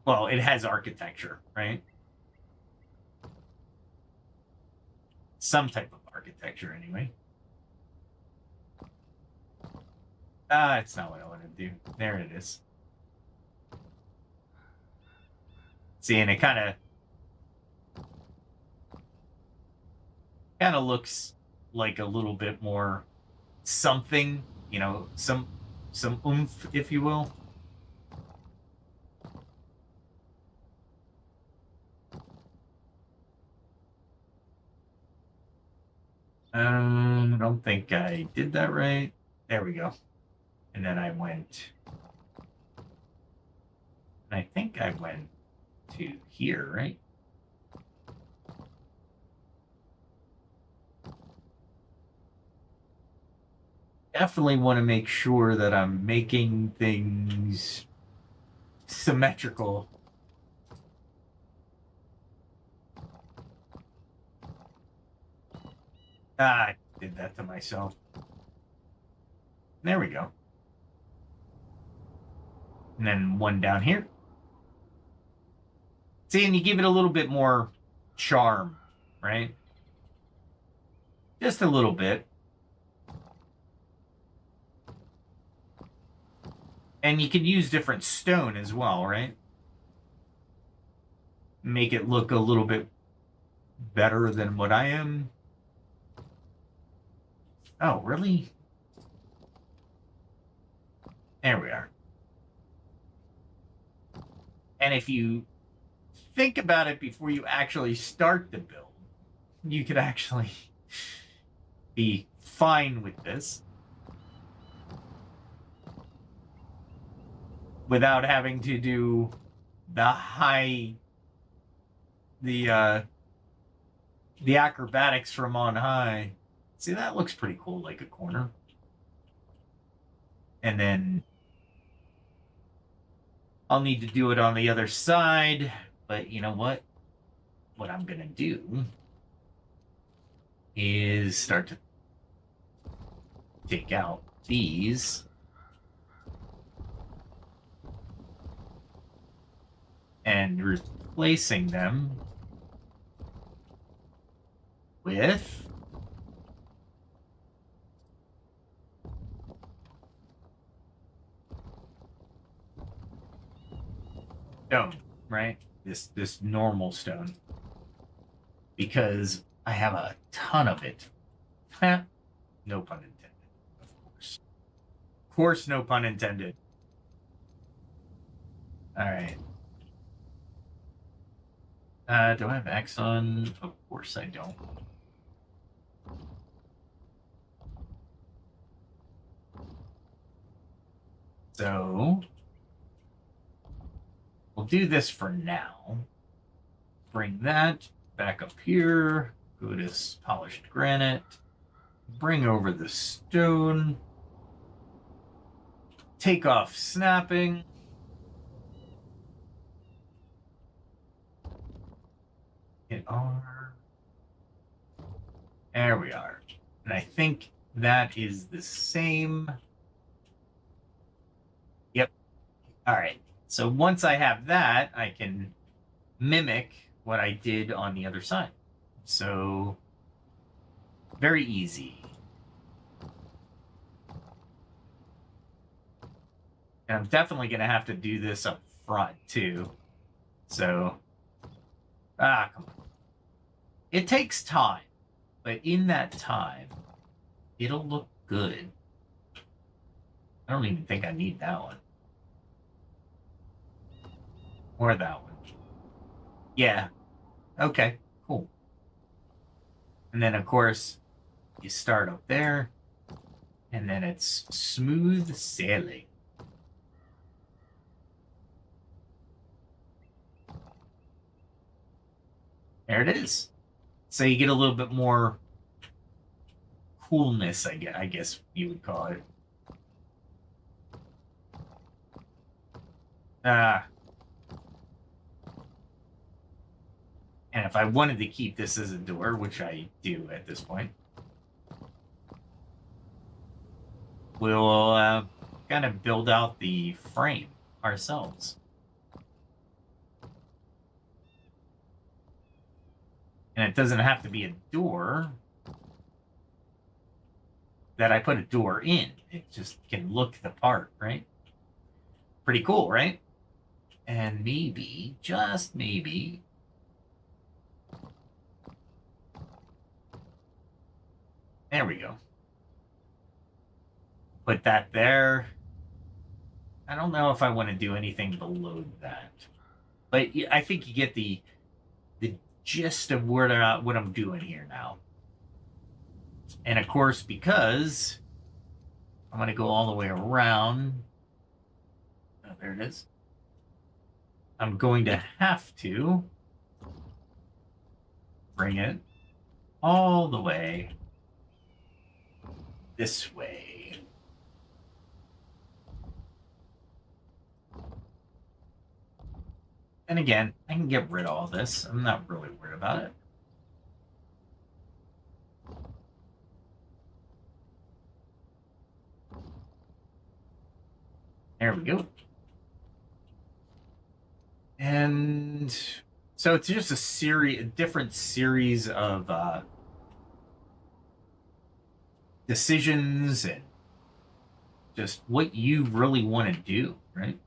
Speaker 1: well, it has architecture, right? Some type of architecture anyway. It's not what I want to do. There it is. See, and it kind of looks like a little bit more something, you know, some oomph, if you will. I don't think I did that right. There we go. And then I went, and I think I went to here, right? Definitely want to make sure that I'm making things symmetrical. I did that to myself. There we go. And then one down here. See, and you give it a little bit more charm, right? Just a little bit. And you can use different stone as well, right? Make it look a little bit better than what I am. Oh, really? There we are. And if you think about it before you actually start the build, you could actually be fine with this without having to do the acrobatics from on high. See, that looks pretty cool, like a corner. And then I'll need to do it on the other side, but you know what? What I'm gonna do is start to take out these. And replacing them with stone, right? This normal stone. Because I have a ton of it. No pun intended, of course. Of course, no pun intended. All right. Do I have X on? Of course I don't. So we'll do this for now. Bring that back up here. Go to polished granite. Bring over the stone. Take off snapping. Hit R. There we are. And I think that is the same. Yep. All right. So once I have that, I can mimic what I did on the other side. So very easy. And I'm definitely going to have to do this up front too. So, come on. It takes time, but in that time, it'll look good. I don't even think I need that one. Or that one. Yeah. Okay, cool. And then, of course, you start up there, and then it's smooth sailing. There it is. So you get a little bit more coolness, I guess you would call it. And if I wanted to keep this as a door, which I do at this point, we'll kind of build out the frame ourselves. And it doesn't have to be a door that I put a door in. It just can look the part, right? Pretty cool, right? And maybe, just maybe, there we go. Put that there. I don't know if I want to do anything below that. But I think you get the gist of what I'm doing here now. And of course, because I'm going to go all the way around. Oh, there it is. I'm going to have to bring it all the way this way. And again, I can get rid of all this. I'm not really worried about it. There we go. And so it's just a different series of decisions and just what you really want to do, right?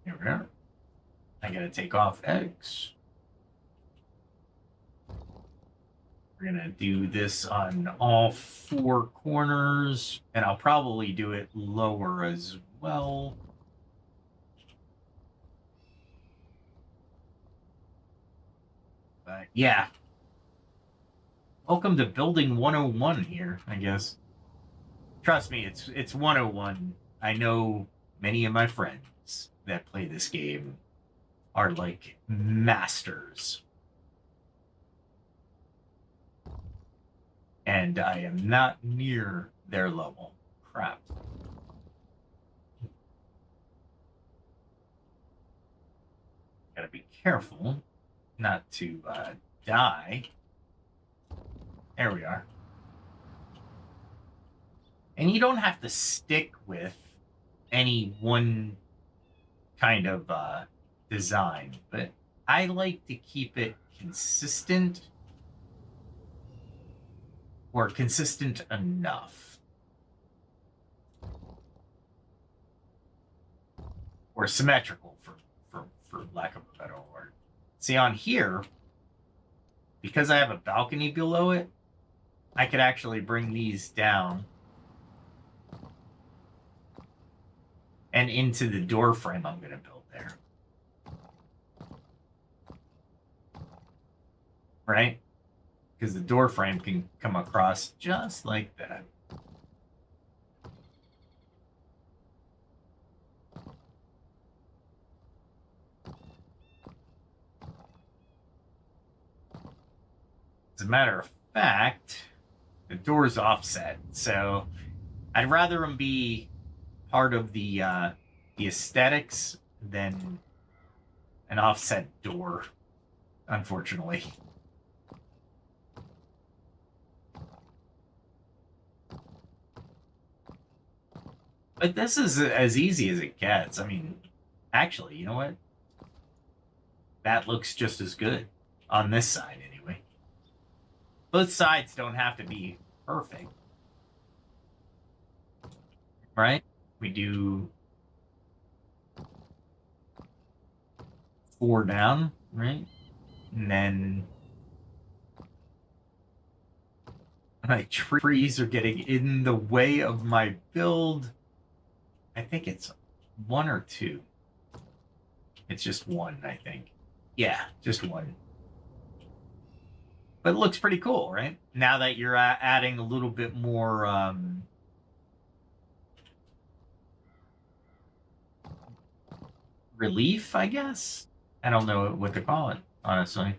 Speaker 1: Here we are. I gotta take off X. We're gonna do this on all four corners, and I'll probably do it lower as well. But yeah. Welcome to Building 101 here, I guess. Trust me, it's 101. I know many of my friends that play this game are like masters. And I am not near their level. Crap. Gotta be careful not to die. There we are. And you don't have to stick with any one kind of design, but I like to keep it consistent or consistent enough. Or symmetrical, for lack of a better word. See, on here, because I have a balcony below it, I could actually bring these down and into the door frame I'm going to build there. Right? Because the door frame can come across just like that. As a matter of fact, the door's offset, so I'd rather them be part of the aesthetics than an offset door, unfortunately. But this is as easy as it gets. I mean, actually, you know what? That looks just as good on this side, anyway. Both sides don't have to be perfect. Right? We do 4 down, right? And then My trees are getting in the way of my build. I think it's 1 or 2. It's just 1, I think. Yeah, just 1. But it looks pretty cool, right? Now that you're adding a little bit more relief, I guess. I don't know what to call it, honestly.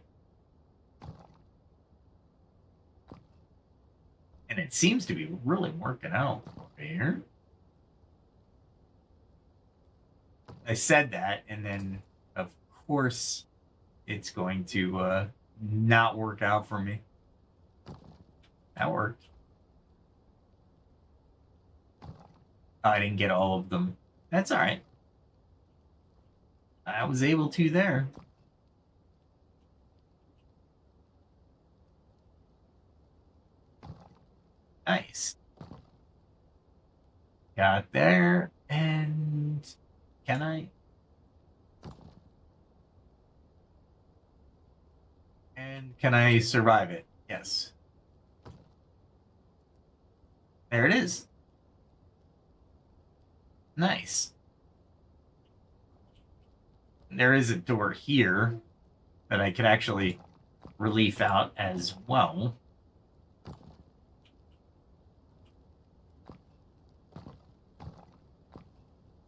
Speaker 1: And it seems to be really working out over here. I said that, and then, of course, it's going to not work out for me. That worked. I didn't get all of them. That's all right. I was able to there. Nice. Got there, and can I? And can I survive it? Yes. There it is. Nice. There is a door here that I could actually relief out as well.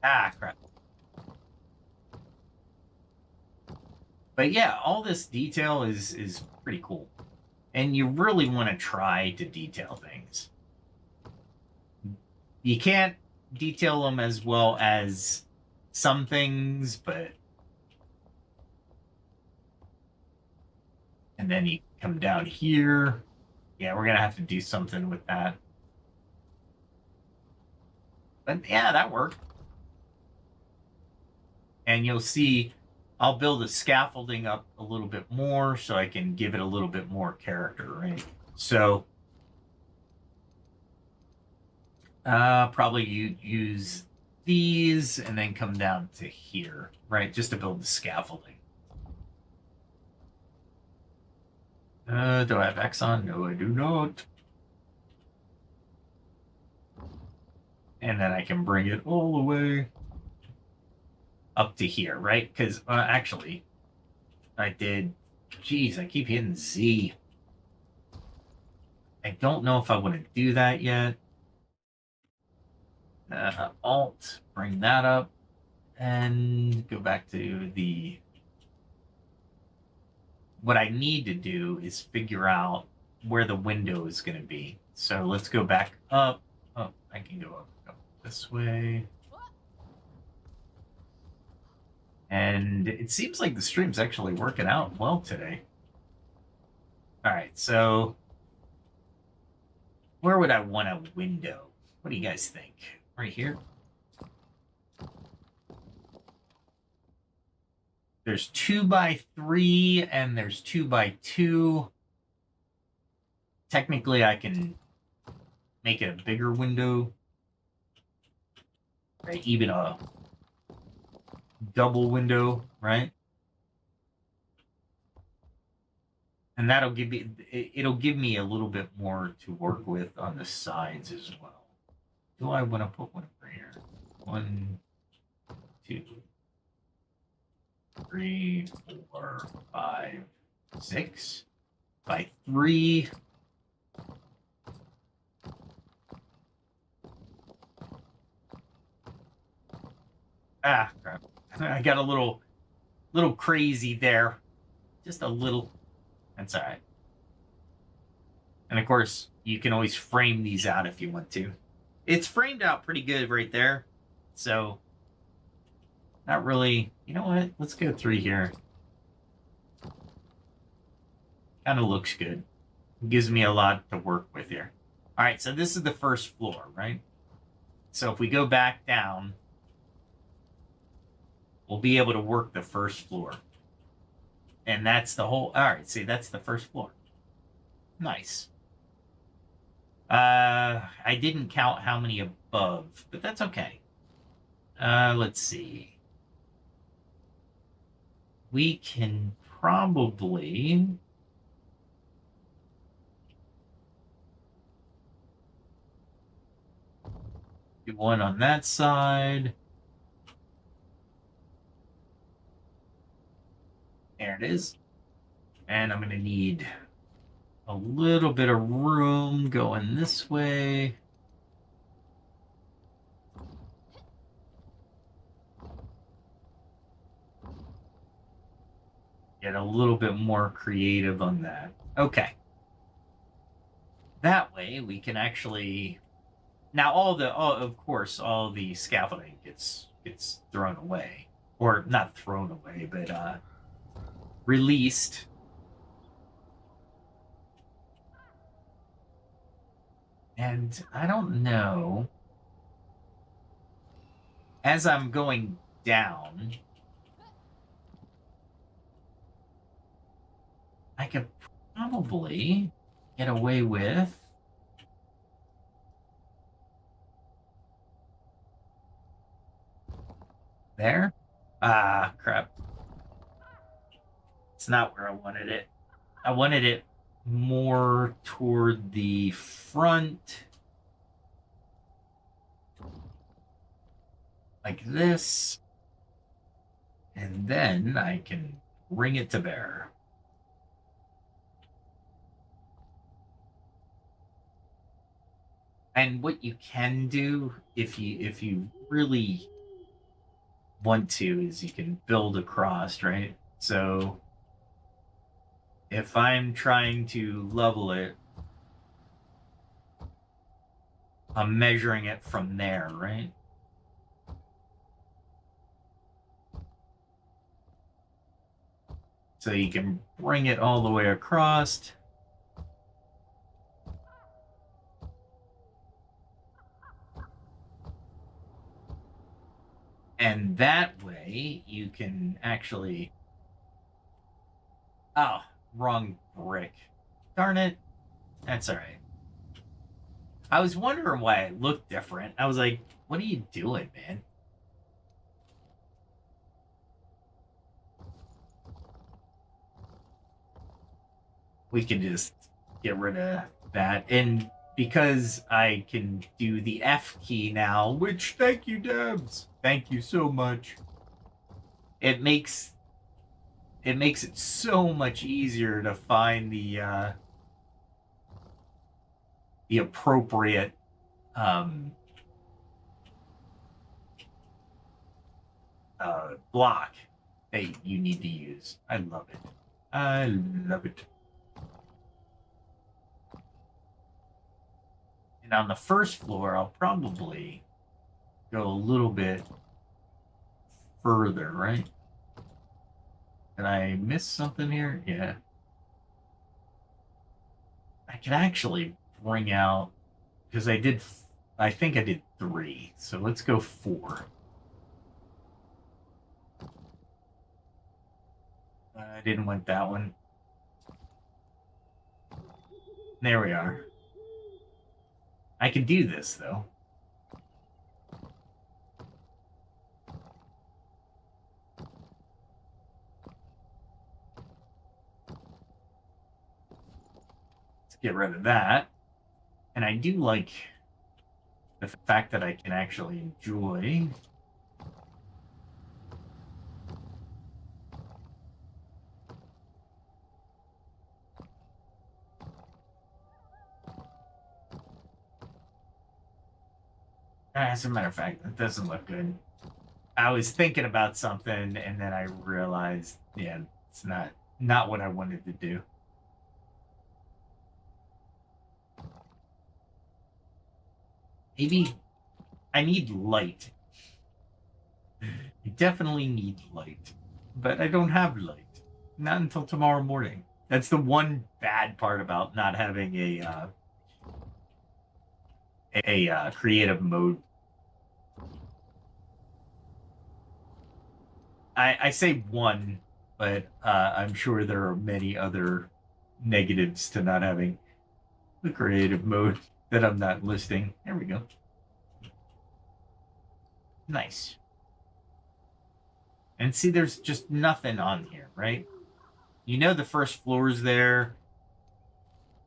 Speaker 1: Ah, crap. But yeah, all this detail is pretty cool. And you really want to try to detail things. You can't detail them as well as some things, but... And then you come down here. Yeah, we're going to have to do something with that. But yeah, that worked. And you'll see I'll build the scaffolding up a little bit more so I can give it a little bit more character, right? So probably you use these and then come down to here, right? Just to build the scaffolding. Do I have X on? No, I do not. And then I can bring it all the way up to here, right? Because actually, I did... Geez, I keep hitting Z. I don't know if I want to do that yet. Alt, bring that up, and go back to the... What I need to do is figure out where the window is going to be. So let's go back up. Oh, I can go up this way. And it seems like the stream's actually working out well today. All right, so where would I want a window? What do you guys think? Right here? There's 2x3 and there's 2x2. Technically, I can make it a bigger window. Right? Even a double window, right? And that'll give me, it'll give me a little bit more to work with on the sides as well. Do I want to put one over here? 1, 2, 3, 4, 5, 6 by 3. Ah, crap. I got a little crazy there. Just a little. That's all right. And of course, you can always frame these out if you want to. It's framed out pretty good right there. So, not really. You know what? Let's go 3 here. Kind of looks good. Gives me a lot to work with here. All right, so this is the first floor, right? So if we go back down, we'll be able to work the first floor. And that's the whole... All right, see, that's the first floor. Nice. I didn't count how many above, but that's okay. Let's see. We can probably... Do one on that side. There it is. And I'm going to need a little bit of room going this way. Get a little bit more creative on that. Okay. That way we can actually... Now of course, all the scaffolding gets thrown away. Or not thrown away, but released. And I don't know. As I'm going down, I could probably get away with... There? Ah, crap. It's not where I wanted it. I wanted it more toward the front. Like this. And then I can bring it to bear. And what you can do if you really want to is you can build across, right? So if I'm trying to level it, I'm measuring it from there, right? So you can bring it all the way across. And that way you can actually... Oh, wrong brick. Darn it. That's all right. I was wondering why it looked different. I was like, what are you doing, man? We can just get rid of that. And because I can do the F key now, which, thank you, Debs. Thank you so much. It makes it so much easier to find the appropriate block that you need to use. I love it. I love it. And on the first floor, I'll probably go a little bit further, right? Did I miss something here? Yeah. I could actually bring out, because I think I did 3. So let's go 4. I didn't want that one. There we are. I can do this, though. Let's get rid of that. And I do like the fact that I can actually enjoy as a matter of fact, that doesn't look good. I was thinking about something and then I realized, yeah, it's not what I wanted to do. Maybe I need light. I definitely need light, but I don't have light. Not until tomorrow morning. That's the one bad part about not having a creative mode. I say one, but I'm sure there are many other negatives to not having the creative mode that I'm not listing. There we go. Nice. And see, there's just nothing on here, right? You know the first floor is there.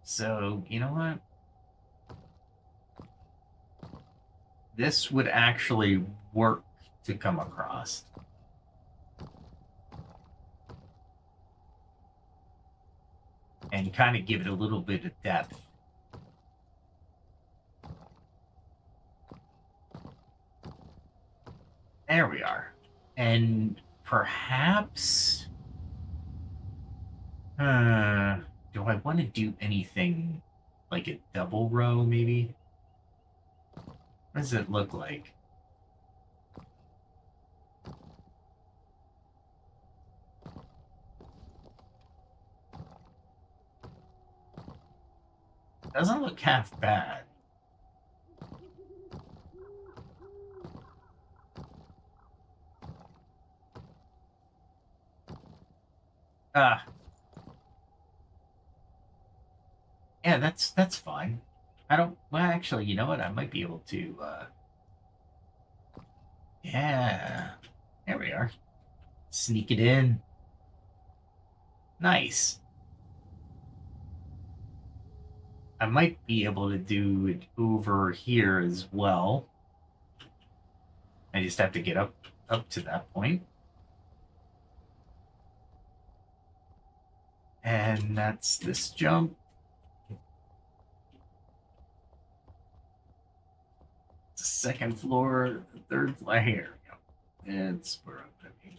Speaker 1: So, you know what? this would actually work to come across. And kind of give it a little bit of depth. There we are. And perhaps... do I want to do anything like a double row, maybe? What does it look like? Doesn't look half bad. Yeah, that's fine. I don't... Well, actually, you know what? I might be able to... Yeah. There we are. Sneak it in. Nice. I might be able to do it over here as well. I just have to get up to that point. And that's this jump. The second floor, the third floor. Here we go. It's where I'm gonna be.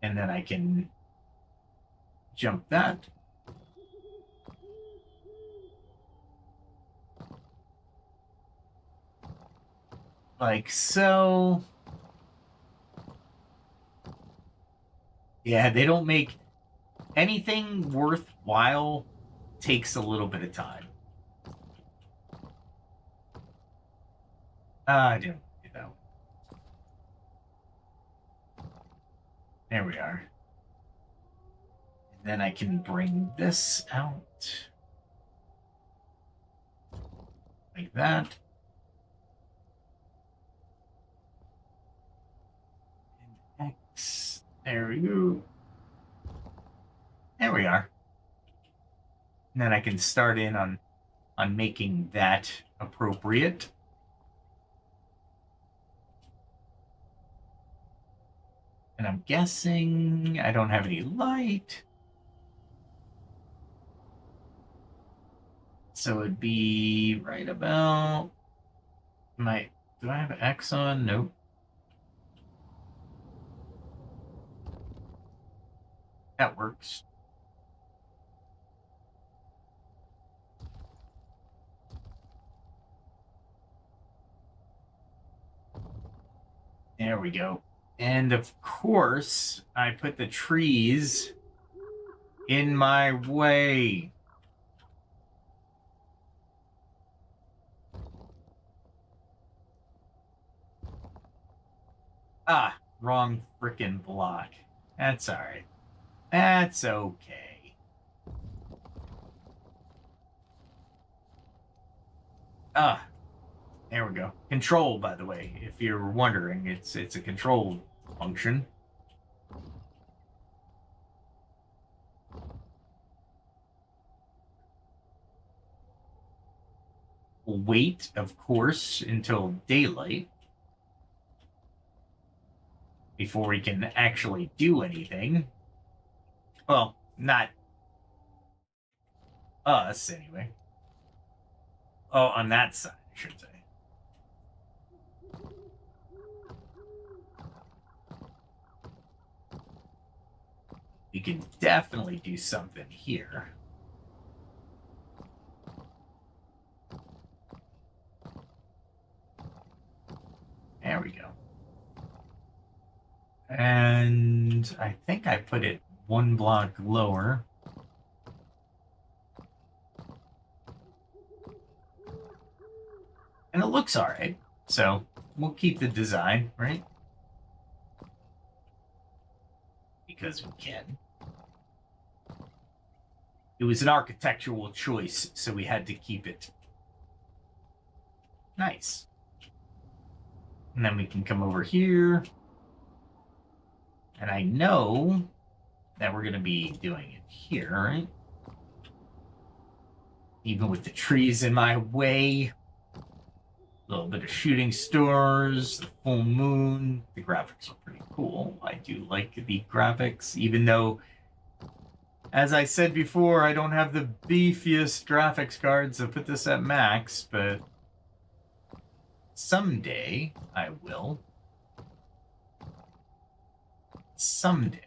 Speaker 1: And then I can jump that. Like so. Yeah, they don't make anything worthwhile takes a little bit of time. I didn't do that one. There we are. And then I can bring this out. Like that. And X. There we go. There we are. And then I can start in on making that appropriate. And I'm guessing I don't have any light. So it'd be right about my... Do I have X on? Nope. That works. There we go. And of course, I put the trees in my way. Ah, wrong frickin' block. That's all right. That's okay. Ah, there we go. Control, by the way, if you're wondering, it's a control function. We'll wait, of course, until daylight before we can actually do anything. Well, not us, anyway. Oh, on that side, I should say. We can definitely do something here. There we go. And I think I put it one block lower. And it looks all right. So we'll keep the design, right? Because we can. It was an architectural choice, so we had to keep it. Nice. And then we can come over here. And I know that we're going to be doing it here, right? even with the trees in my way. A little bit of shooting stars, the full moon. The graphics are pretty cool. I do like the graphics, even though, as I said before, I don't have the beefiest graphics cards to put this at max, but someday I will. Someday.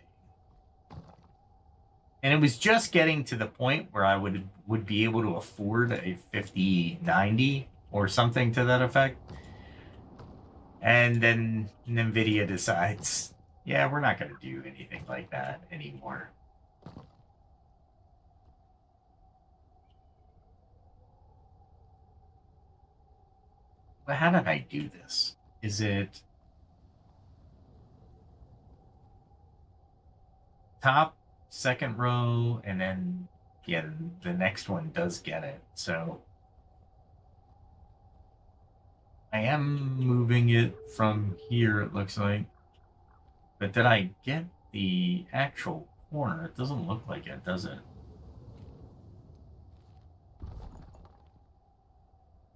Speaker 1: And it was just getting to the point where I would be able to afford a 5090 or something to that effect. And then NVIDIA decides, yeah, we're not going to do anything like that anymore. But how did I do this? Is it top, second row, and then, yeah, the next one does get it. So I am moving it from here, it looks like. But did I get the actual corner? It doesn't look like it, does it?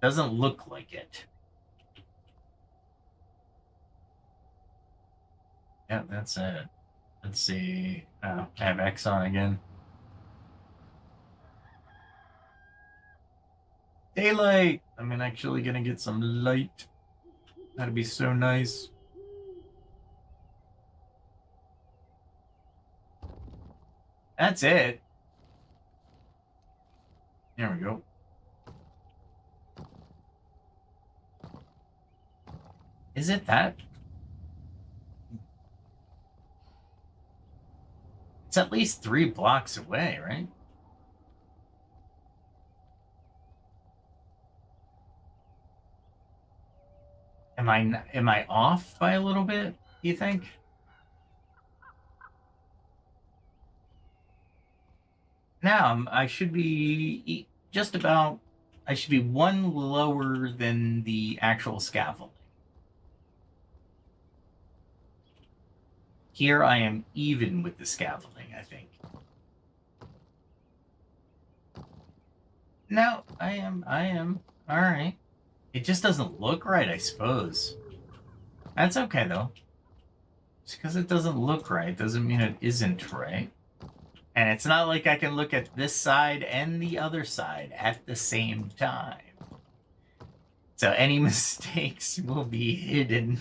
Speaker 1: Doesn't look like it. Yeah, that's it. Let's see. Oh, I have X on again. Daylight! I'm actually gonna get some light. That'd be so nice. That's it. There we go. Is it that? It's at least 3 blocks away, right? Am I off by a little bit, you think? Now, I should be just about, I should be 1 lower than the actual scaffolding. Here I am even with the scaffolding, I think. No, I am. All right. It just doesn't look right, I suppose. That's okay, though. Just because it doesn't look right doesn't mean it isn't right. And it's not like I can look at this side and the other side at the same time. So any mistakes will be hidden.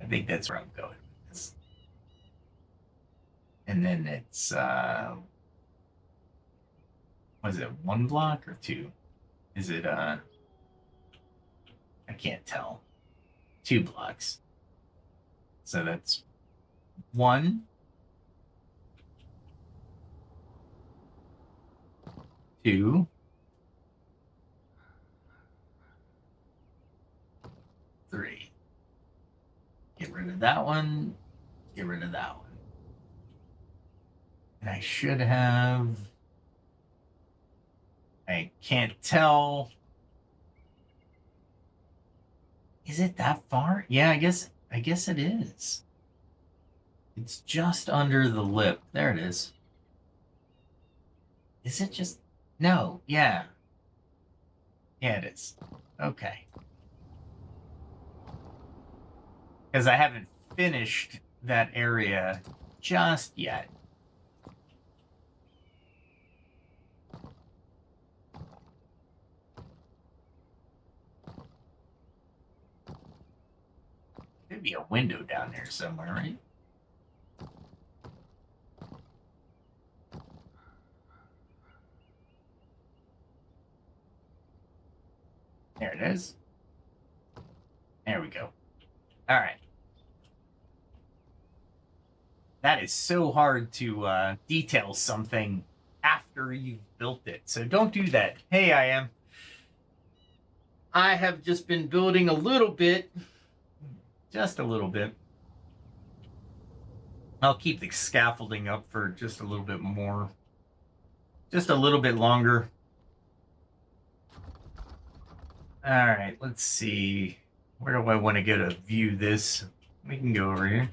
Speaker 1: I think that's where I'm going with this. And then it's, was it 1 block or 2? Is it, I can't tell. 2 blocks. So that's 1, 2, 3. Get rid of that one. Get rid of that one. And I should have... I can't tell. Is it that far? Yeah, I guess it is. It's just under the lip. There it is. Is it just... No, yeah. Yeah, it is. Okay. Because I haven't finished that area just yet. There'd be a window down there somewhere, right? There it is. There we go. All right. That is so hard to detail something after you've built it. So don't do that. Hey, I have just been building a little bit. Just a little bit. I'll keep the scaffolding up for just a little bit more. Just a little bit longer. All right, let's see. Where do I want to go to view this? We can go over here.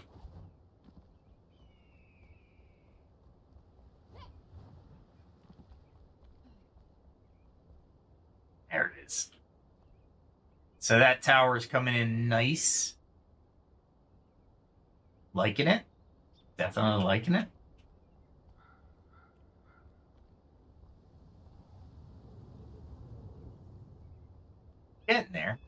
Speaker 1: is. So that tower is coming in nice. Liking it. Definitely liking it. Getting there.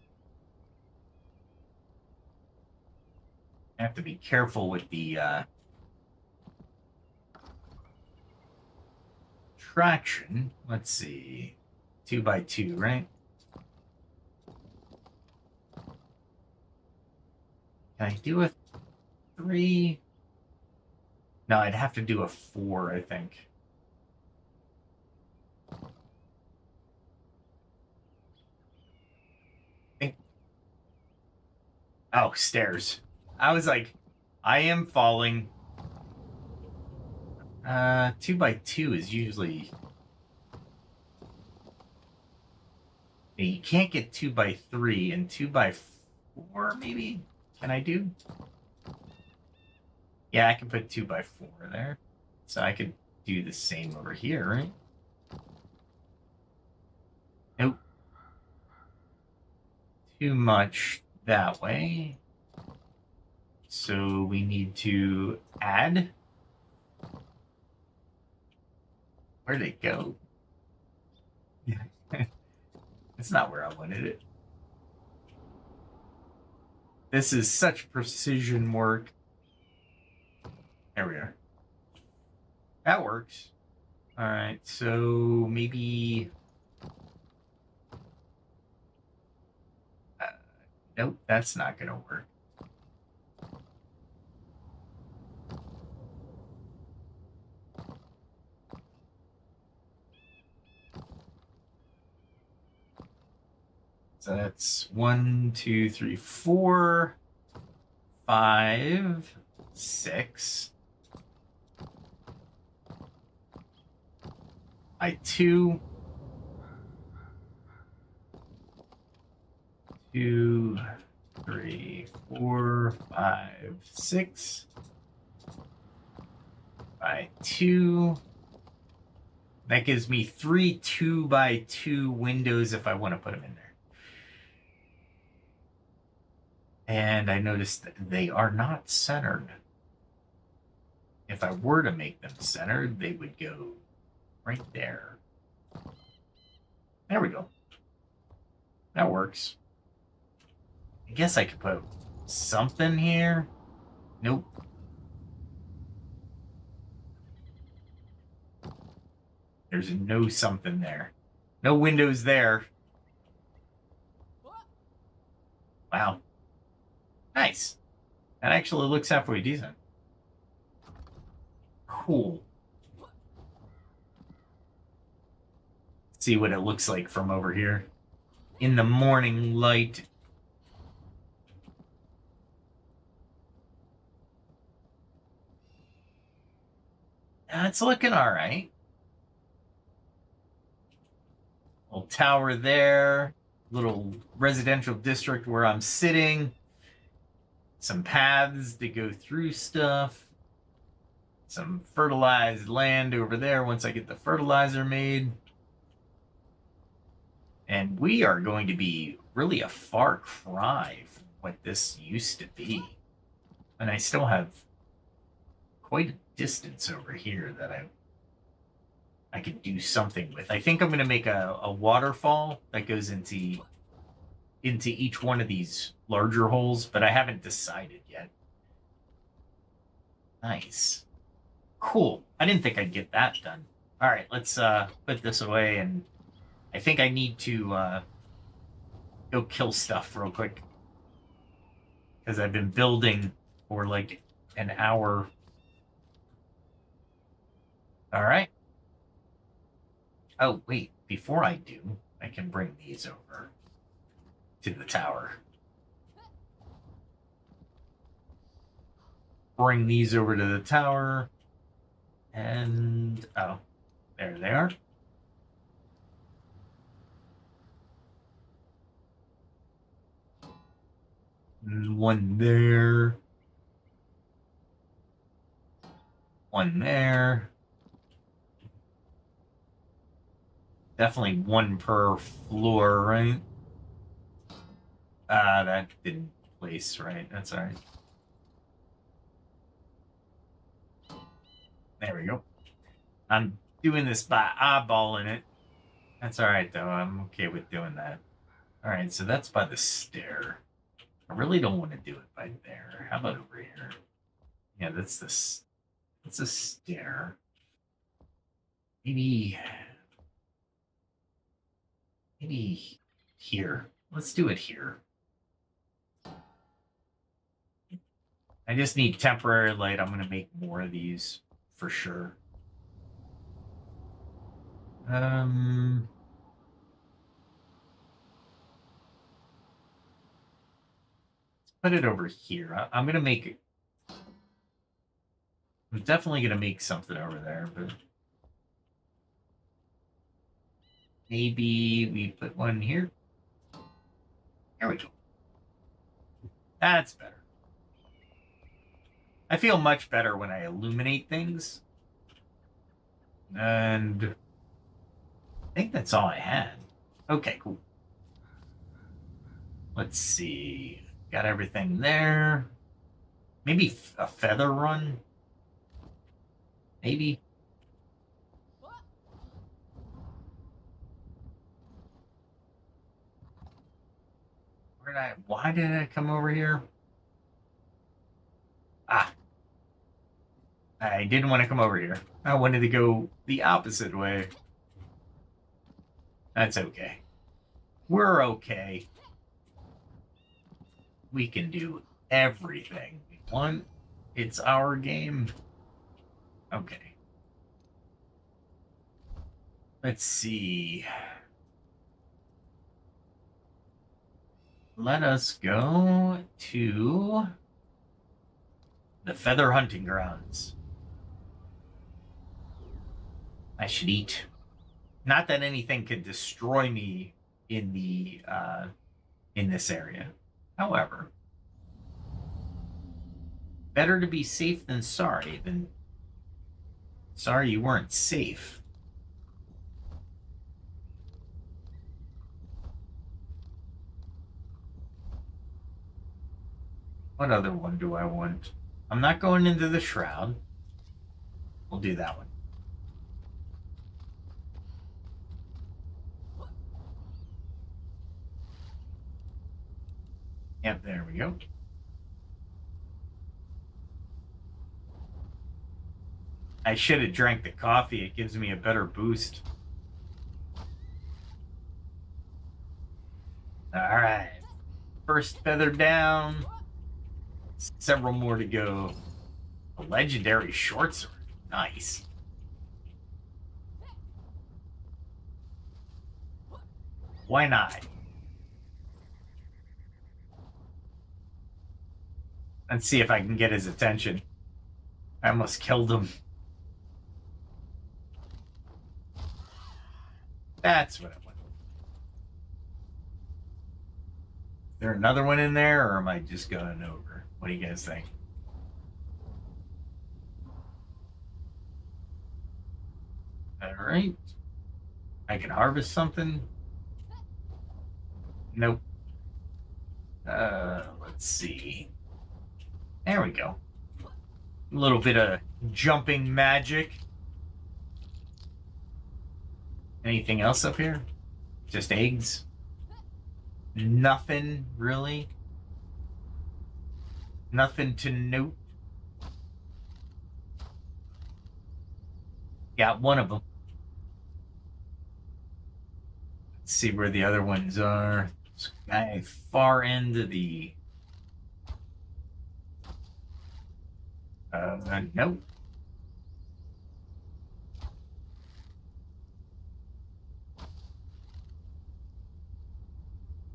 Speaker 1: I have to be careful with the traction. Let's see. 2x2, right? Can I do a 3? No, I'd have to do a 4, I think. Oh, stairs. I was like, I am falling. 2x2 is usually... You can't get 2x3 and 2x4, maybe? Can I do? Yeah, I can put 2x4 there. So I could do the same over here, right? Nope. Too much that way. So we need to add. Where'd it go? It's not where I wanted it. This is such precision work. There we are. That works. All right, so maybe... nope, that's not going to work. So that's 1, 2, 3, 4, 5, 6. By 2. 2, 3, 4, 5, 6. By 2. That gives me 3 2x2 windows if I want to put them in there. And I noticed that they are not centered. If I were to make them centered, they would go right there. There we go. That works. I guess I could put something here. Nope. There's no something there. No windows there. Wow. Nice. That actually looks halfway decent. Cool. See what it looks like from over here. In the morning light. It's looking all right. Little tower there. Little residential district where I'm sitting. Some paths to go through stuff. Some fertilized land over there once I get the fertilizer made. And we are going to be really a far cry from what this used to be. And I still have quite a distance over here that I could do something with. I think I'm going to make a waterfall that goes into each one of these larger holes, but I haven't decided yet. Nice. Cool. I didn't think I'd get that done. All right, let's put this away, and I think I need to go kill stuff real quick because I've been building for like an hour. All right. Oh, wait. Before I do, I can bring these over to the tower. Bring these over to the tower. And, oh, there they are. One there. One there. Definitely one per floor, right? That didn't place right. That's all right. There we go. I'm doing this by eyeballing it. That's all right, though. I'm okay with doing that. All right, so that's by the stair. I really don't want to do it by there. How about over here? Yeah, that's this. It's a stair. Maybe here. Let's do it here. I just need temporary light. I'm going to make more of these for sure. Let's put it over here. I'm going to make it. I'm definitely going to make something over there, but maybe we put one here. There we go. That's better. I feel much better when I illuminate things. And I think that's all I had. Okay, cool. Let's see. Got everything there. Maybe a feather run? Maybe. Why did I come over here? Ah. I didn't want to come over here. I wanted to go the opposite way. That's okay. We're okay. We can do everything we want. It's our game. Okay. Let's see. Let us go to the Feather Hunting Grounds. I should eat. Not that anything could destroy me in the in this area. However, better to be safe than sorry than sorry you weren't safe. What other one do I want? I'm not going into the shroud. We'll do that one. Yep, there we go. I should have drank the coffee. It gives me a better boost. All right. First feather down. Several more to go. A legendary short sword. Nice. Why not? Let's see if I can get his attention. I almost killed him. That's what I want. Is there another one in there, or am I just going over? What do you guys think? All right. I can harvest something. Nope. Let's see. There we go. A little bit of jumping magic. Anything else up here? Just eggs? Nothing, really? Nothing to note? Got one of them. Let's see where the other ones are. Guy far end of the... nope.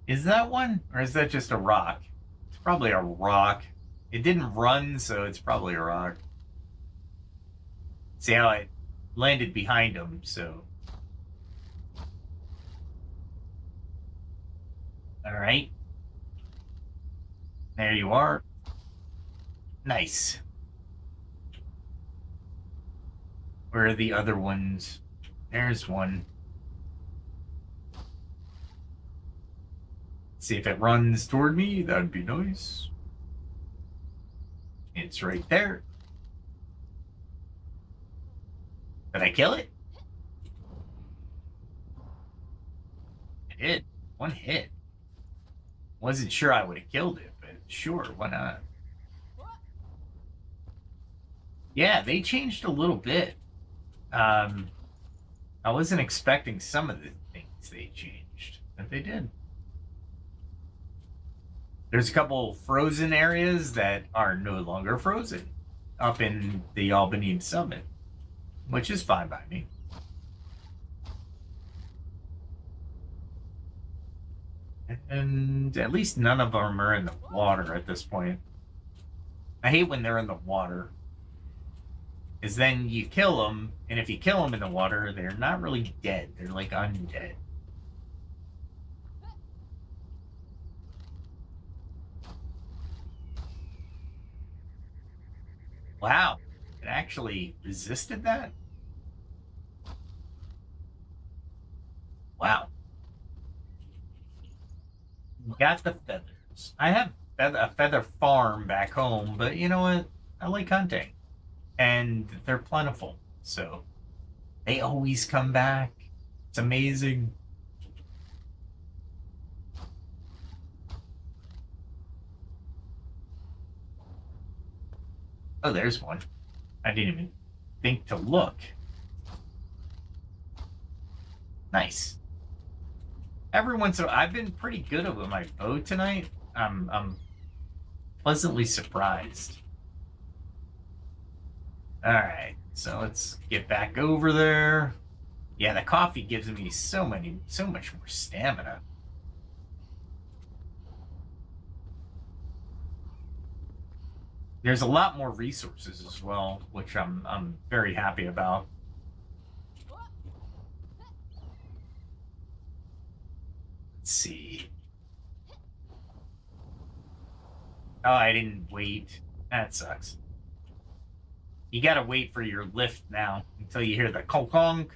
Speaker 1: Is that one? Or is that just a rock? It's probably a rock. It didn't run, so it's probably a rock. See how I landed behind him, so... All right. There you are. Nice. Where are the other ones? There's one. See if it runs toward me. That'd be nice. It's right there. Did I kill it? I did. One hit. Wasn't sure I would have killed it, but sure, why not? Yeah, they changed a little bit. I wasn't expecting some of the things they changed, but they did. There's a couple frozen areas that are no longer frozen up in the Albany Summit, which is fine by me. And at least none of them are in the water at this point. I hate when they're in the water. Is then you kill them, and if you kill them in the water, they're not really dead. They're like undead. Wow, it actually resisted that? Wow. Got the feathers. I have a feather farm back home, but you know what? I like hunting. And they're plentiful, so they always come back. It's amazing. Oh, there's one. I didn't even think to look. Nice. So I've been pretty good with my bow tonight. I'm pleasantly surprised. All right, so let's get back over there. Yeah, the coffee gives me so much more stamina. There's a lot more resources as well, which I'm very happy about. Let's see. Oh, I didn't wait. That sucks. You gotta wait for your lift now until you hear the conk,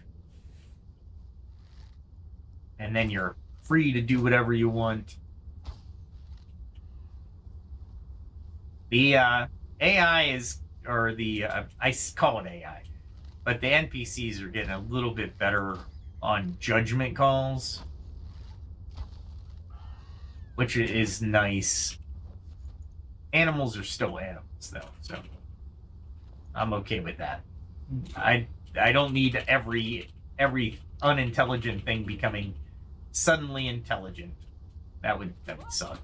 Speaker 1: and then you're free to do whatever you want. The AI is, or the I call it AI, but the NPCs are getting a little bit better on judgment calls, which is nice. Animals are still animals, though, so I'm okay with that. I don't need every unintelligent thing becoming suddenly intelligent. That would suck.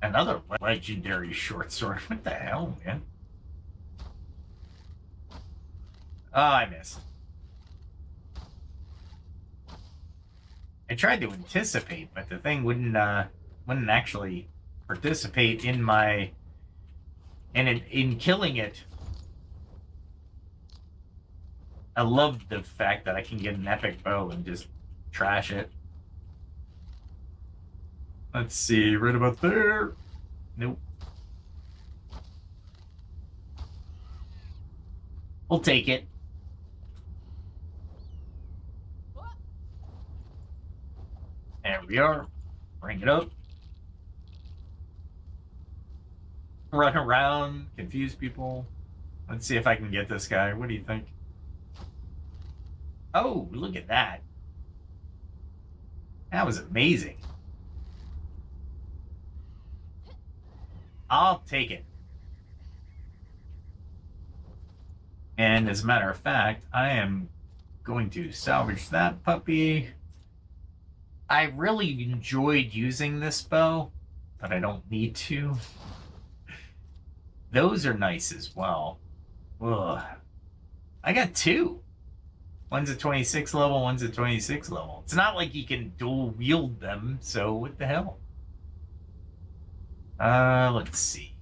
Speaker 1: Another legendary short sword. What the hell, man? Oh, I missed. I tried to anticipate, but the thing wouldn't actually participate in my in killing it. I love the fact that I can get an epic bow and just trash it. Let's see, right about there. Nope. We'll take it. There we are. Bring it up. Run around, confuse people. Let's see if I can get this guy. What do you think? Oh, look at that. That was amazing. I'll take it. And as a matter of fact, I am going to salvage that puppy. I really enjoyed using this bow, but I don't need to. Those are nice as well. Ugh. I got two. One's a 26 level, one's a 26 level. It's not like you can dual wield them, so what the hell? Let's see.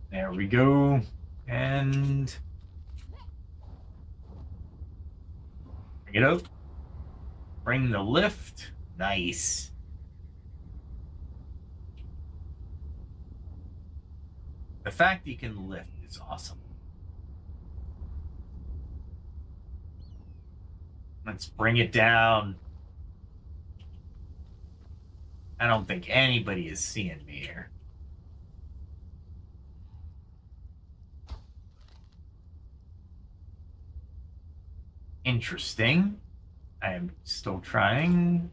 Speaker 1: There we go. And bring it up. Bring the lift. Nice. The fact you can lift is awesome. Let's bring it down. I don't think anybody is seeing me here. Interesting. I am still trying.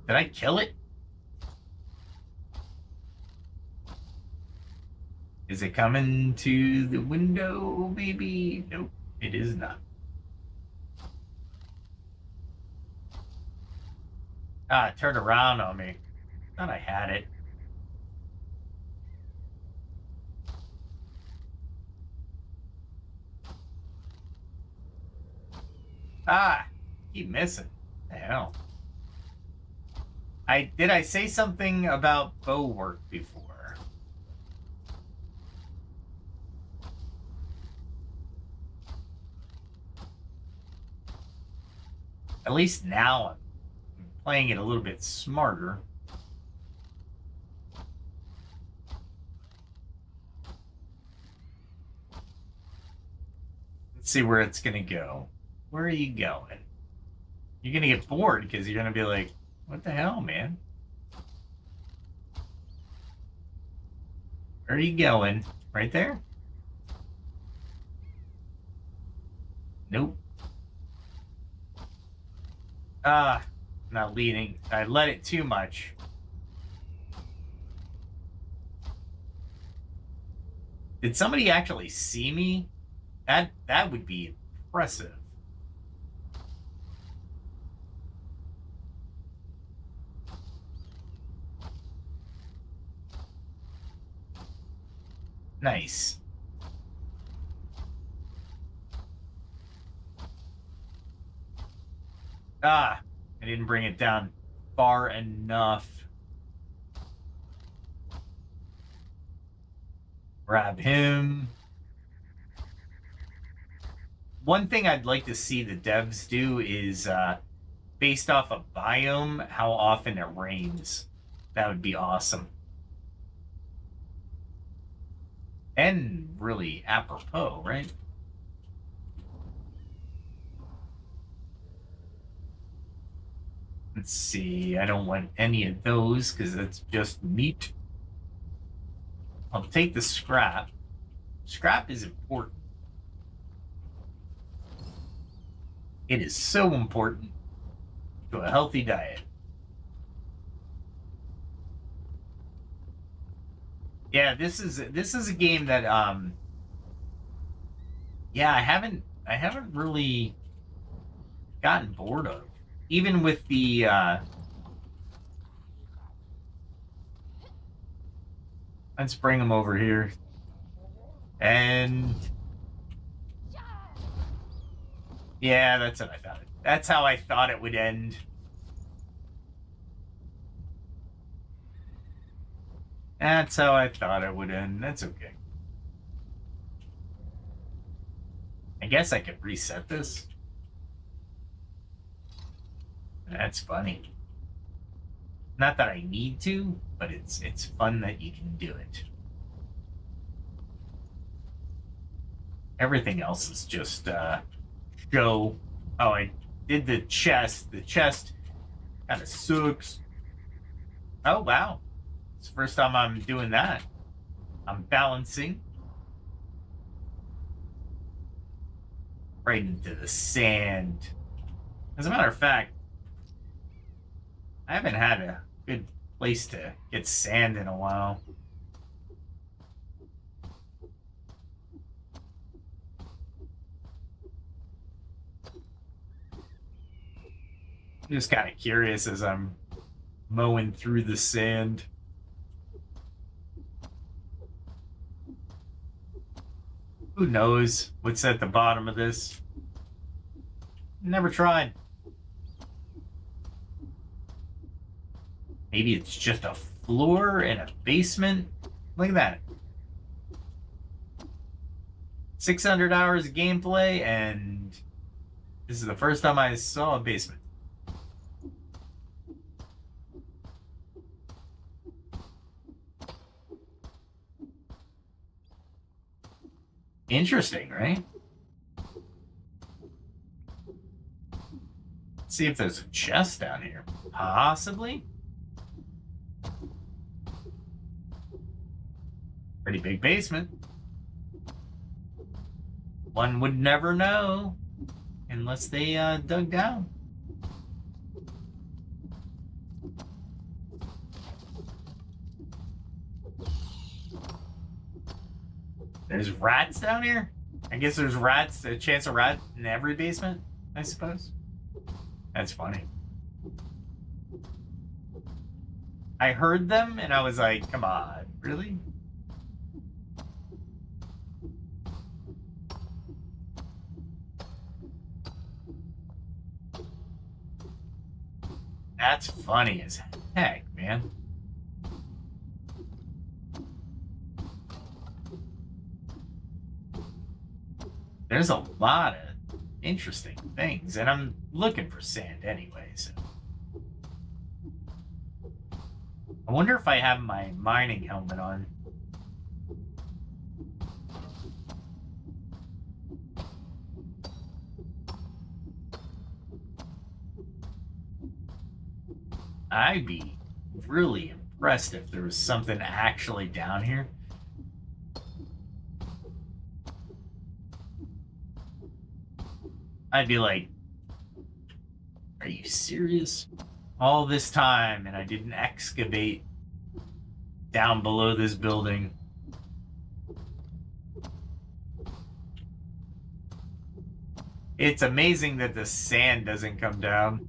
Speaker 1: Did I kill it? Is it coming to the window, baby? Nope, it is not. Ah, it turned around on me. Thought I had it. Ah, keep missing. The hell. Did I say something about bow work before? At least now I'm playing it a little bit smarter. Let's see where it's gonna go. Where are you going? You're gonna get bored because you're gonna be like, what the hell, man? Where are you going? Right there? Nope. Ah, not leading. I let it too much. Did somebody actually see me? That would be impressive. Nice. Ah, I didn't bring it down far enough. Grab him. One thing I'd like to see the devs do is based off a biome, how often it rains. That would be awesome. And really apropos, right? Let's see. I don't want any of those because that's just meat. I'll take the scrap. Scrap is important. It is so important to a healthy diet. Yeah, this is a game that yeah, I haven't really gotten bored of. Even with the let's bring them over here. And yeah, that's what I thought. That's how I thought it would end. That's how I thought it would end. That's okay. I guess I could reset this. That's funny. Not that I need to, but it's fun that you can do it. Everything else is just show. Oh, I did the chest. The chest kind of sucks. Oh wow. It's the first time I'm doing that. I'm balancing right into the sand. As a matter of fact, I haven't had a good place to get sand in a while. I'm just kind of curious as I'm mowing through the sand. Who knows what's at the bottom of this? Never tried. Maybe it's just a floor and a basement. Look at that. 600 hours of gameplay, and this is the first time I saw a basement. Interesting, right? Let's see if there's a chest down here. Possibly. Pretty big basement. One would never know unless they dug down. There's rats down here? I guess there's rats, a chance of rat in every basement, I suppose. That's funny. I heard them and I was like, come on, really? That's funny as heck, man. There's a lot of interesting things, and I'm looking for sand anyway, so. I wonder if I have my mining helmet on. I'd be really impressed if there was something actually down here. I'd be like, are you serious? All this time and I didn't excavate down below this building. It's amazing that the sand doesn't come down.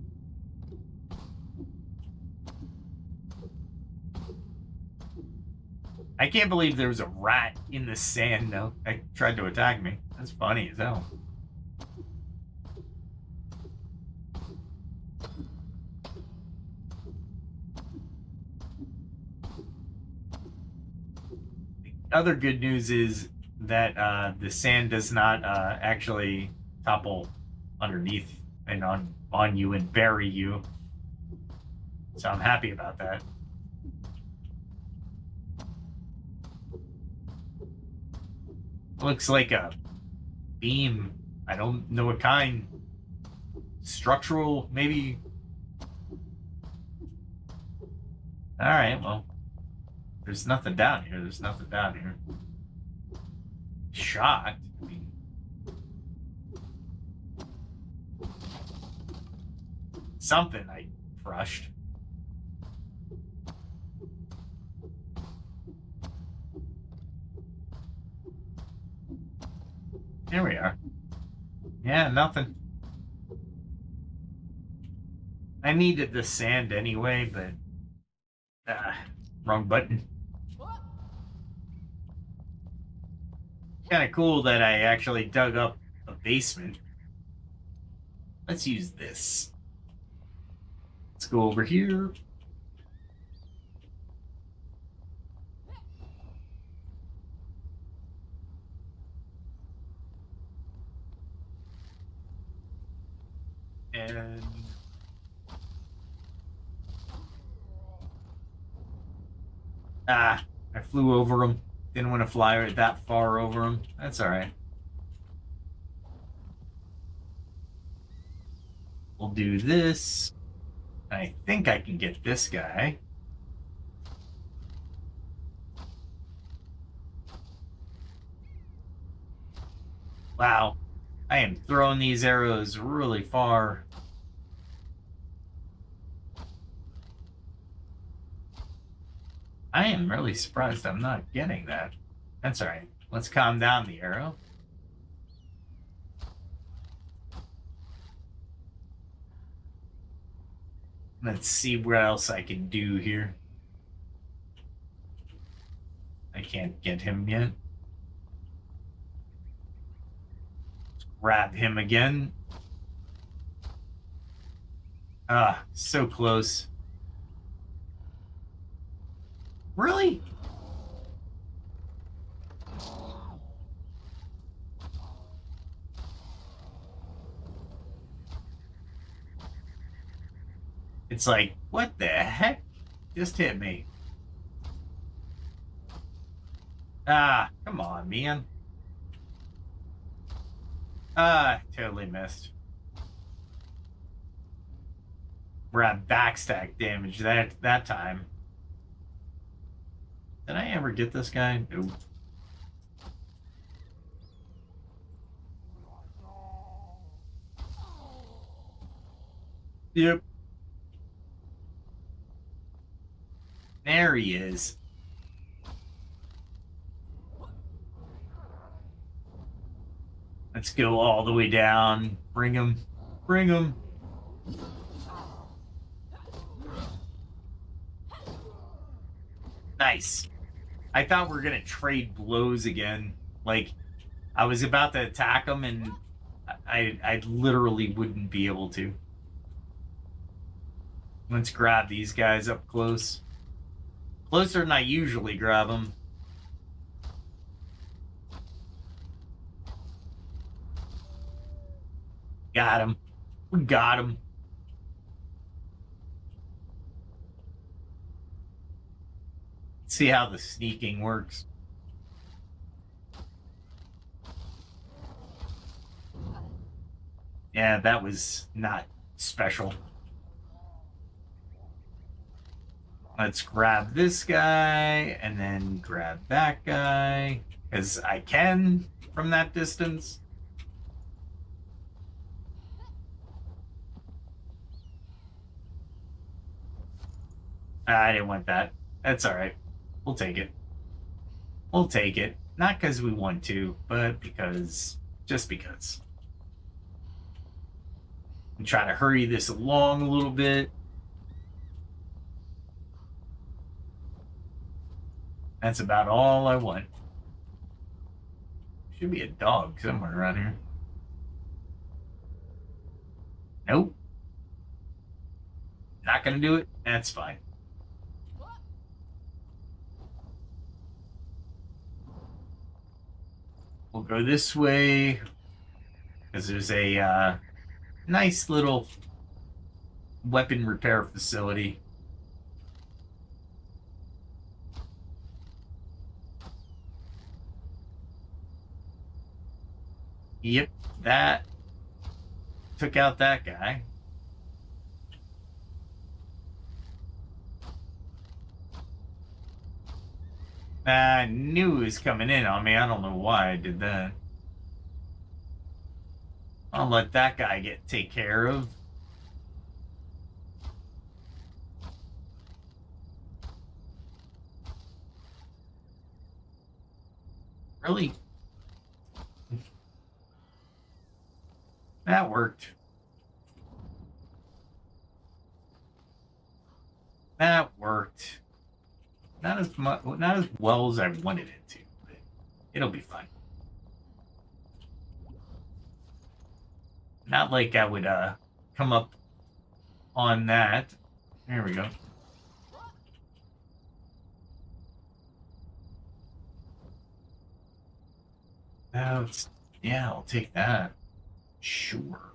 Speaker 1: I can't believe there was a rat in the sand, though. It tried to attack me. That's funny as hell. The other good news is that the sand does not actually topple underneath and on you and bury you. So I'm happy about that. Looks like a beam. I don't know what kind. Structural, maybe. All right, well, there's nothing down here. There's nothing down here. Shocked. I mean, something I crushed. Here we are. Yeah, nothing. I needed the sand anyway, but wrong button. Kind of cool that I actually dug up a basement. Let's use this. Let's go over here. And I flew over them. Didn't want to fly that far over them. That's all right. We'll do this. I think I can get this guy. Wow. I am throwing these arrows really far. I am really surprised I'm not getting that. That's all right. Let's calm down the arrow. Let's see what else I can do here. I can't get him yet. Let's grab him again. Ah, so close. Really? It's like, what the heck just hit me? Ah, come on, man. Ah, totally missed. We're at backstack damage that time. Did I ever get this guy? Nope. Yep. There he is. Let's go all the way down. Bring him. Bring him. Nice. I thought we were going to trade blows again. Like, I was about to attack him, and I literally wouldn't be able to. Let's grab these guys up close. Closer than I usually grab them. Got him. We got him. See how the sneaking works. Yeah, that was not special. Let's grab this guy and then grab that guy, because I can from that distance. I didn't want that. That's all right. We'll take it. We'll take it. Not because we want to, but just because. I'm trying to hurry this along a little bit. That's about all I want. Should be a dog somewhere around here. Nope. Not gonna do it? That's fine. We'll go this way, because there's a nice little weapon repair facility. Yep, that took out that guy. I knew he was coming in on me. I don't know why I did that. I'll let that guy take care of. Really? That worked. That worked. Not as much, not as well as I wanted it to, but it'll be fine. Not like I would come up on that. There we go. Oh, yeah, I'll take that. Sure.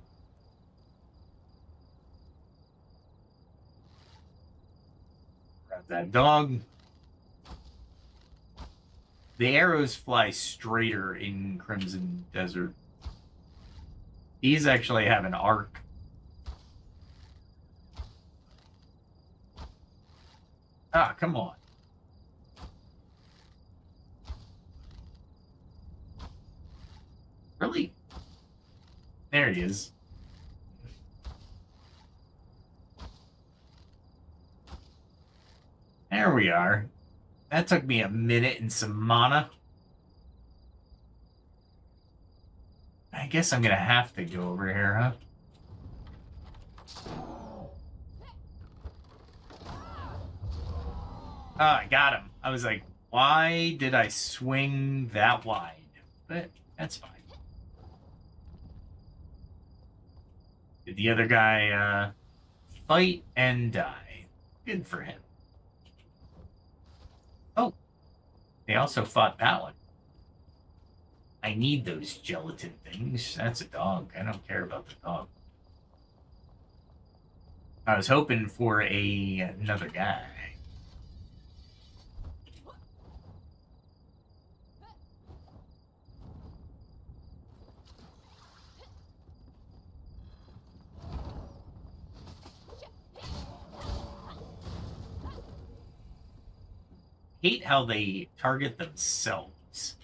Speaker 1: Grab that dog. The arrows fly straighter in Crimson Desert. These actually have an arc. Ah, come on. Really? There he is. There we are. That took me a minute and some mana. I guess I'm gonna have to go over here, huh? Oh, I got him. I was like, why did I swing that wide? But that's fine. Did the other guy fight and die? Good for him. Oh, they also fought that one. I need those gelatin things. That's a dog. I don't care about the dog. I was hoping for another guy. hate how they target themselves.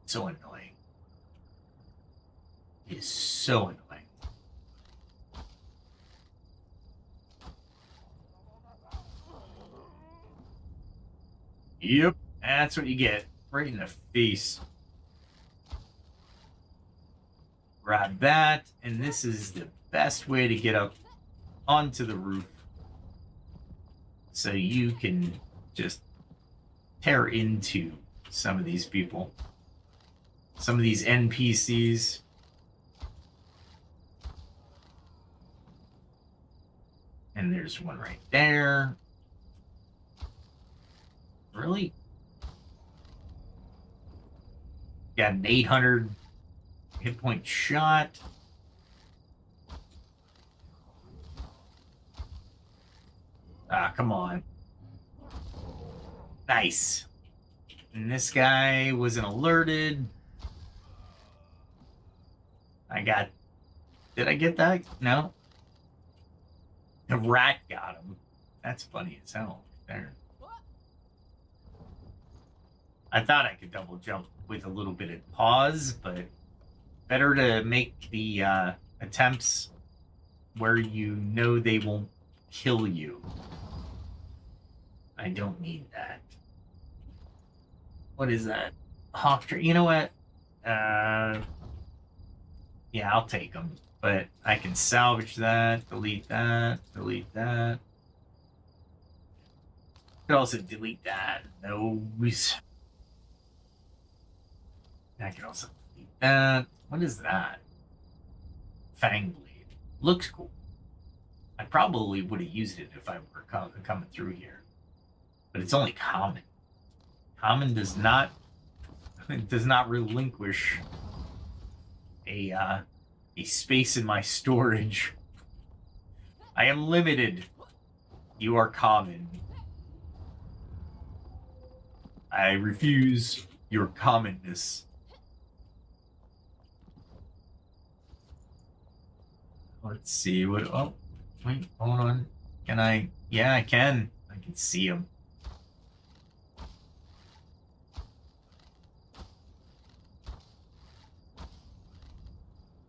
Speaker 1: So annoying. It is so annoying. Yep, that's what you get. Right in the face. Grab that, and this is the best way to get up onto the roof. So you can just tear into some of these people. Some of these NPCs. And there's one right there. Really? Got an 800 hit point shot. Ah, come on. Nice. And this guy wasn't alerted. Did I get that? No. The rat got him. That's funny as hell there. I thought I could double jump with a little bit of pause, but better to make the attempts where you know they won't kill you. I don't need that. What is that? Hawk tree. You know what? Yeah, I'll take them. But I can salvage that, delete that, delete that. Could also delete that. Those. I can also delete that. What is that? Fang blade. Looks cool. I probably would have used it if I were coming through here. But it's only common. Common does not relinquish a space in my storage. I am limited. You are common. I refuse your commonness. Let's see what. Oh, wait, hold on. Can I? Yeah, I can. I can see him.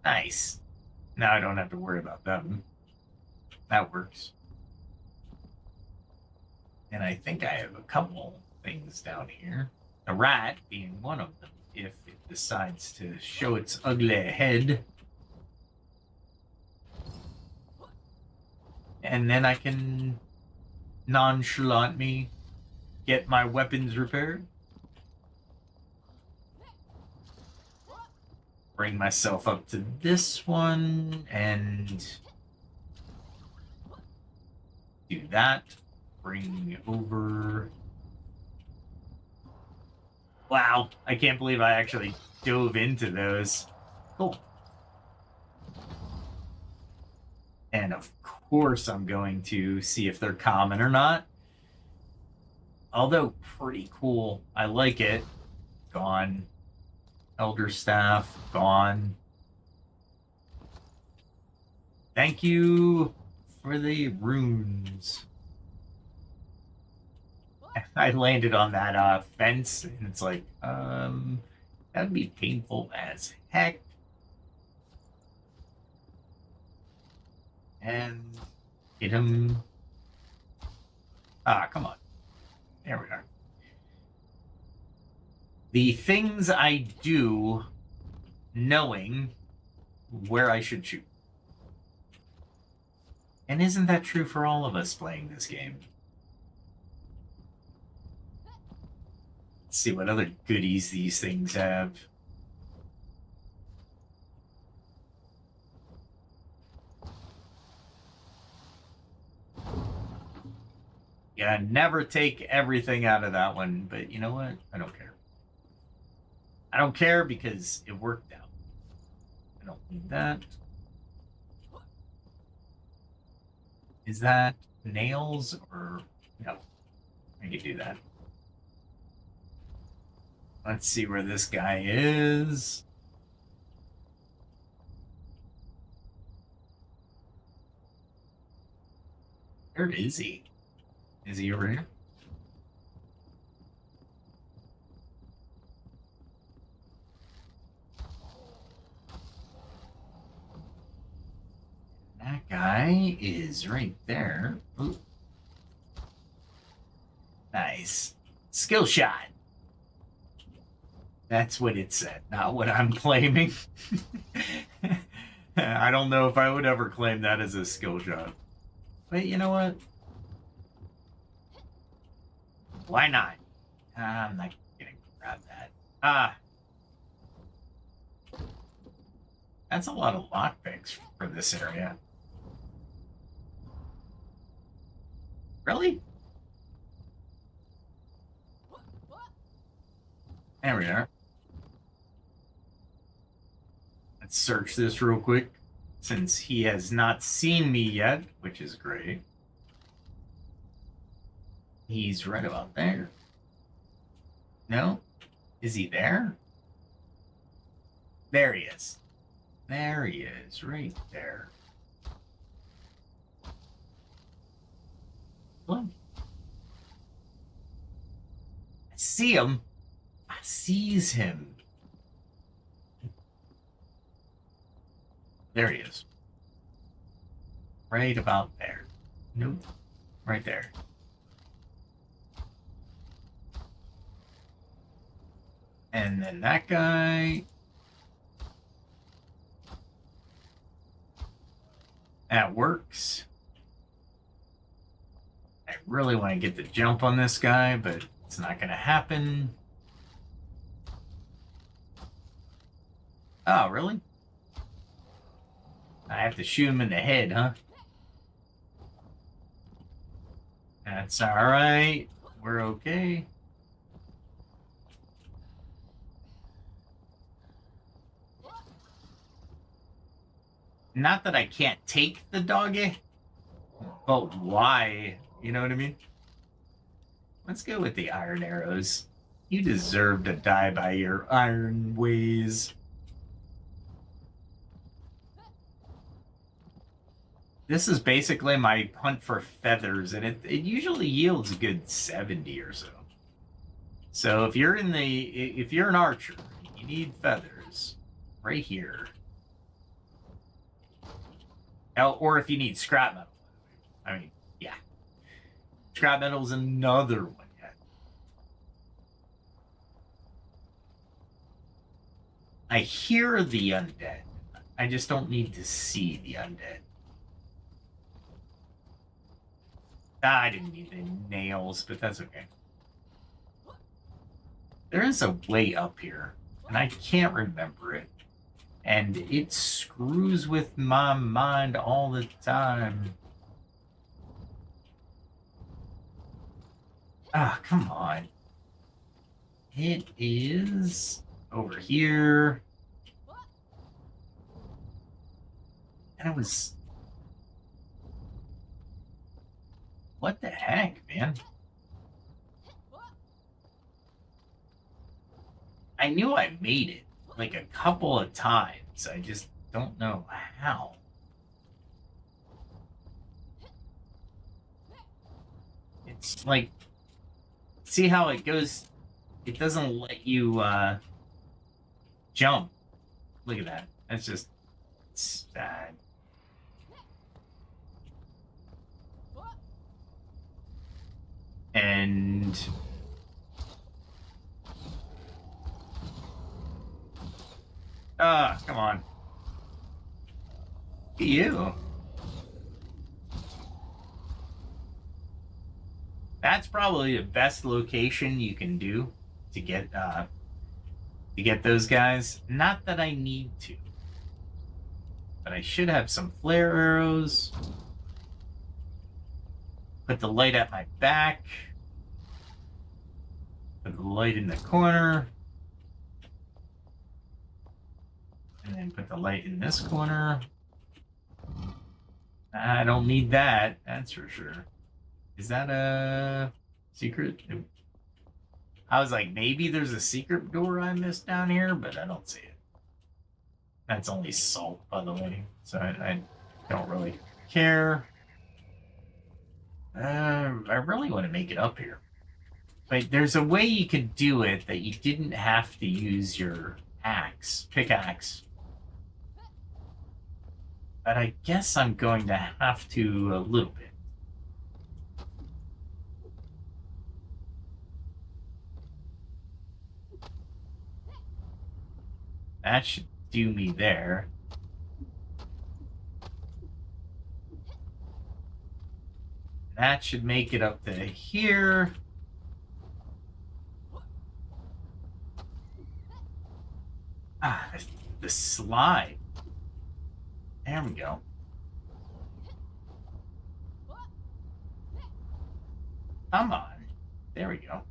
Speaker 1: Nice. Now I don't have to worry about them. That works. And I think I have a couple things down here. A rat being one of them, if it decides to show its ugly head. And then I can nonchalantly get my weapons repaired. Bring myself up to this one and do that. Bring over. Wow, I can't believe I actually dove into those. Cool. And of course I'm going to see if they're common or not. Although pretty cool. I like it. Gone. Elder Staff, gone. Thank you for the runes. I landed on that fence, and it's like, that'd be painful as heck. And hit him. Ah, come on. There we are. The things I do knowing where I should shoot. And isn't that true for all of us playing this game? Let's see what other goodies these things have. Yeah, never take everything out of that one, but you know what? I don't care. I don't care because it worked out. I don't need that. Is that nails or no? I can do that. Let's see where this guy is. Where is he? Is he over here? guy is right there. Ooh. Nice. Skill shot. That's what it said, not what I'm claiming. I don't know if I would ever claim that as a skill shot. But you know what? Why not? I'm not gonna grab that. That's a lot of lockpicks for this area. Really? There we are. Let's search this real quick, since he has not seen me yet, which is great. He's right about there. No? Is he there? There he is. There he is, right there. Look. I see him. I sees him. There he is. Right about there. Nope. Right there. And then that guy. That works. I really want to get the jump on this guy, but it's not going to happen. Oh, really? I have to shoot him in the head, huh? That's all right. We're okay. Not that I can't take the doggy, but why? You know what I mean? Let's go with the iron arrows. You deserve to die by your iron ways. This is basically my hunt for feathers, and it usually yields a good 70 or so. So if you're if you're an archer, you need feathers right here. Or if you need scrap metal. I mean, yeah. Scrap metal's another one yet. I hear the undead. I just don't need to see the undead. I didn't need the nails, but that's okay. There is a way up here, and I can't remember it. And it screws with my mind all the time. Ah, come on. It is over here. And it was... What the heck, man? I knew I made it like a couple of times. I just don't know how. It's like, see how it goes? It doesn't let you jump. Look at that. That's just sad. And come on. You. That's probably the best location you can do to get those guys. Not that I need to, but I should have some flare arrows. Put the light at my back. Put the light in the corner. And then put the light in this corner. I don't need that, that's for sure. Is that a secret? I was like, maybe there's a secret door I missed down here, but I don't see it. That's only salt, by the way, so I don't really care. I really want to make it up here. But there's a way you could do it that you didn't have to use your pickaxe. But I guess I'm going to have to a little bit. That should do me there. That should make it up to here. Ah, the slide. There we go. Come on. There we go.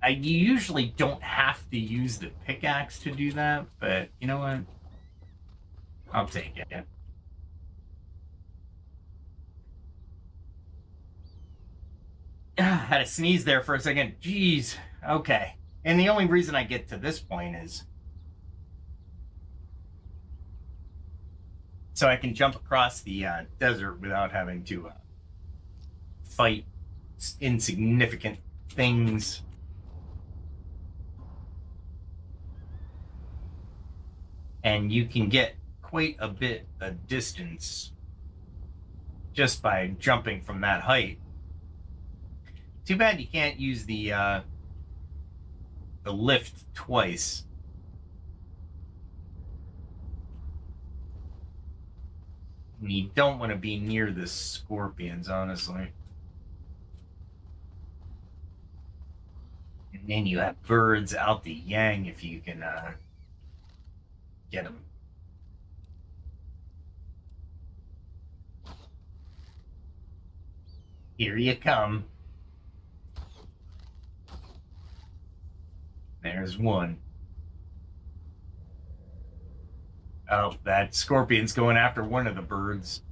Speaker 1: You usually don't have to use the pickaxe to do that, but you know what? I'll take it. Had a sneeze there for a second. Jeez. Okay. And the only reason I get to this point is so I can jump across the desert without having to fight insignificant things. And you can get quite a bit of distance just by jumping from that height. Too bad you can't use the lift twice. And you don't want to be near the scorpions, honestly. And then you have birds out the yang if you can get them. Here you come. There's one. Oh, that scorpion's going after one of the birds.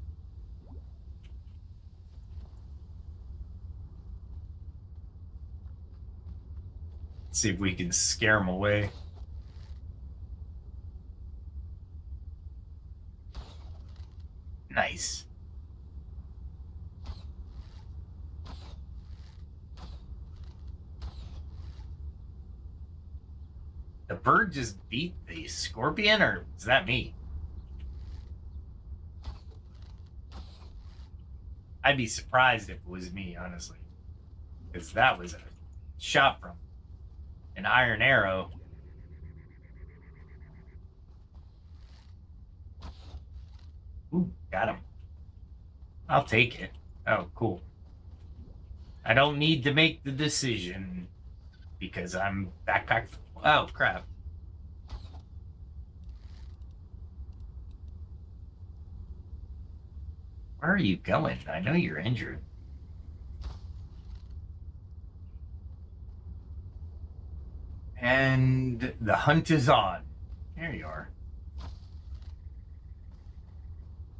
Speaker 1: Let's see if we can scare him away. Nice. The bird just beat the scorpion, or is that me? I'd be surprised if it was me, honestly. Because that was a shot from an iron arrow. Ooh, got him. I'll take it. Oh, cool. I don't need to make the decision because I'm backpack. Oh, crap. Where are you going? I know you're injured. And the hunt is on. There you are.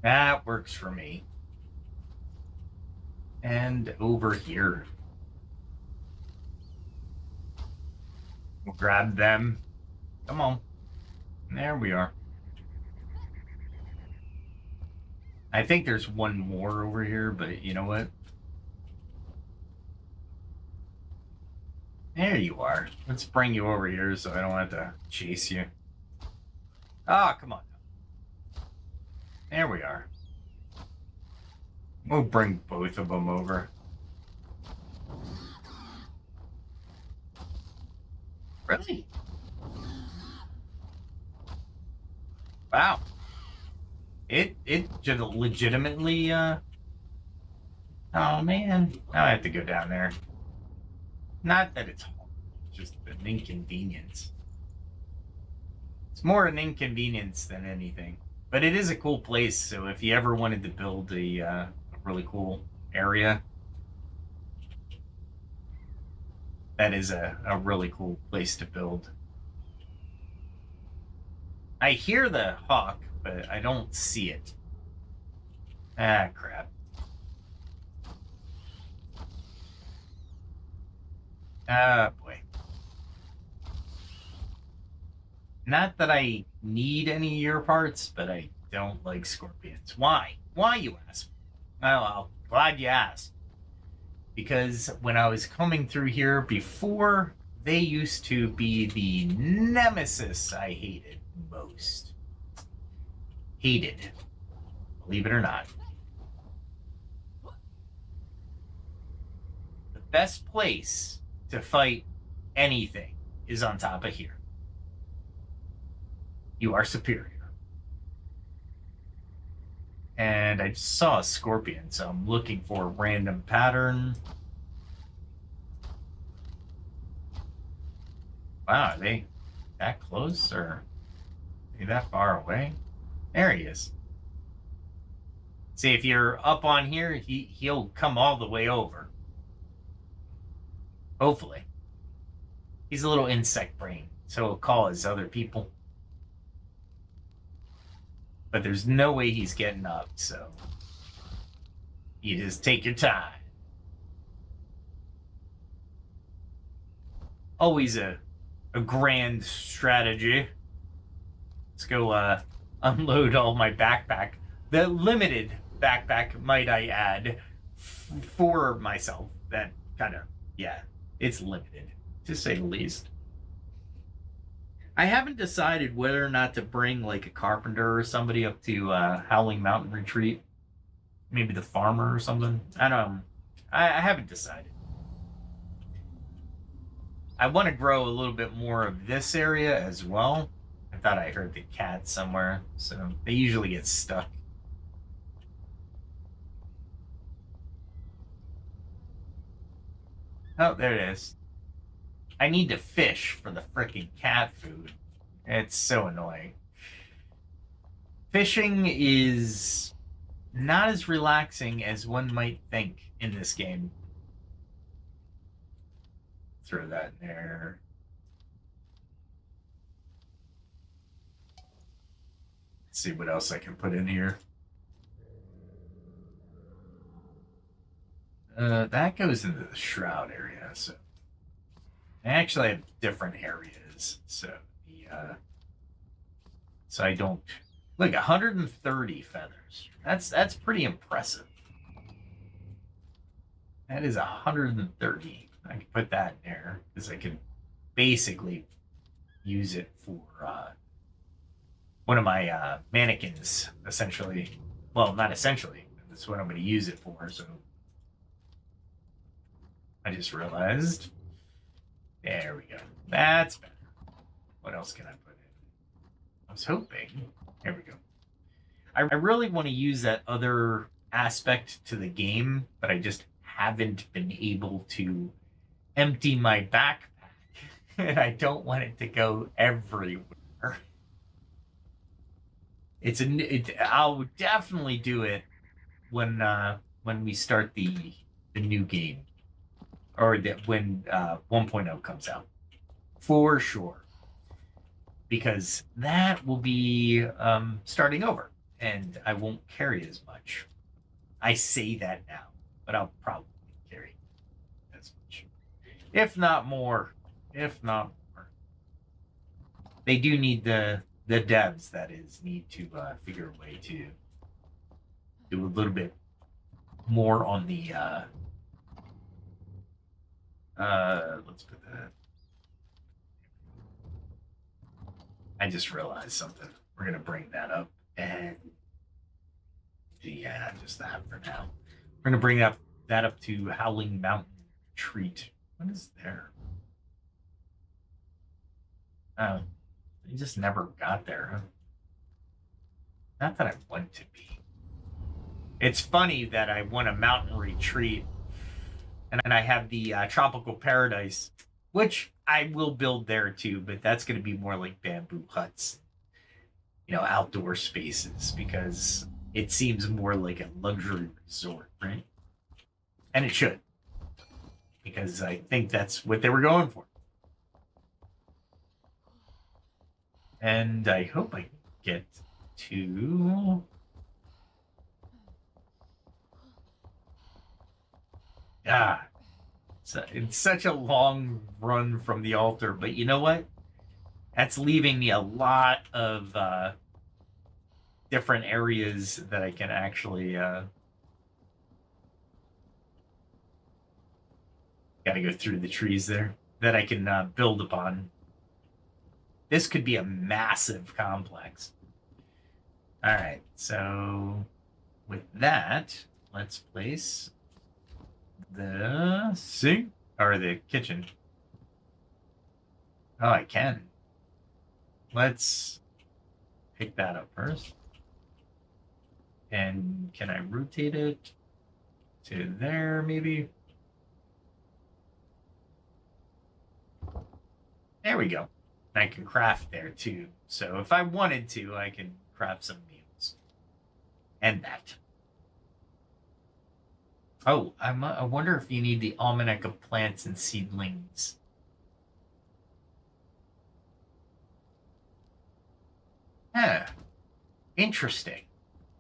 Speaker 1: That works for me. And over here. We'll grab them. Come on. There we are. I think there's one more over here, but you know what? There you are. Let's bring you over here so I don't have to chase you. Ah, come on. There we are. We'll bring both of them over. Really? Wow. It just legitimately oh man. Now I have to go down there. Not that it's just an inconvenience. It's more an inconvenience than anything. But it is a cool place, so if you ever wanted to build a really cool area, that is a really cool place to build. I hear the hawk, but I don't see it. Ah, crap. Ah, boy. Not that I need any of your parts, but I don't like scorpions. Why? Why, you ask? Well, glad you asked. Because when I was coming through here before they used to be the nemesis I hated most. Hated. Believe it or not. The best place to fight anything is on top of here. You are superior. And I just saw a scorpion, so I'm looking for a random pattern. Wow, are they that close or are they that far away? There he is. See, if you're up on here, he'll come all the way over. Hopefully. He's a little insect brain, so he'll call his other people. But there's no way he's getting up, so you just take your time. Always a grand strategy. Let's go unload all my backpack. The limited backpack, might I add, for myself. That kind of, yeah, it's limited, to say the least. I haven't decided whether or not to bring like a carpenter or somebody up to Howling Mountain Retreat. Maybe the farmer or something. I don't know. I haven't decided. I want to grow a little bit more of this area as well. I thought I heard the cat somewhere, so they usually get stuck. Oh, there it is. I need to fish for the frickin' cat food. It's so annoying. Fishing is not as relaxing as one might think in this game. Throw that in there. Let's see what else I can put in here. That goes into the shroud area, so I actually have different areas, so so I don't look. 130 feathers. That's pretty impressive. That is 130. I can put that in there because I can basically use it for one of my mannequins, essentially. Well, not essentially. That's what I'm going to use it for. So I just realized. There we go. That's better. What else can I put in? I was hoping. Here we go. I really want to use that other aspect to the game, but I just haven't been able to empty my backpack, and I don't want it to go everywhere. I'll definitely do it when we start the new game, or when 1.0 comes out, for sure, because that will be starting over, and I won't carry as much. I say that now, but I'll probably carry as much, if not more. If not more, they do need the devs, that is, need to figure a way to do a little bit more on the let's put that. I just realized something. We're gonna bring that up, and yeah, just that for now. We're gonna bring that up to Howling Mountain Retreat. What is there? Oh, I just never got there, huh? Not that I want to be. It's funny that I want a mountain retreat, and I have the tropical paradise, which I will build there too, but that's going to be more like bamboo huts, outdoor spaces, because it seems more like a luxury resort, right? And it should, because I think that's what they were going for. And I hope I get to... it's such a long run from the altar, but you know what? That's leaving me a lot of different areas that I can actually gotta go through the trees there. that I can build upon. This could be a massive complex. All right, so with that, let's place the sink or the kitchen. Oh, I can. Let's pick that up first. And can I rotate it to there, maybe? There we go. And I can craft there, too. So if I wanted to, I can craft some meals. And that. Oh, I wonder if you need the Almanac of Plants and Seedlings. Huh. Interesting.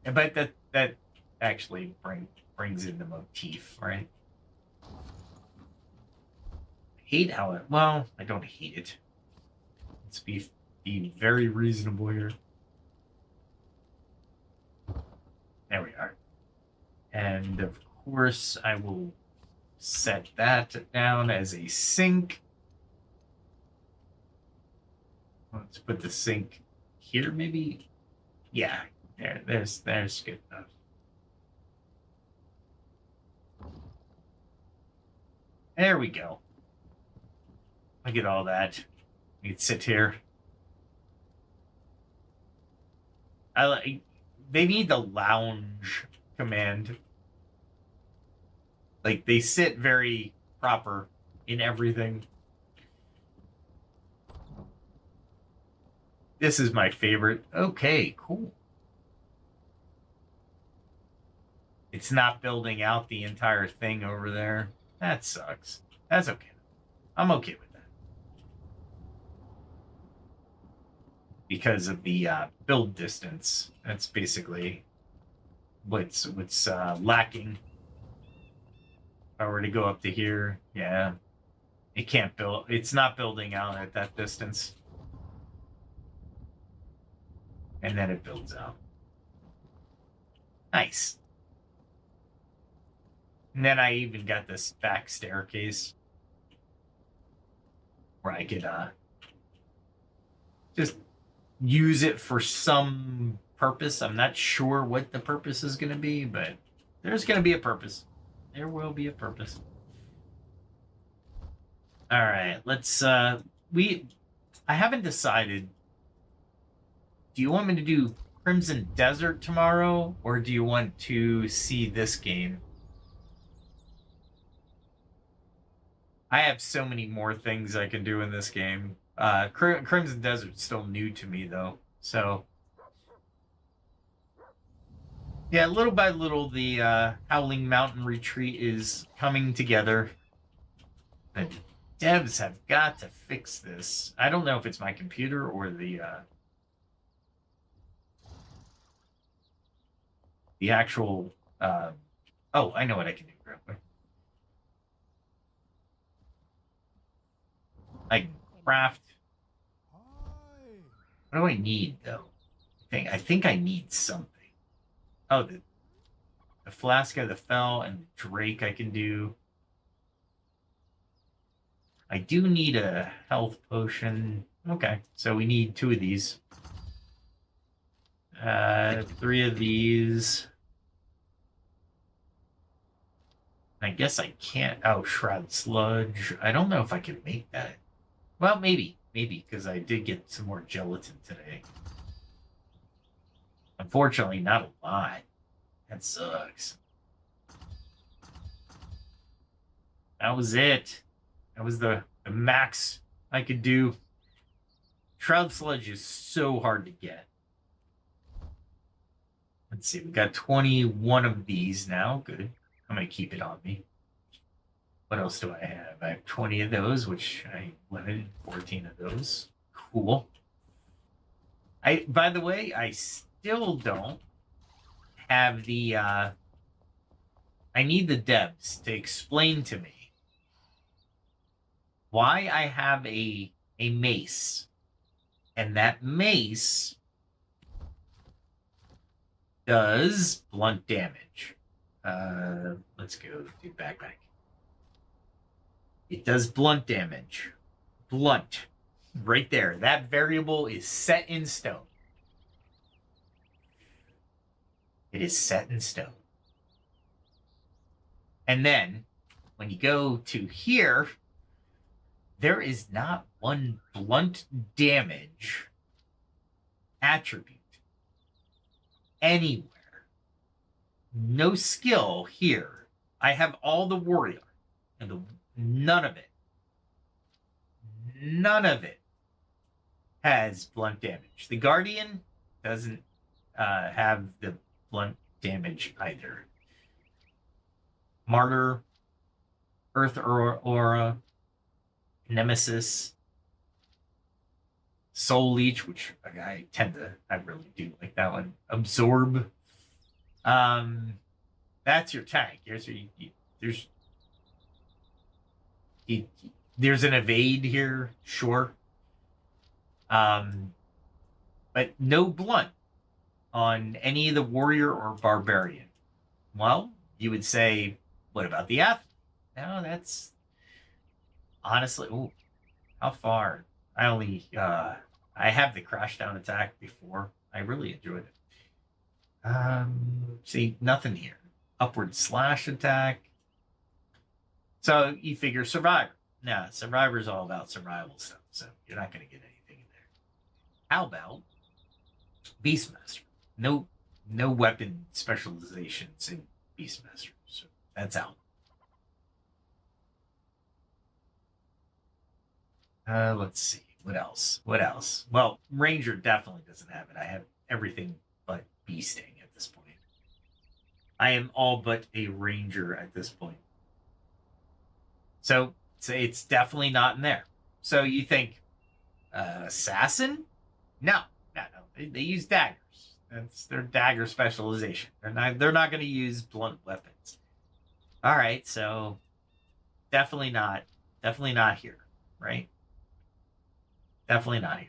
Speaker 1: But that actually brings in the motif, right? I hate how it... Well, I don't hate it. Let's be very reasonable here. There we are. And of course, I will set that down as a sink. Let's put the sink here, maybe. Yeah, there's good enough. There we go. Look at all that. You can sit here. They need the lounge command. Like, they sit very proper in everything. This is my favorite. Okay, cool. It's not building out the entire thing over there. That sucks. That's okay. I'm okay with that. Because of the build distance. That's basically what's lacking. If I were to go up to here, yeah. It can't build. It's not building out at that distance. And then it builds out. Nice. And then I even got this back staircase where I could just use it for some purpose. I'm not sure what the purpose is going to be, but there's going to be a purpose. There will be a purpose. All right, let's I haven't decided. Do you want me to do Crimson Desert tomorrow, or do you want to see this game? I have so many more things I can do in this game. Crimson Desert's still new to me, though. So, yeah, little by little, the Howling Mountain Retreat is coming together. The devs have got to fix this. I don't know if it's my computer or the actual... oh, I know what I can do real quick. I can craft. What do I need, though? I think I need something. Oh, the Flask of the Fell and the Drake I can do. I do need a health potion. Okay, so we need 2 of these. 3 of these. I guess I can't... Oh, Shroud Sludge. I don't know if I can make that. Well, maybe, because I did get some more gelatin today. Unfortunately, not a lot. That sucks. That was it. That was the max I could do. Shroud Sludge is so hard to get. Let's see, we got 21 of these now. Good. I'm going to keep it on me. What else do I have? I have 20 of those, which I wanted 14 of those. Cool. By the way, I still don't have the I need the devs to explain to me why I have a mace, and that mace does blunt damage. Let's go do backpack. It does blunt damage. Blunt. Right there. That variable is set in stone. It is set in stone. And then when you go to here, there is not one blunt damage attribute anywhere. No skill here. I have all the warrior, and none of it has blunt damage. The guardian doesn't have the blunt damage either. Martyr, Earth Aura, Nemesis, Soul Leech, which I really do like that one. Absorb. That's your tank. There's an evade here, sure. But no blunt on any of the warrior or barbarian. Well, you would say, what about the athlete? No, that's honestly, ooh, how far? I only I have the crash down attack before. I really enjoyed it. See, nothing here. Upward slash attack. So you figure Survivor. Nah, Survivor's all about survival stuff, so you're not going to get anything in there. How about Beastmaster? No weapon specializations in Beastmaster, so that's out. Let's see. What else? Well, Ranger definitely doesn't have it. I have everything but Beasting at this point. I am all but a Ranger at this point. So it's definitely not in there. So you think Assassin? No. They use daggers. That's their dagger specialization. They're not going to use blunt weapons. All right, so definitely not here, right? Definitely not here.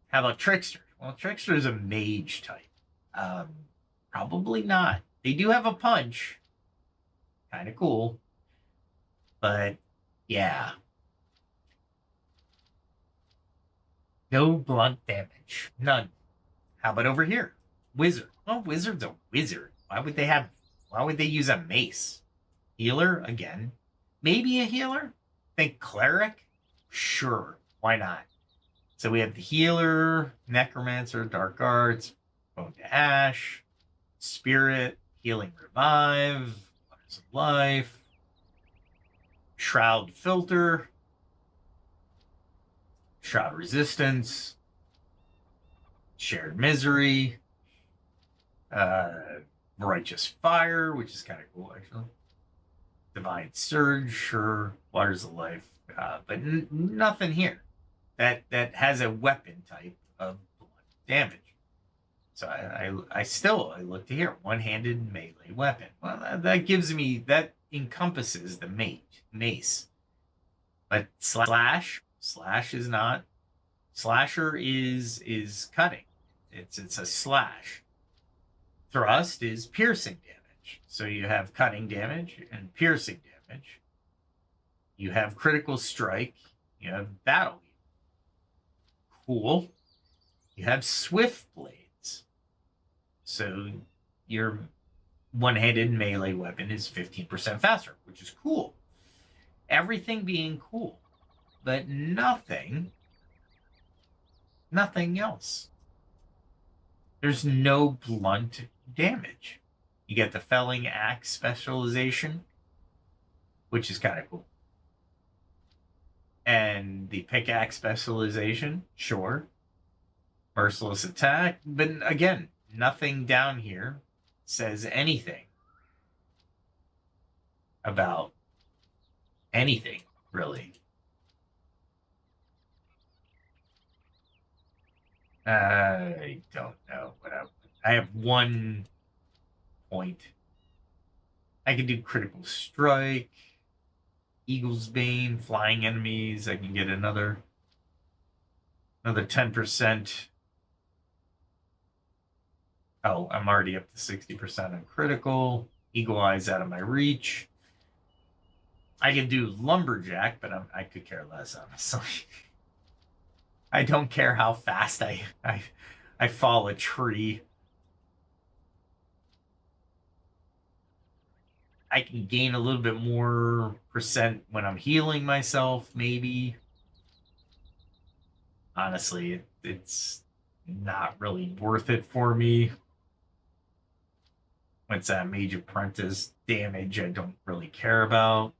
Speaker 1: How about Trickster? Well, Trickster is a mage type. Probably not. They do have a punch. Kind of cool. But yeah. No blunt damage. None. How about over here? Wizard. Well, Wizard's a wizard. Why would they use a mace? Healer again. Maybe a healer? Think cleric? Sure. Why not? So we have the healer, necromancer, dark arts, bone to ash, spirit, healing revive, waters of life, shroud filter, shroud resistance, shared misery, righteous fire, which is kind of cool actually, divine surge, sure, waters of life, but nothing here that has a weapon type of blunt damage. So I look to here, one-handed melee weapon. Well, that encompasses the mace. But slash is not. Slasher is cutting. It's a slash. Thrust is piercing damage. So you have cutting damage and piercing damage. You have critical strike. You have battle. Cool. You have swift blades. So your one-handed melee weapon is 15% faster, which is cool. Everything being cool, but nothing else. There's no blunt damage. You get the felling axe specialization, which is kind of cool. And the pickaxe specialization, sure. Merciless attack, but again, nothing down here says anything about anything, really. I don't know what I have 1 point. I can do critical strike, Eagle's Bane, flying enemies. I can get another 10%. Oh, I'm already up to 60% on critical. Eagle Eye's out of my reach. I can do lumberjack, but I could care less, honestly. I don't care how fast I fall a tree. I can gain a little bit more percent when I'm healing myself, maybe. Honestly, it's not really worth it for me. What's that? Mage Apprentice damage I don't really care about.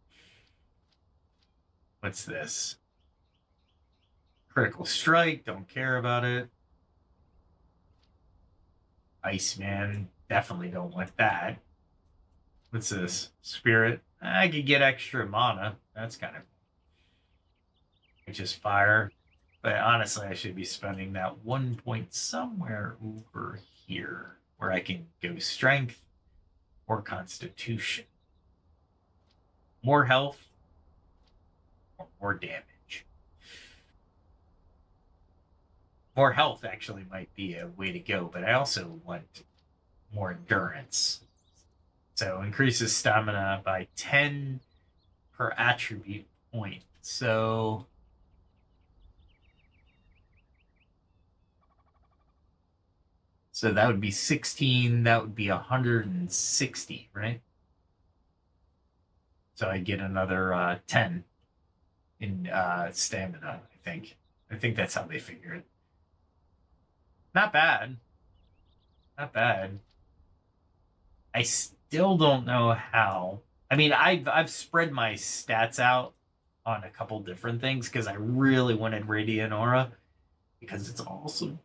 Speaker 1: What's this? Critical Strike, don't care about it. Iceman, definitely don't want that. What's this? Spirit, I could get extra mana. That's kind of just fire. But honestly, I should be spending that 1 point somewhere over here where I can go strength or constitution. More health or more damage. More health actually might be a way to go, but I also want more endurance. So increases stamina by 10 per attribute point. So that would be 16. That would be 160, right? So I get another 10 in stamina, I think. I think that's how they figure it. Not bad. Not bad. I still don't know how. I mean, I've spread my stats out on a couple different things because I really wanted Radiant Aura because it's awesome.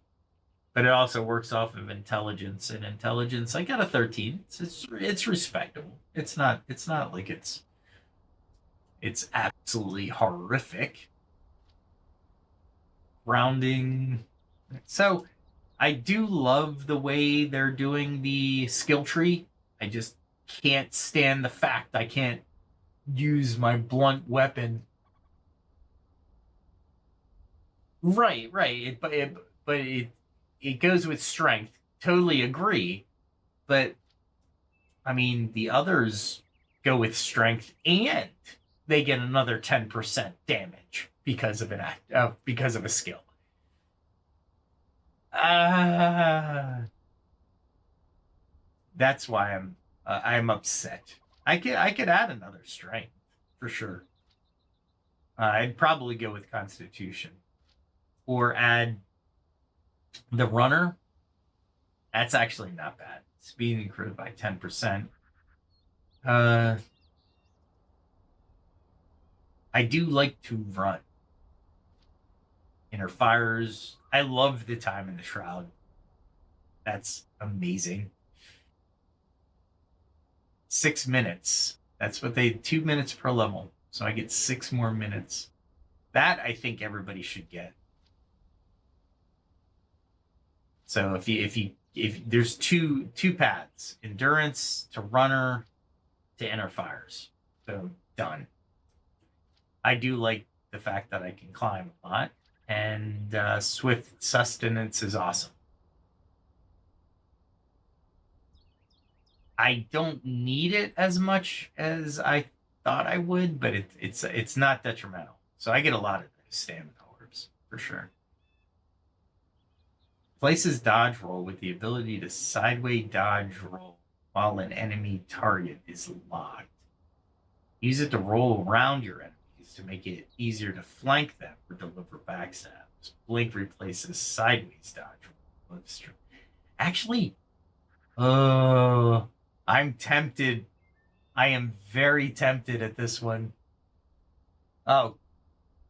Speaker 1: But it also works off of intelligence, and intelligence I got a 13. It's respectable. It's not like it's absolutely horrific. Grounding. So I do love the way they're doing the skill tree. I just can't stand the fact I can't use my blunt weapon. Right. But it goes with strength. Totally agree. But I mean, the others go with strength and they get another 10% damage because of because of a skill. That's why I'm upset. I could add another strength for sure. I'd probably go with Constitution or add the runner. That's actually not bad. Speed improved by 10%. I do like to run. Inner fires. I love the time in the shroud. That's amazing. 6 minutes. That's what 2 minutes per level. So I get 6 more minutes. That I think everybody should get. So if there's two paths, endurance to runner to inner fires. So done. I do like the fact that I can climb a lot, and swift sustenance is awesome. I don't need it as much as I thought I would, but it's not detrimental. So I get a lot of those stamina orbs for sure. Places dodge roll with the ability to sideways dodge roll while an enemy target is locked. Use it to roll around your enemies to make it easier to flank them or deliver backstabs. Blink replaces sideways dodge roll. Actually, I'm tempted. I am very tempted at this one. Oh,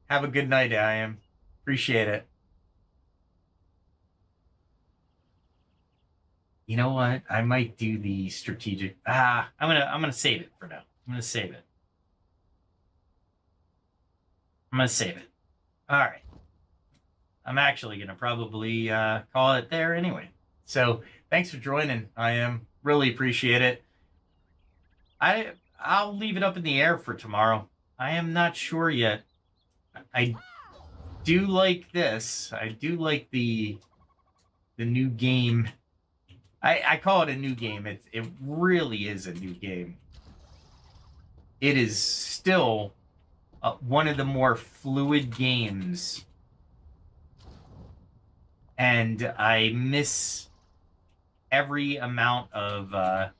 Speaker 1: have a good night, I am. Appreciate it. You know what? I might do the strategic. I'm gonna save it for now. I'm gonna save it. All right. I'm actually gonna probably call it there anyway. So thanks for joining. I am really appreciate it. I'll leave it up in the air for tomorrow. I am not sure yet. I do like this. I do like the new game. I call it a new game. It really is a new game. it is still one of the more fluid games, and I miss every amount of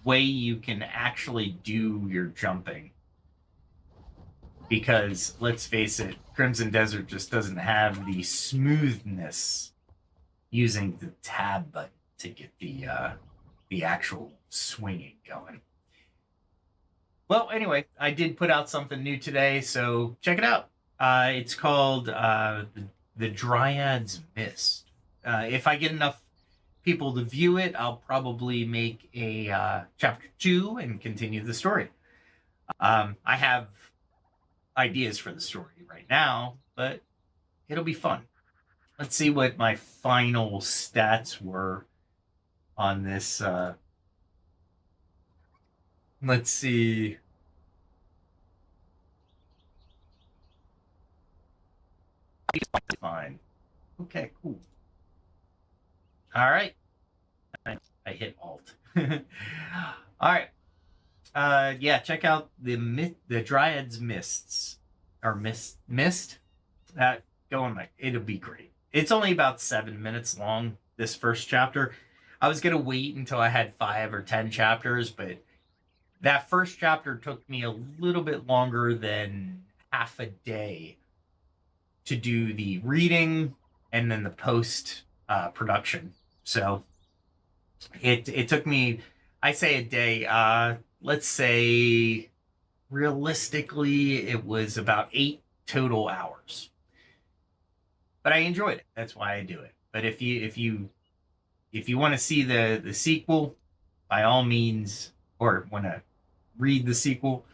Speaker 1: way you can actually do your jumping. Because let's face it, Crimson Desert just doesn't have the smoothness using the tab button to get the actual swinging going. Well, anyway, I did put out something new today, so check it out. It's called the Dryad's Mist. If I get enough people to view it, I'll probably make a chapter 2 and continue the story. I have ideas for the story right now, but it'll be fun. Let's see what my final stats were on this. Let's see. Fine. Okay, cool. All right. I hit Alt. All right. Yeah, check out the Dryad's Mists. Or Mist. Go on, it'll be great. It's only about 7 minutes long, this first chapter. I was going to wait until I had 5 or 10 chapters, but that first chapter took me a little bit longer than half a day to do the reading and then the post production. So it took me, I say a day, let's say realistically it was about 8 total hours. But I enjoyed it. That's why I do it. But if you want to see the sequel, by all means, or want to read the sequel,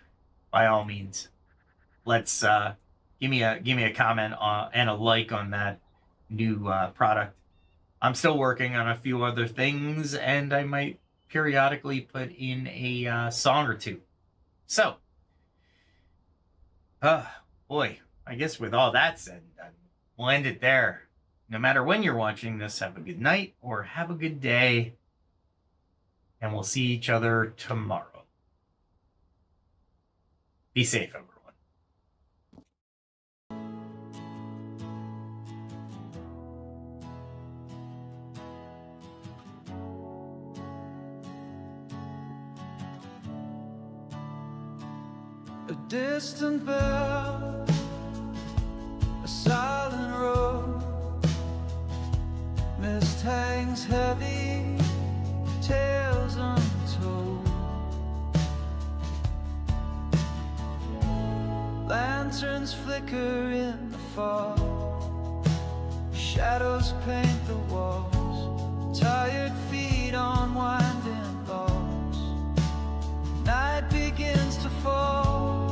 Speaker 1: by all means, let's give me a comment and a like on that new product. I'm still working on a few other things, and I might periodically put in a song or two. So, boy, I guess with all that said, we'll end it there. No matter when you're watching this, have a good night or have a good day, and we'll see each other tomorrow. Be safe, everyone.
Speaker 2: A distant bell, a silent road, mist hangs heavy, tales untold. Lanterns flicker in the fog, shadows paint the walls, tired feet on winding logs. Night begins to fall.